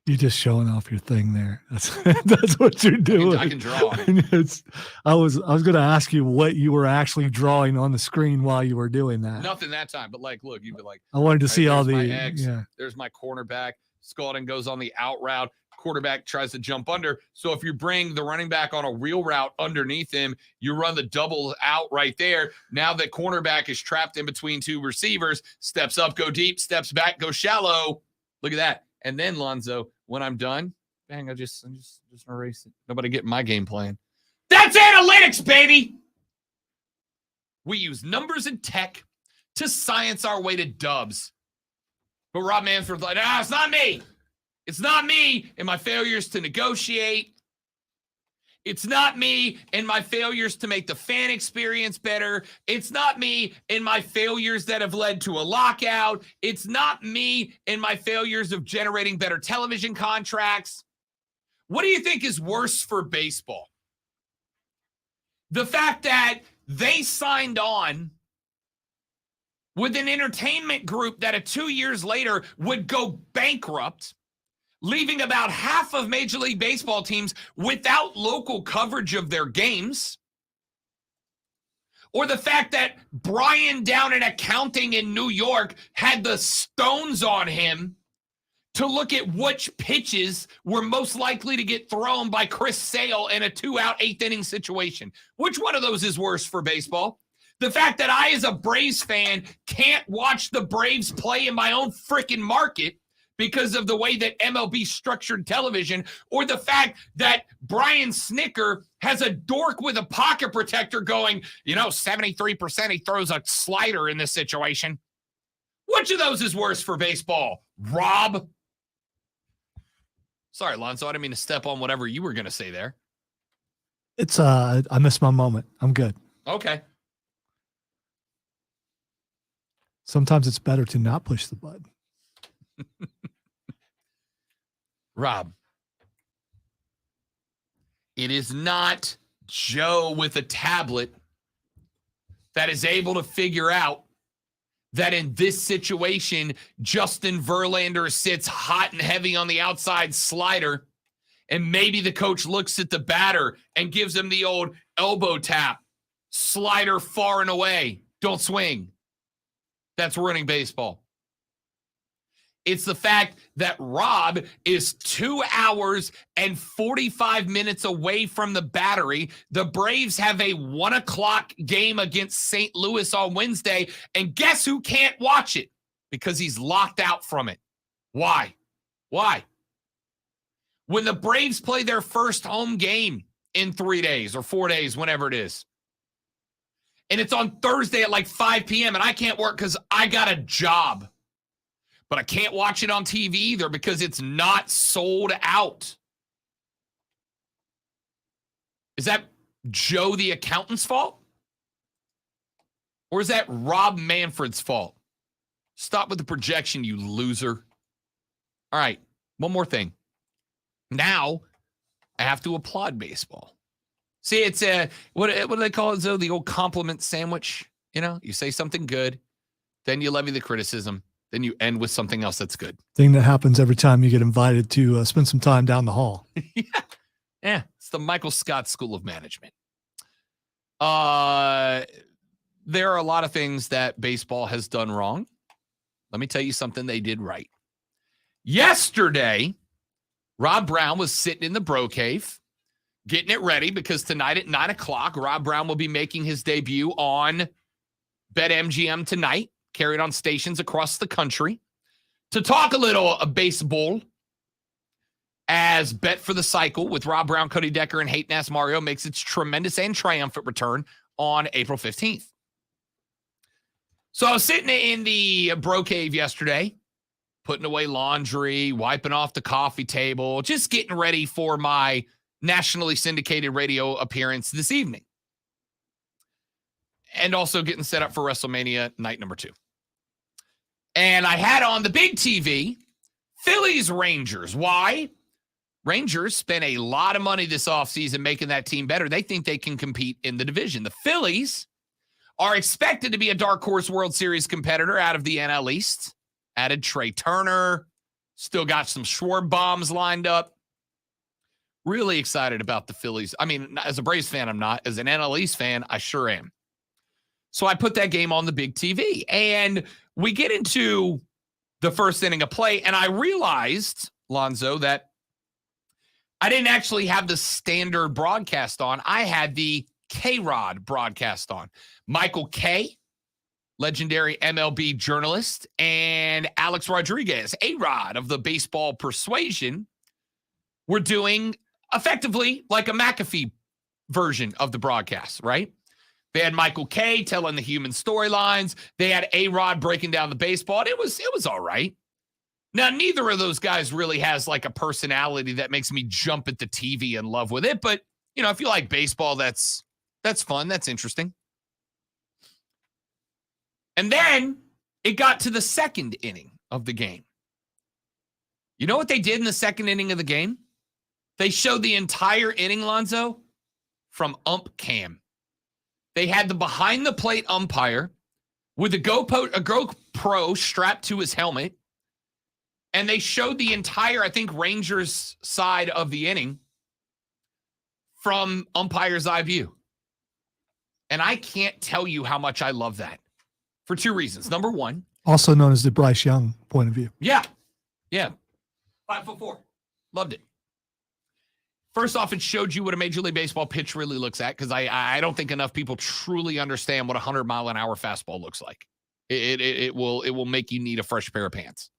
You're just showing off your thing there. That's what you're doing. I can draw. I was going to ask you what you were actually drawing on the screen while you were doing that. Nothing that time, but like, look, you'd be like, I wanted to see all there's the my X, there's my cornerback. Scalding goes on the out route. Quarterback tries to jump under. So if you bring the running back on a real route underneath him, you run the double out right there. Now the cornerback is trapped in between two receivers, steps up, go deep, steps back, go shallow. Look at that. And then, Lonzo, when I'm done, bang, I just erase it. Nobody getting my game plan. That's analytics, baby. We use numbers and tech to science our way to dubs. But Rob Manfred's like, it's not me. It's not me and my failures to negotiate. It's not me and my failures to make the fan experience better. It's not me and my failures that have led to a lockout. It's not me and my failures of generating better television contracts. What do you think is worse for baseball? The fact that they signed on with an entertainment group that 2 years later would go bankrupt, leaving about half of Major League Baseball teams without local coverage of their games. Or the fact that Brian down in accounting in New York had the stones on him to look at which pitches were most likely to get thrown by Chris Sale in a 2-out 8th inning situation. Which one of those is worse for baseball? The fact that I, as a Braves fan, can't watch the Braves play in my own freaking market because of the way that MLB structured television, or the fact that Brian Snicker has a dork with a pocket protector going, 73% he throws a slider in this situation. Which of those is worse for baseball, Rob? Sorry, Lonzo, I didn't mean to step on whatever you were going to say there. It's I missed my moment. I'm good. Okay. Sometimes it's better to not push the button. Rob, it is not Joe with a tablet that is able to figure out that in this situation, Justin Verlander sits hot and heavy on the outside slider, and maybe the coach looks at the batter and gives him the old elbow tap, slider far and away, don't swing. That's ruining baseball. It's the fact that Rob is 2 hours and 45 minutes away from the Battery. The Braves have a 1:00 game against St. Louis on Wednesday. And guess who can't watch it? Because he's locked out from it. Why? When the Braves play their first home game in 3 days or 4 days, whenever it is, and it's on Thursday at like 5 p.m. and I can't work because I got a job. But I can't watch it on TV either because it's not sold out. Is that Joe the accountant's fault? Or is that Rob Manfred's fault? Stop with the projection, you loser. All right, one more thing. Now, I have to applaud baseball. See, it's what do they call it, Zoe? The old compliment sandwich. You say something good, then you levy the criticism. Then you end with something else that's good. Thing that happens every time you get invited to spend some time down the hall. Yeah. It's the Michael Scott School of Management. There are a lot of things that baseball has done wrong. Let me tell you something they did right. Yesterday, Rob Brown was sitting in the Bro Cave, getting it ready because tonight at 9:00, Rob Brown will be making his debut on BetMGM tonight, carried on stations across the country, to talk a little baseball as Bet for the Cycle with Rob Brown, Cody Decker, and Hayden Ass Mario makes its tremendous and triumphant return on April 15th. So I was sitting in the Bro Cave yesterday, putting away laundry, wiping off the coffee table, just getting ready for my nationally syndicated radio appearance this evening. And also getting set up for Wrestlemania night number 2. And I had on the big TV, Phillies Rangers. Why? Rangers spent a lot of money this offseason making that team better. They think they can compete in the division. The Phillies are expected to be a dark horse World Series competitor out of the NL East. Added Trey Turner, Still got some Schwarb bombs lined up. Really excited about the Phillies. I mean, as a Braves fan, I'm not. As an NL East fan, I sure am. So I put that game on the big TV. And we get into the first inning of play, and I realized, Lonzo, that I didn't actually have the standard broadcast on. I had the K-Rod broadcast on. Michael K., legendary MLB journalist, and Alex Rodriguez, A-Rod of the Baseball Persuasion, were doing effectively like a McAfee version of the broadcast, right? They had Michael K. telling the human storylines. They had A-Rod breaking down the baseball. And it was all right. Now, neither of those guys really has like a personality that makes me jump at the TV and love with it. But, you know, if you like baseball, that's fun. That's interesting. And then it got to the second inning of the game. You know what they did in the second inning of the game? They showed the entire inning, Lonzo, from ump cam. They had the behind-the-plate umpire with a GoPro strapped to his helmet, and they showed the entire, I think, Rangers side of the inning from umpire's eye view. And I can't tell you how much I love that for two reasons. Number one. Also known as the Bryce Young point of view. Yeah. 5'4". Loved it. First off, it showed you what a Major League Baseball pitch really looks at, because I don't think enough people truly understand what a 100-mile-an-hour fastball looks like. It will make you need a fresh pair of pants.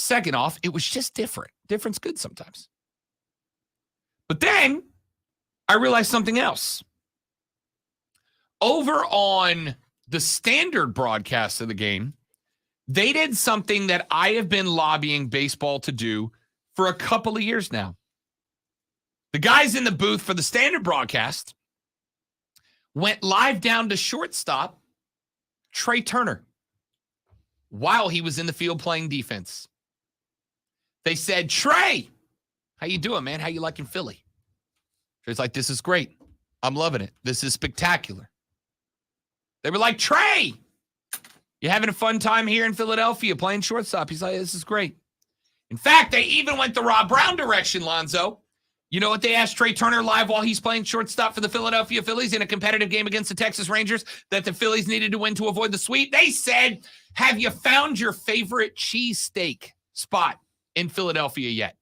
Second off, it was just different. Different's good sometimes. But then I realized something else. Over on the standard broadcast of the game, they did something that I have been lobbying baseball to do for a couple of years now. The guys in the booth for the standard broadcast went live down to shortstop Trey Turner while he was in the field playing defense. They said, "Trey, how you doing, man? How you liking Philly?" Trey's like, "This is great. I'm loving it. This is spectacular." They were like, "Trey, you having a fun time here in Philadelphia playing shortstop?" He's like, "This is great." In fact, they even went the Rob Brown direction, Lonzo. You know what they asked Trey Turner live while he's playing shortstop for the Philadelphia Phillies in a competitive game against the Texas Rangers that the Phillies needed to win to avoid the sweep? They said, "Have you found your favorite cheesesteak spot in Philadelphia yet?"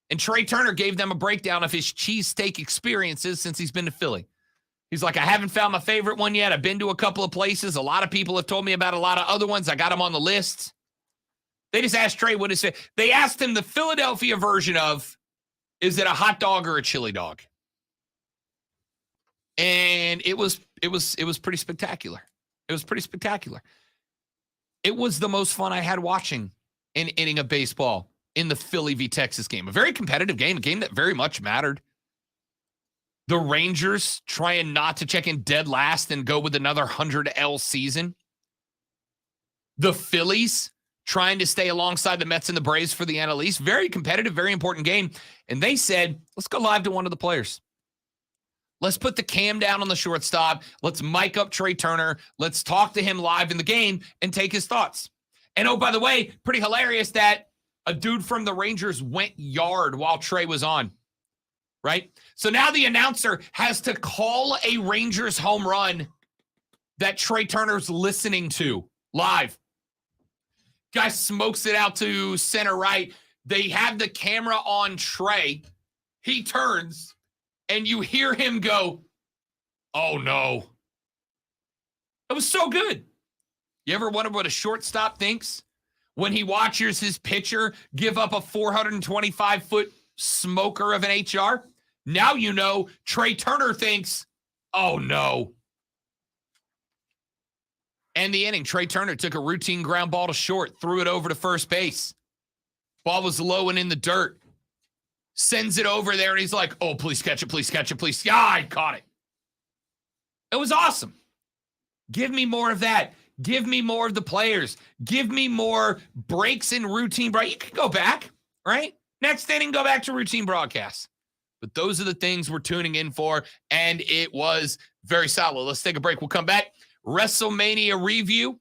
And Trey Turner gave them a breakdown of his cheesesteak experiences since he's been to Philly. He's like, "I haven't found my favorite one yet. I've been to a couple of places. A lot of people have told me about a lot of other ones. I got them on the list." They just asked Trey what is it. They asked him the Philadelphia version of, is it a hot dog or a chili dog? And it was pretty spectacular. It was pretty spectacular. It was the most fun I had watching an inning of baseball in the Philly v. Texas game. A very competitive game, a game that very much mattered. The Rangers trying not to check in dead last and go with another 100L season. The Phillies trying to stay alongside the Mets and the Braves for the NL East. Very competitive, very important game. And they said, let's go live to one of the players. Let's put the cam down on the shortstop. Let's mic up Trey Turner. Let's talk to him live in the game and take his thoughts. And oh, by the way, pretty hilarious that a dude from the Rangers went yard while Trey was on, right? So now the announcer has to call a Rangers home run that Trey Turner's listening to live. Guy smokes it out to center right. They have the camera on Trey. He turns, and you hear him go, "Oh, no." It was so good. You ever wonder what a shortstop thinks when he watches his pitcher give up a 425-foot smoker of an HR? Now you know Trey Turner thinks, "Oh, no." And the inning, Trey Turner took a routine ground ball to short, threw it over to first base. Ball was low and in the dirt. Sends it over there, and he's like, "Oh, please catch it, please catch it, please." Yeah, I caught it. It was awesome. Give me more of that. Give me more of the players. Give me more breaks in routine. You can go back, right? Next inning, go back to routine broadcasts. But those are the things we're tuning in for, and it was very solid. Let's take a break. We'll come back. Wrestlemania review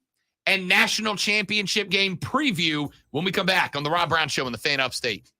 and national championship game preview when we come back on the Rob Brown Show in the Fan Upstate.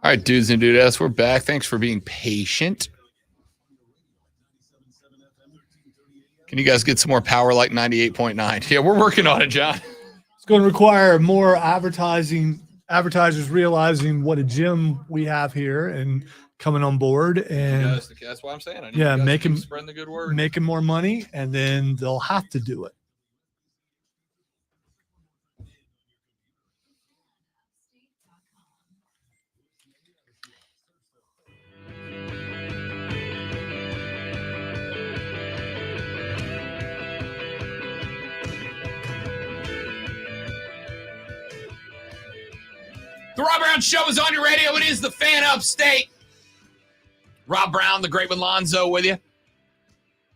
All right, dudes and dudettes, we're back. Thanks for being patient. Can you guys get some more power like 98.9? Yeah, we're working on it, John. It's going to require more advertisers realizing what a gym we have here and coming on board, and That's why I'm saying. I need yeah, you guys to making keep spreading the good word. making more money, and then they'll have to do it. The Rob Brown Show is on your radio. It is the Fan Upstate. Rob Brown, the great one, Lonzo with you.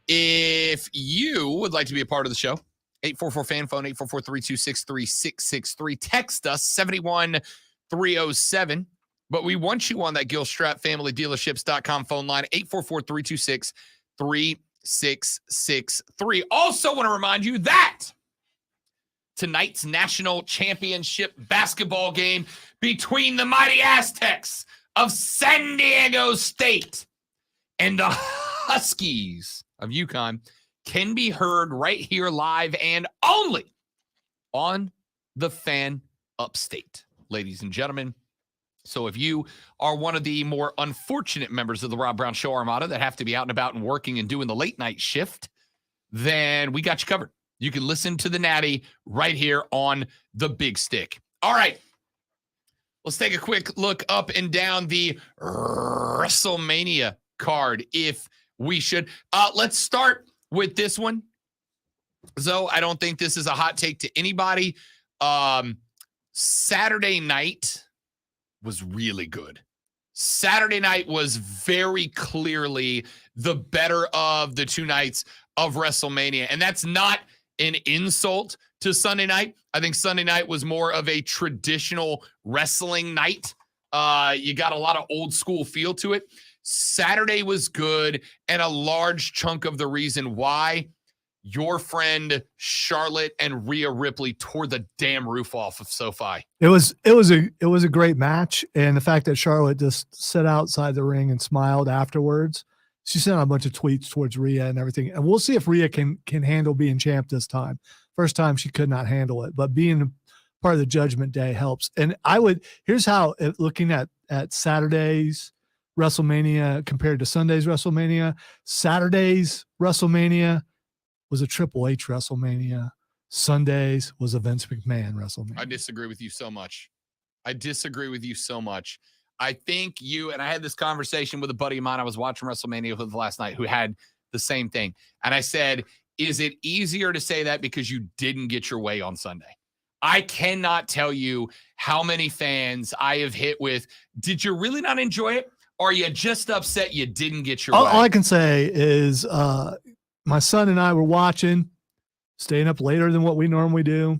If you would like to be a part of the show, 844-FAN phone, 844-326-3663. Text us, 71307. But we want you on that Gilstrap Family Dealerships.com phone line, 844-326-3663. Also want to remind you that tonight's national championship basketball game between the mighty Aztecs of San Diego State and the Huskies of UConn can be heard right here live and only on the Fan Upstate, ladies and gentlemen. So if you are one of the more unfortunate members of the Rob Brown Show Armada that have to be out and about and working and doing the late night shift, then we got you covered. You can listen to the Natty right here on the Big Stick. All right. Let's take a quick look up and down the Wrestlemania card, if we should. Let's start with this one. So I don't think this is a hot take to anybody. Saturday night was really good. Saturday night was very clearly the better of the two nights of WrestleMania. And that's not an insult to Sunday night. I think Sunday night was more of a traditional wrestling night. You got a lot of old school feel to it. Saturday was good, and a large chunk of the reason why your friend Charlotte and Rhea Ripley tore the damn roof off of SoFi. It was a great match, and the fact that Charlotte just sat outside the ring and smiled afterwards. She sent out a bunch of tweets towards Rhea and everything, and we'll see if Rhea can handle being champ this time. First time she could not handle it, but being part of the Judgment Day helps. And here's how, looking at Saturday's WrestleMania compared to Sunday's WrestleMania, Saturday's WrestleMania was a Triple H WrestleMania. Sunday's was a Vince McMahon WrestleMania. I disagree with you so much. I think and I had this conversation with a buddy of mine I was watching WrestleMania with last night who had the same thing. And I said, is it easier to say that because you didn't get your way on Sunday? I cannot tell you how many fans I have hit with, did you really not enjoy it? Or are you just upset you didn't get your way? All I can say is my son and I were watching, staying up later than what we normally do.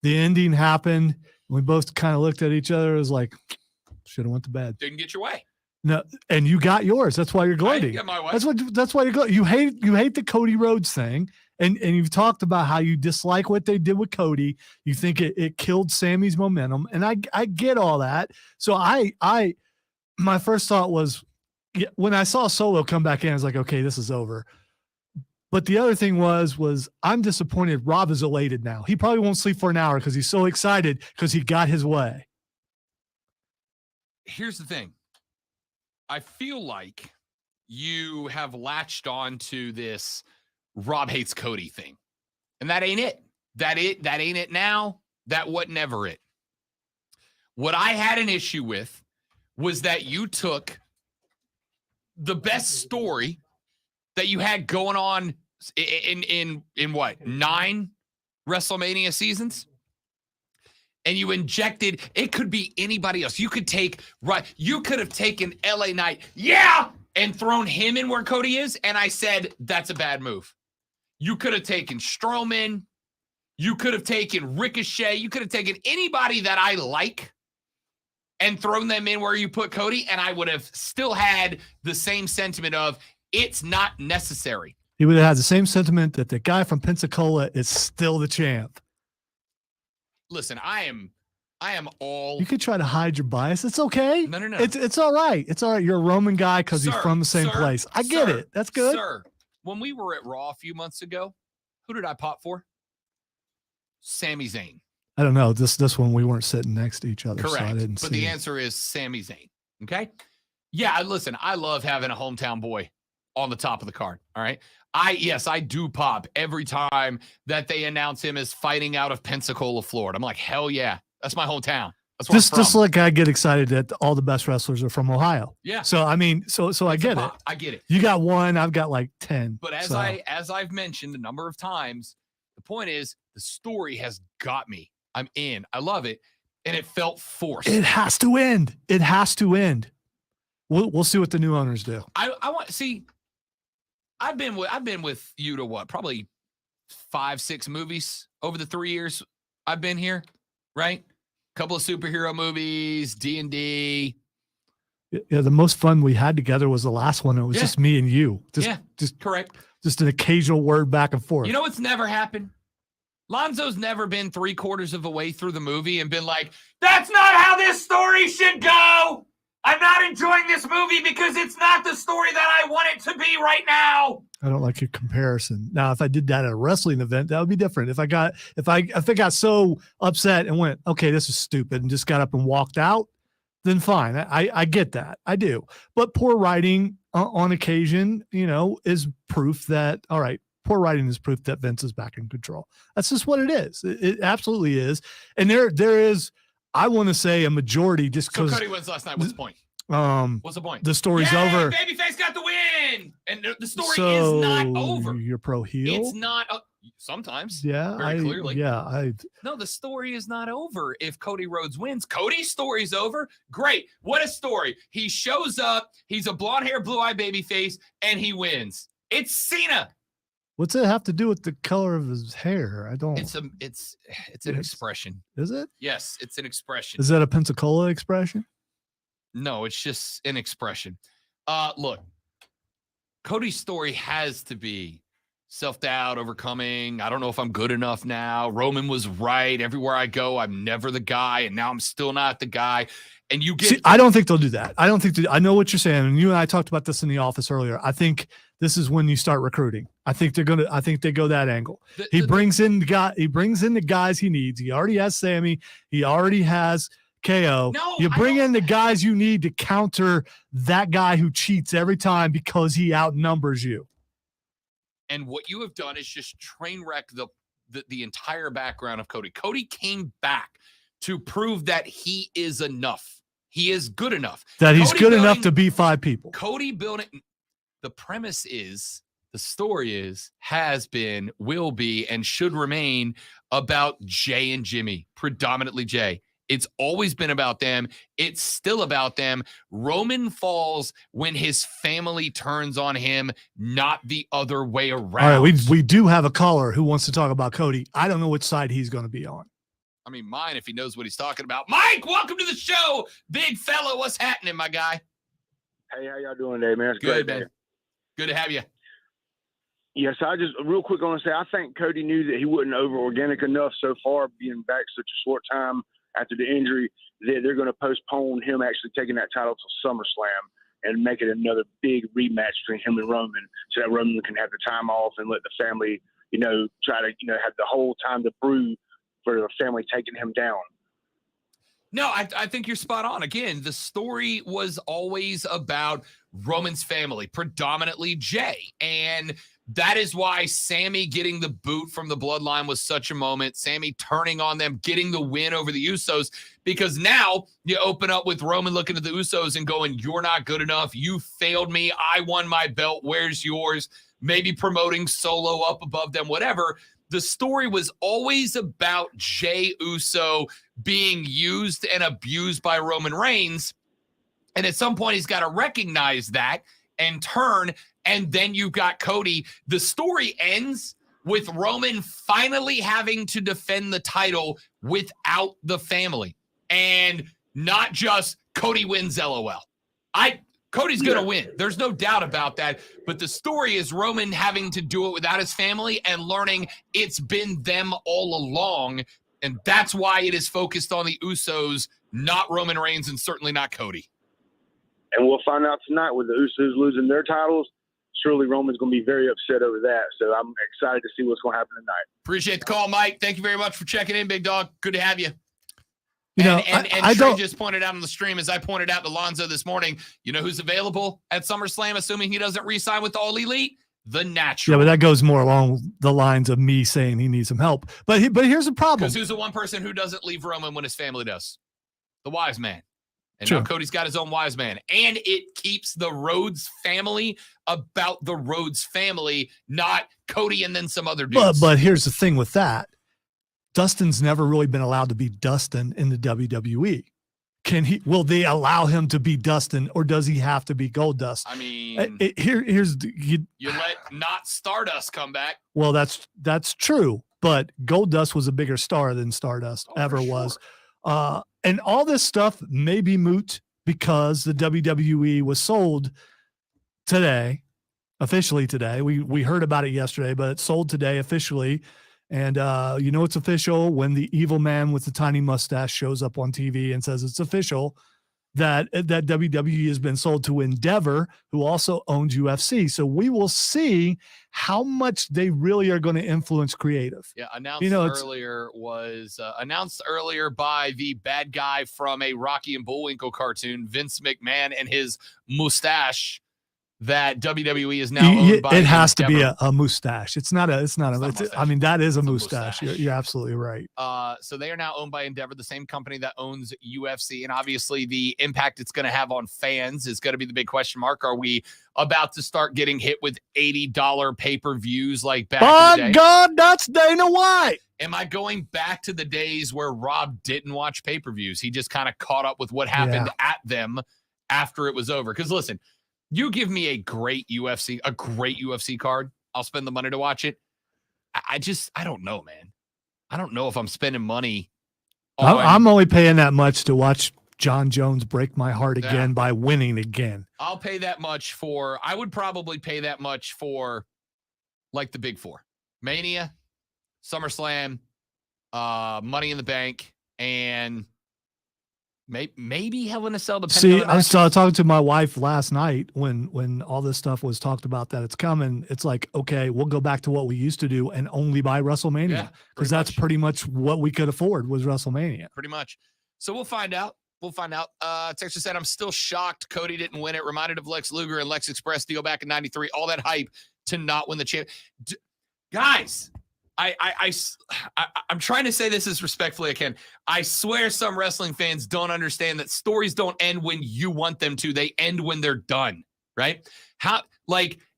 The ending happened. And we both kind of looked at each other. It was like, should have went to bed. Didn't get your way. No, and you got yours. That's why you're gloating. I got my way. That's why you're gloating. You hate the Cody Rhodes thing, and you've talked about how you dislike what they did with Cody. You think it killed Sammy's momentum, and I get all that. So my first thought was, when I saw Solo come back in, I was like, okay, this is over. But the other thing was I'm disappointed. Rob is elated now. He probably won't sleep for an hour because he's so excited because he got his way. Here's the thing. I feel like you have latched on to this Rob hates Cody thing. And that ain't it. That ain't it now. That was never it. What I had an issue with was that you took the best story that you had going on in what, 9 WrestleMania seasons? And you injected, it could be anybody else. You could have taken LA Knight, and thrown him in where Cody is. And I said, that's a bad move. You could have taken Strowman. You could have taken Ricochet. You could have taken anybody that I like and thrown them in where you put Cody. And I would have still had the same sentiment of, it's not necessary. He would have had the same sentiment that the guy from Pensacola is still the champ. Listen, I I am all. You could try to hide your bias. It's okay. No. It's all right. It's all right. You're a Roman guy because he's from the same place. I get it. That's good. Sir, when we were at Raw a few months ago, who did I pop for? Sami Zayn. I don't know. This one we weren't sitting next to each other. Correct. So I didn't but see the it. answer is Sami Zayn. Okay. Yeah. Listen, I love having a hometown boy on the top of the card. All right. I do pop every time that they announce him as fighting out of Pensacola, Florida. I'm like, hell yeah. That's my hometown. That's where I'm from. Just like I get excited that all the best wrestlers are from Ohio. Yeah. So I mean, so I get it. I get it. You got one, I've got like 10. But as I've mentioned a number of times, the point is the story has got me. I'm in. I love it. And it felt forced. It has to end. It has to end. We'll see what the new owners do. I want see. I've been with you to what? Probably 5-6 movies over the 3 years I've been here, right? Couple of superhero movies, D&D. Yeah, the most fun we had together was the last one. It was just me and you. Just correct. Just an occasional word back and forth. You know what's never happened? Lonzo's never been 3/4 of the way through the movie and been like, that's not how this story should go. I'm not enjoying this movie because it's not the story that I want it to be right now. I don't like your comparison. Now, if I did that at a wrestling event, that would be different. If I got so upset and went, okay, this is stupid, and just got up and walked out, then fine. I get that. I do. But poor writing on occasion, is proof that, all right, poor writing is proof that Vince is back in control. That's just what it is. It absolutely is. And there is, I want to say, a majority just because. So Cody wins last night. What's the point? What's the point? The story's over. Babyface got the win, and the story is not over. You're pro heel. It's not. Sometimes. Yeah. Very clearly. Yeah. No, the story is not over. If Cody Rhodes wins, Cody's story's over. Great. What a story. He shows up. He's a blonde hair, blue eye babyface, and he wins. It's Cena. What's it have to do with the color of his hair? I don't. It's an expression. Is it? Yes, it's an expression. Is that a Pensacola expression? No, it's just an expression. Look, Cody's story has to be self-doubt, overcoming. I don't know if I'm good enough now. Roman was right. Everywhere I go, I'm never the guy, and now I'm still not the guy. And you get. See, I don't think they'll do that. I don't think. I know what you're saying, and you and I talked about this in the office earlier. I think this is when you start recruiting. I think they go that angle. He brings in the guys he needs. He already has Sammy. He already has KO. No, you bring in the guys you need to counter that guy who cheats every time because he outnumbers you. And what you have done is just train wreck the entire background of Cody. Cody came back to prove that he is enough. He is good enough. That he's good enough to beat 5 people. Cody building. The premise is, the story is, has been, will be, and should remain about Jay and Jimmy, predominantly Jay. It's always been about them. It's still about them. Roman falls when his family turns on him, not the other way around. All right, we do have a caller who wants to talk about Cody. I don't know which side he's going to be on. I mean, mine, if he knows what he's talking about. Mike, welcome to the show. Big fella, what's happening, my guy? Hey, how y'all doing today, man? It's good, great, man. Good to have you. Yes, I just real quick want to say I think Cody knew that he wasn't over organic enough so far, being back such a short time after the injury, that they're going to postpone him actually taking that title till SummerSlam and make it another big rematch between him and Roman, so that Roman can have the time off and let the family, try to, have the whole time to brew for the family taking him down. No, I think you're spot on. Again, the story was always about Roman's family, predominantly Jay. And that is why Sammy getting the boot from the bloodline was such a moment. Sammy turning on them, getting the win over the Usos, because now you open up with Roman looking at the Usos and going, you're not good enough. You failed me. I won my belt. Where's yours? Maybe promoting Solo up above them, whatever. The story was always about Jey Uso being used and abused by Roman Reigns. And at some point, he's got to recognize that and turn. And then you've got Cody. The story ends with Roman finally having to defend the title without the family. And not just Cody wins, LOL. Cody's going to win. There's no doubt about that. But the story is Roman having to do it without his family and learning it's been them all along. And that's why it is focused on the Usos, not Roman Reigns, and certainly not Cody. And we'll find out tonight with the Usos losing their titles. Surely Roman's going to be very upset over that. So I'm excited to see what's going to happen tonight. Appreciate the call, Mike. Thank you very much for checking in, big dog. Good to have you. I Trey don't just pointed out on the stream, as I pointed out to Lonzo this morning, you know who's available at SummerSlam, assuming he doesn't re-sign with All Elite? The Natural. Yeah, but that goes more along the lines of me saying he needs some help. But here's the problem. Because who's the one person who doesn't leave Roman when his family does? The wise man. And True. now Cody's got his own wise man. And it keeps the Rhodes family about the Rhodes family, not Cody and then some other dudes. But here's the thing with that. Dustin's never really been allowed to be Dustin in the WWE. Will they allow him to be Dustin, or does he have to be Goldust? I mean, you let not Stardust come back. Well, that's true, but Goldust was a bigger star than Stardust ever was. And all this stuff may be moot because the WWE was sold today, officially today. We heard about it yesterday, but it's sold today officially. And it's official when the evil man with the tiny mustache shows up on TV and says it's official that WWE has been sold to Endeavor, who also owns UFC. So we will see how much they really are going to influence creative. Yeah, announced earlier by the bad guy from a Rocky and Bullwinkle cartoon, Vince McMahon, and his mustache, that WWE is now owned by it has to be Endeavor. a mustache. That is a mustache. You're absolutely right. So they are now owned by Endeavor, the same company that owns UFC. And obviously the impact it's going to have on fans is going to be the big question mark. Are we about to start getting hit with $80 pay-per-views like back in the day? God, that's Dana White. Am I going back to the days where Rob didn't watch pay-per-views? He just kind of caught up with what happened at them after it was over. Because listen, you give me a great UFC card, I'll spend the money to watch it. I don't know, man. I don't know if I'm spending money on... I'm only paying that much to watch John Jones break my heart again by winning again. I'll pay that much I would probably pay that much for like the big four: Mania, SummerSlam, Money in the Bank, and maybe Hell in a Cell. See, I was talking to my wife last night when all this stuff was talked about that it's coming. It's like, okay, we'll go back to what we used to do and only buy WrestleMania, because that's pretty much what we could afford was WrestleMania. Pretty much. So we'll find out. Texas said, I'm still shocked Cody didn't win it. Reminded of Lex Luger and Lex Express deal back in 93. All that hype to not win the champ. Guys, I'm trying to say this as respectfully as I can. I swear some wrestling fans don't understand that stories don't end when you want them to. They end when they're done, right?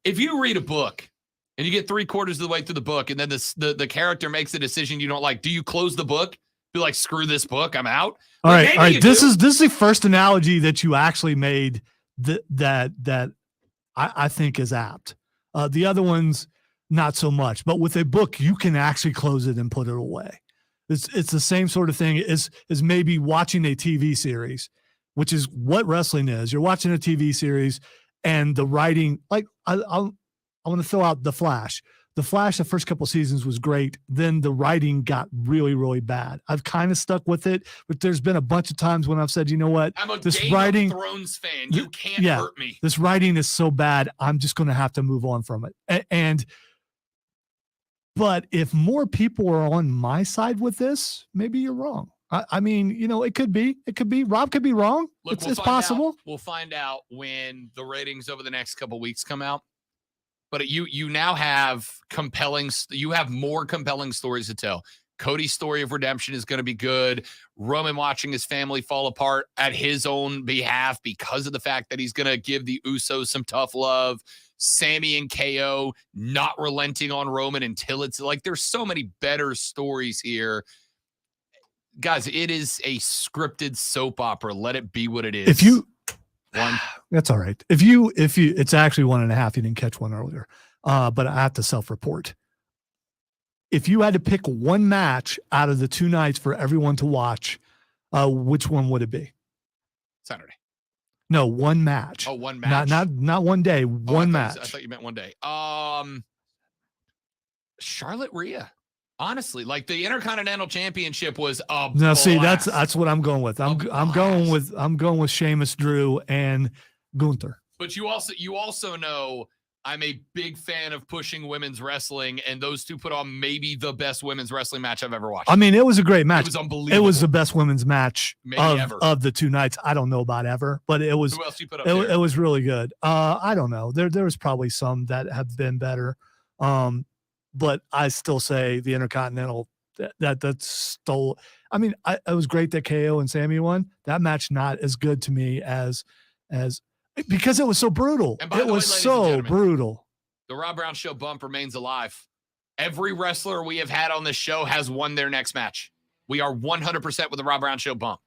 If you read a book and you get 3/4 of the way through the book and then the character makes a decision you don't like, do you close the book? Be like, screw this book, I'm out? All right. This is the first analogy that you actually made that I think is apt. The other ones, not so much, but with a book, you can actually close it and put it away. It's the same sort of thing as maybe watching a TV series, which is what wrestling is. You're watching a TV series and the writing, like I want to throw out The Flash. The Flash, the first couple seasons was great. Then the writing got really, really bad. I've kind of stuck with it, but there's been a bunch of times when I've said, you know what? I'm a this Game writing, of Thrones fan. You can't hurt me. This writing is so bad. I'm just going to have to move on from it. But if more people are on my side with this, maybe you're wrong. I mean, it could be. Rob could be wrong. Look, it's possible. We'll find out when the ratings over the next couple weeks come out. But you now have more compelling stories to tell. Cody's story of redemption is going to be good. Roman watching his family fall apart at his own behalf because of the fact that he's going to give the Usos some tough love. Sammy and KO not relenting on Roman until it's like, there's so many better stories here. Guys, it is a scripted soap opera. Let it be what it is. That's all right. If you, it's actually 1.5. You didn't catch one earlier. But I have to self-report. If you had to pick one match out of the 2 nights for everyone to watch, which one would it be? Saturday. No, one match. Oh, one match. Not one day. One match. I thought you meant one day. Charlotte Rhea. Honestly, like the Intercontinental Championship was a No, see, blast. that's what I'm going with. I'm going with Sheamus, Drew, and Gunther. But you also know I'm a big fan of pushing women's wrestling, and those two put on maybe the best women's wrestling match I've ever watched. I mean, it was a great match. It was unbelievable. It was the best women's match Maybe ever. of the 2 nights. I don't know about ever, but it was. Who else you put up It, there? it was really good. I don't know. There was probably some that have been better, but I still say the Intercontinental that stole. I mean, it was great that KO and Sammy won. That match not as good to me as because it was so brutal. And by It the way, was ladies and so gentlemen, brutal. The Rob Brown Show bump remains alive. Every wrestler we have had on this show has won their next match. We are 100% with the Rob Brown Show bump.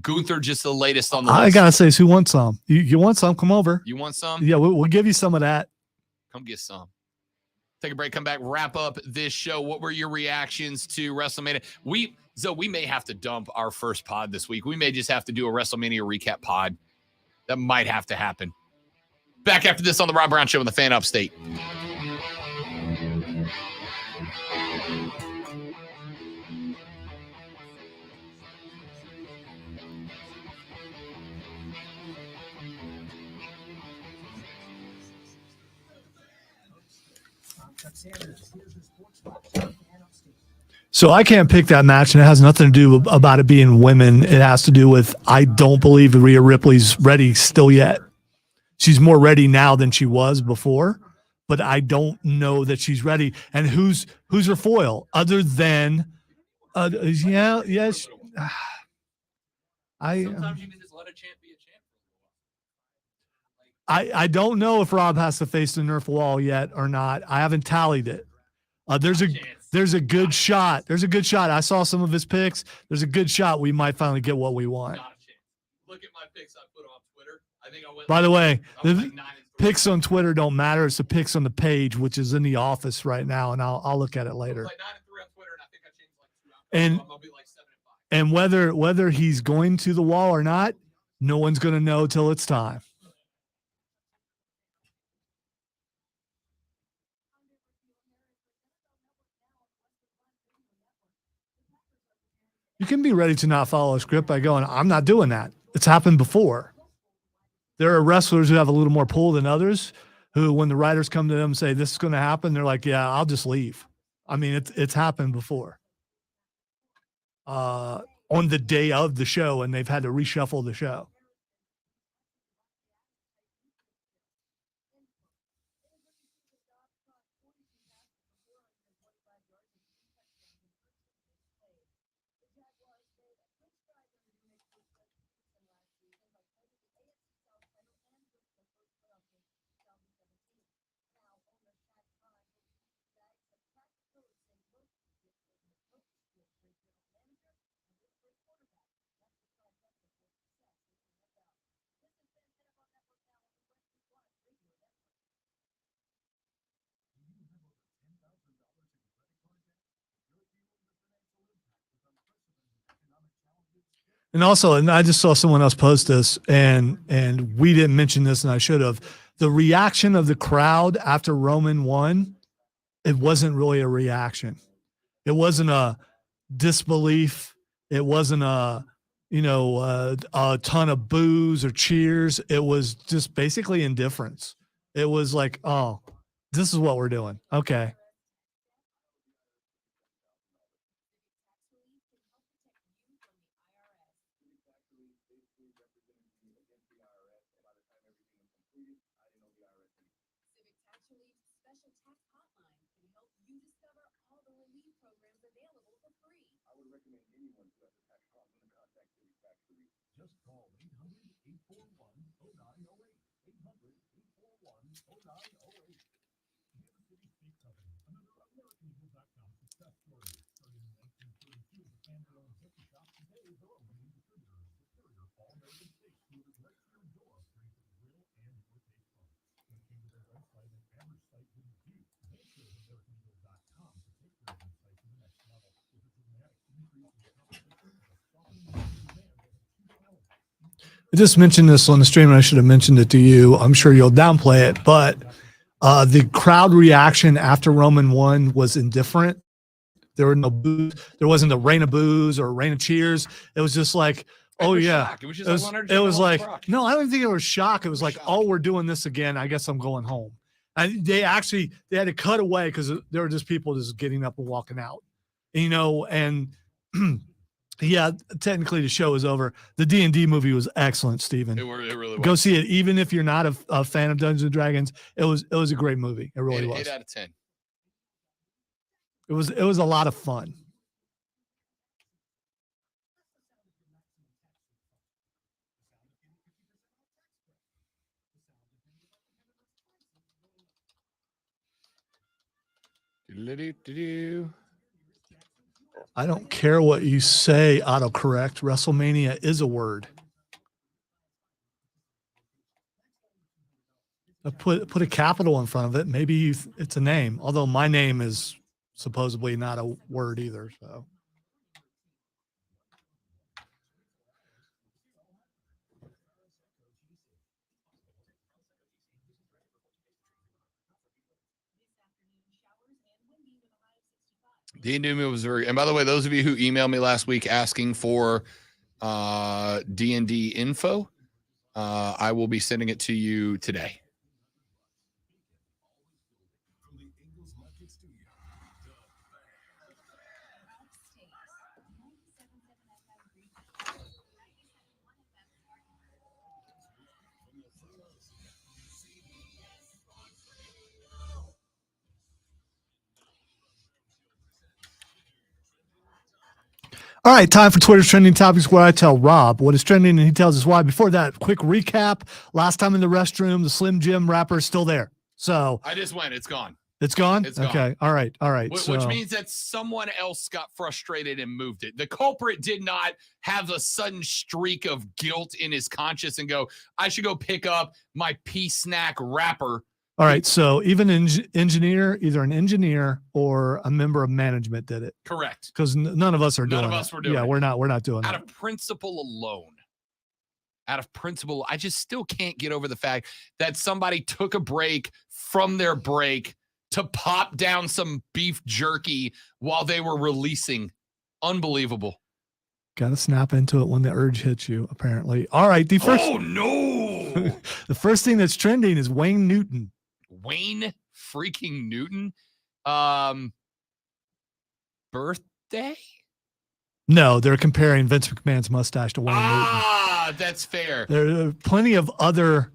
Gunther just the latest on the list. I gotta say, who wants some? You want some? Come over. You want some? Yeah, we'll give you some of that. Come get some. Take a break, come back, wrap up this show. What were your reactions to WrestleMania? We may have to dump our first pod this week. We may just have to do a WrestleMania recap pod. That might have to happen. Back after this on the Rob Brown Show in the Fan Upstate. So I can't pick that match, and it has nothing to do about it being women. It has to do with I don't believe Rhea Ripley's ready still yet. She's more ready now than she was before, but I don't know that she's ready. And who's her foil other than yes. Sometimes you can just let a champ be a champ. I don't know if Rob has to face the Nerf wall yet or not. I haven't tallied it. There's a good shot. There's a good shot. I saw some of his picks. There's a good shot we might finally get what we want. Not a chance. Look at my picks I put on Twitter. I think I went. By the way, I was the like 9-3. picks on Twitter don't matter. It's the picks on the page, which is in the office right now, and I'll look at it I was later. like 9-3 on Twitter, and I think I changed like 2 outcomes. And- So I'm gonna be like 7-5. And whether he's going to the wall or not, no one's going to know till it's time. You can be ready to not follow a script by going, I'm not doing that. It's happened before. There are wrestlers who have a little more pull than others who, when the writers come to them and say, this is going to happen, they're like, yeah, I'll just leave. I mean, it's happened before. On the day of the show, and they've had to reshuffle the show. And also, and I just saw someone else post this, and we didn't mention this, and I should have. The reaction of the crowd after Roman won, it wasn't really a reaction. It wasn't a disbelief. It wasn't a ton of boos or cheers. It was just basically indifference. It was like, oh, this is what we're doing. Okay. Just call 800-841-0908. 800-841-0908. Kansas City Steak Company, another AmericanEagle.com success story. Starting in 1932 as a family-owned butcher shop, today they're a leading distributor of superior all-American steaks delivered right to your door, straight to the grill and your taste buds. When it came to their website, an average site wouldn't do. They chose AmericanEagle.com to take their website to the next level with a dramatic increase in competition and a softening of demand over 2 hours. I just mentioned this on the stream, and I should have mentioned it to you. I'm sure you'll downplay it, but the crowd reaction after Roman won was indifferent. There were no booze. There wasn't a rain of booze or a rain of cheers. It was just like, oh yeah. Shock. It was just It was, like it was like, Brock. no, I don't think it was shock. It was like, shock. oh, we're doing this again. I guess I'm going home. And they had to cut away because there were just people just getting up and walking out, and yeah, technically the show is over. The D&D movie was excellent, Steven. It really was. Go see it. Even if you're not a fan of Dungeons and Dragons, it was a great movie. It really was. 8 out of 10. It was a lot of fun. I don't care what you say, autocorrect. WrestleMania is a word. Put a capital in front of it. Maybe it's a name. Although my name is supposedly not a word either. So. D&D was very, and by the way, those of you who emailed me last week asking for D&D info, I will be sending it to you today. All right, time for Twitter's trending topics where I tell Rob what is trending and he tells us why. Before that, quick recap. Last time in the restroom, the Slim Jim wrapper is still there. So I just went. It's gone. It's gone? It's gone. Okay. All right. Which means that someone else got frustrated and moved it. The culprit did not have a sudden streak of guilt in his conscience and go, I should go pick up my pea snack wrapper. All right. So even an engineer, either an engineer or a member of management did it. Correct. Because none of us are doing it. None of us were doing it. Yeah, we're not doing Out it. of principle alone. I just still can't get over the fact that somebody took a break from their break to pop down some beef jerky while they were releasing. Unbelievable. Got to snap into it when the urge hits you, apparently. All right. Oh, no. The first thing that's trending is Wayne Newton. Wayne freaking Newton. Birthday? No, they're comparing Vince McMahon's mustache to Wayne Newton. That's fair. There are plenty of other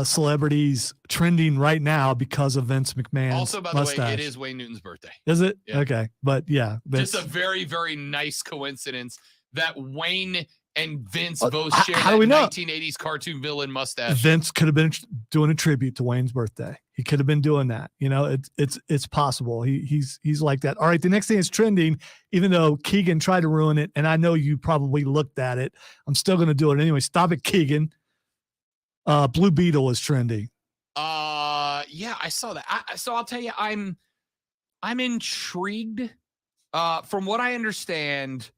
celebrities trending right now because of Vince McMahon's Also, by the mustache. way, it is Wayne Newton's birthday. Is it? Yeah. Okay. But yeah. Just a very, very nice coincidence that Wayne and Vince both share how that do we know? 1980s cartoon villain mustache. Vince could have been doing a tribute to Wayne's birthday. He could have been doing that. It's possible. He's like that. All right. The next thing is trending, even though Keegan tried to ruin it, and I know you probably looked at it. I'm still going to do it anyway. Stop it, Keegan. Blue Beetle is trending. Yeah, I saw that. So I'll tell you, I'm intrigued. From what I understand,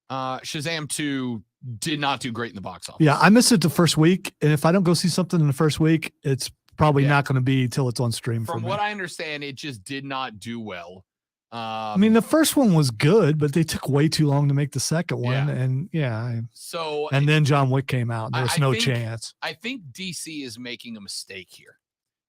Shazam 2 did not do great in the box office. Yeah, I missed it the first week, and if I don't go see something in the first week, it's probably not going to be till it's on stream. From what I understand, it just did not do well. I mean, the first one was good, but they took way too long to make the second one, and and then John Wick came out. And there was no chance. I think DC is making a mistake here.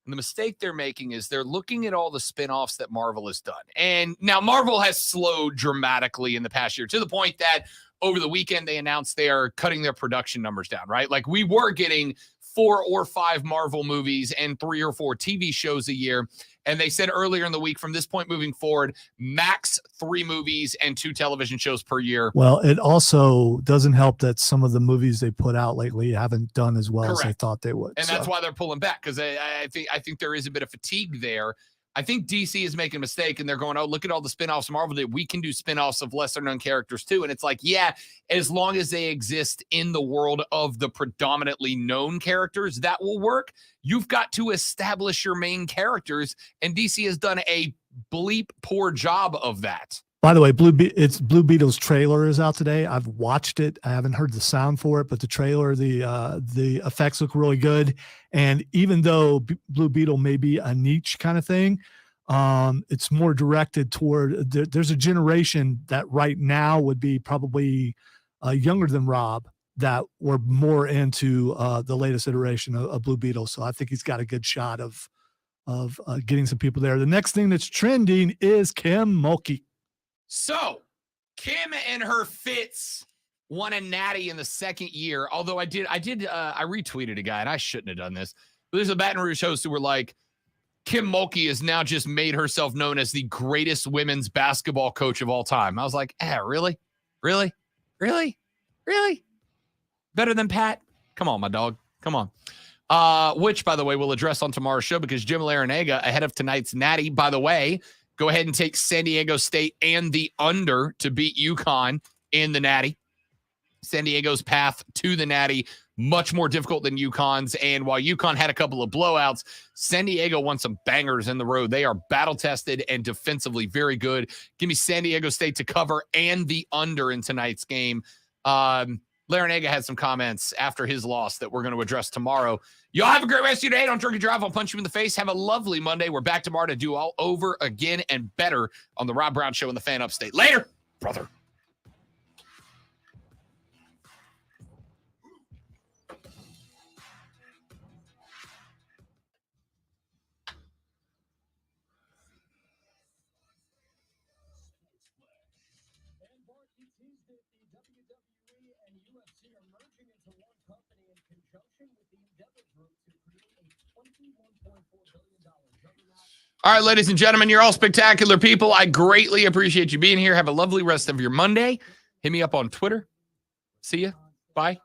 And the mistake they're making is they're looking at all the spinoffs that Marvel has done. And now Marvel has slowed dramatically in the past year to the point that over the weekend they announced they are cutting their production numbers down, right? Like we were getting 4 or 5 Marvel movies and 3 or 4 TV shows a year. And they said earlier in the week, from this point moving forward, max 3 movies and 2 television shows per year. Well, it also doesn't help that some of the movies they put out lately haven't done as well as they thought they would. And that's why they're pulling back, because I think there is a bit of fatigue there. I think DC is making a mistake, and they're going, oh, look at all the spinoffs of Marvel did. We can do spinoffs of lesser-known characters, too. And it's like, yeah, as long as they exist in the world of the predominantly known characters, that will work. You've got to establish your main characters, and DC has done a bleep poor job of that. By the way, Blue Beetle's trailer is out today. I've watched it. I haven't heard the sound for it, but the trailer, the effects look really good. And even though Blue Beetle may be a niche kind of thing, It's more directed toward there's a generation that right now would be probably younger than Rob that were more into the latest iteration of Blue Beetle. So I think he's got a good shot of getting some people there. The next thing that's trending is Kim Mulkey. So Kim and her fits won a natty in the second year. Although I retweeted a guy, and I shouldn't have done this. But there's a Baton Rouge host who were like, Kim Mulkey has now just made herself known as the greatest women's basketball coach of all time. I was like, really? Really? Really? Really? Better than Pat? Come on, my dog. Come on. Which, by the way, we'll address on tomorrow's show because Jim Larinaga, ahead of tonight's natty, by the way, go ahead and take San Diego State and the under to beat UConn in the natty. San Diego's path to the natty, much more difficult than UConn's. And while UConn had a couple of blowouts, San Diego won some bangers in the road. They are battle-tested and defensively very good. Give me San Diego State to cover and the under in tonight's game. Larinaga had some comments after his loss that we're going to address tomorrow. Y'all have a great rest of your day. Don't drink and drive. I'll punch you in the face. Have a lovely Monday. We're back tomorrow to do all over again and better on the Rob Brown Show and the Fan Upstate. Later, brother. All right, ladies and gentlemen, you're all spectacular people. I greatly appreciate you being here. Have a lovely rest of your Monday. Hit me up on Twitter. See ya. Bye.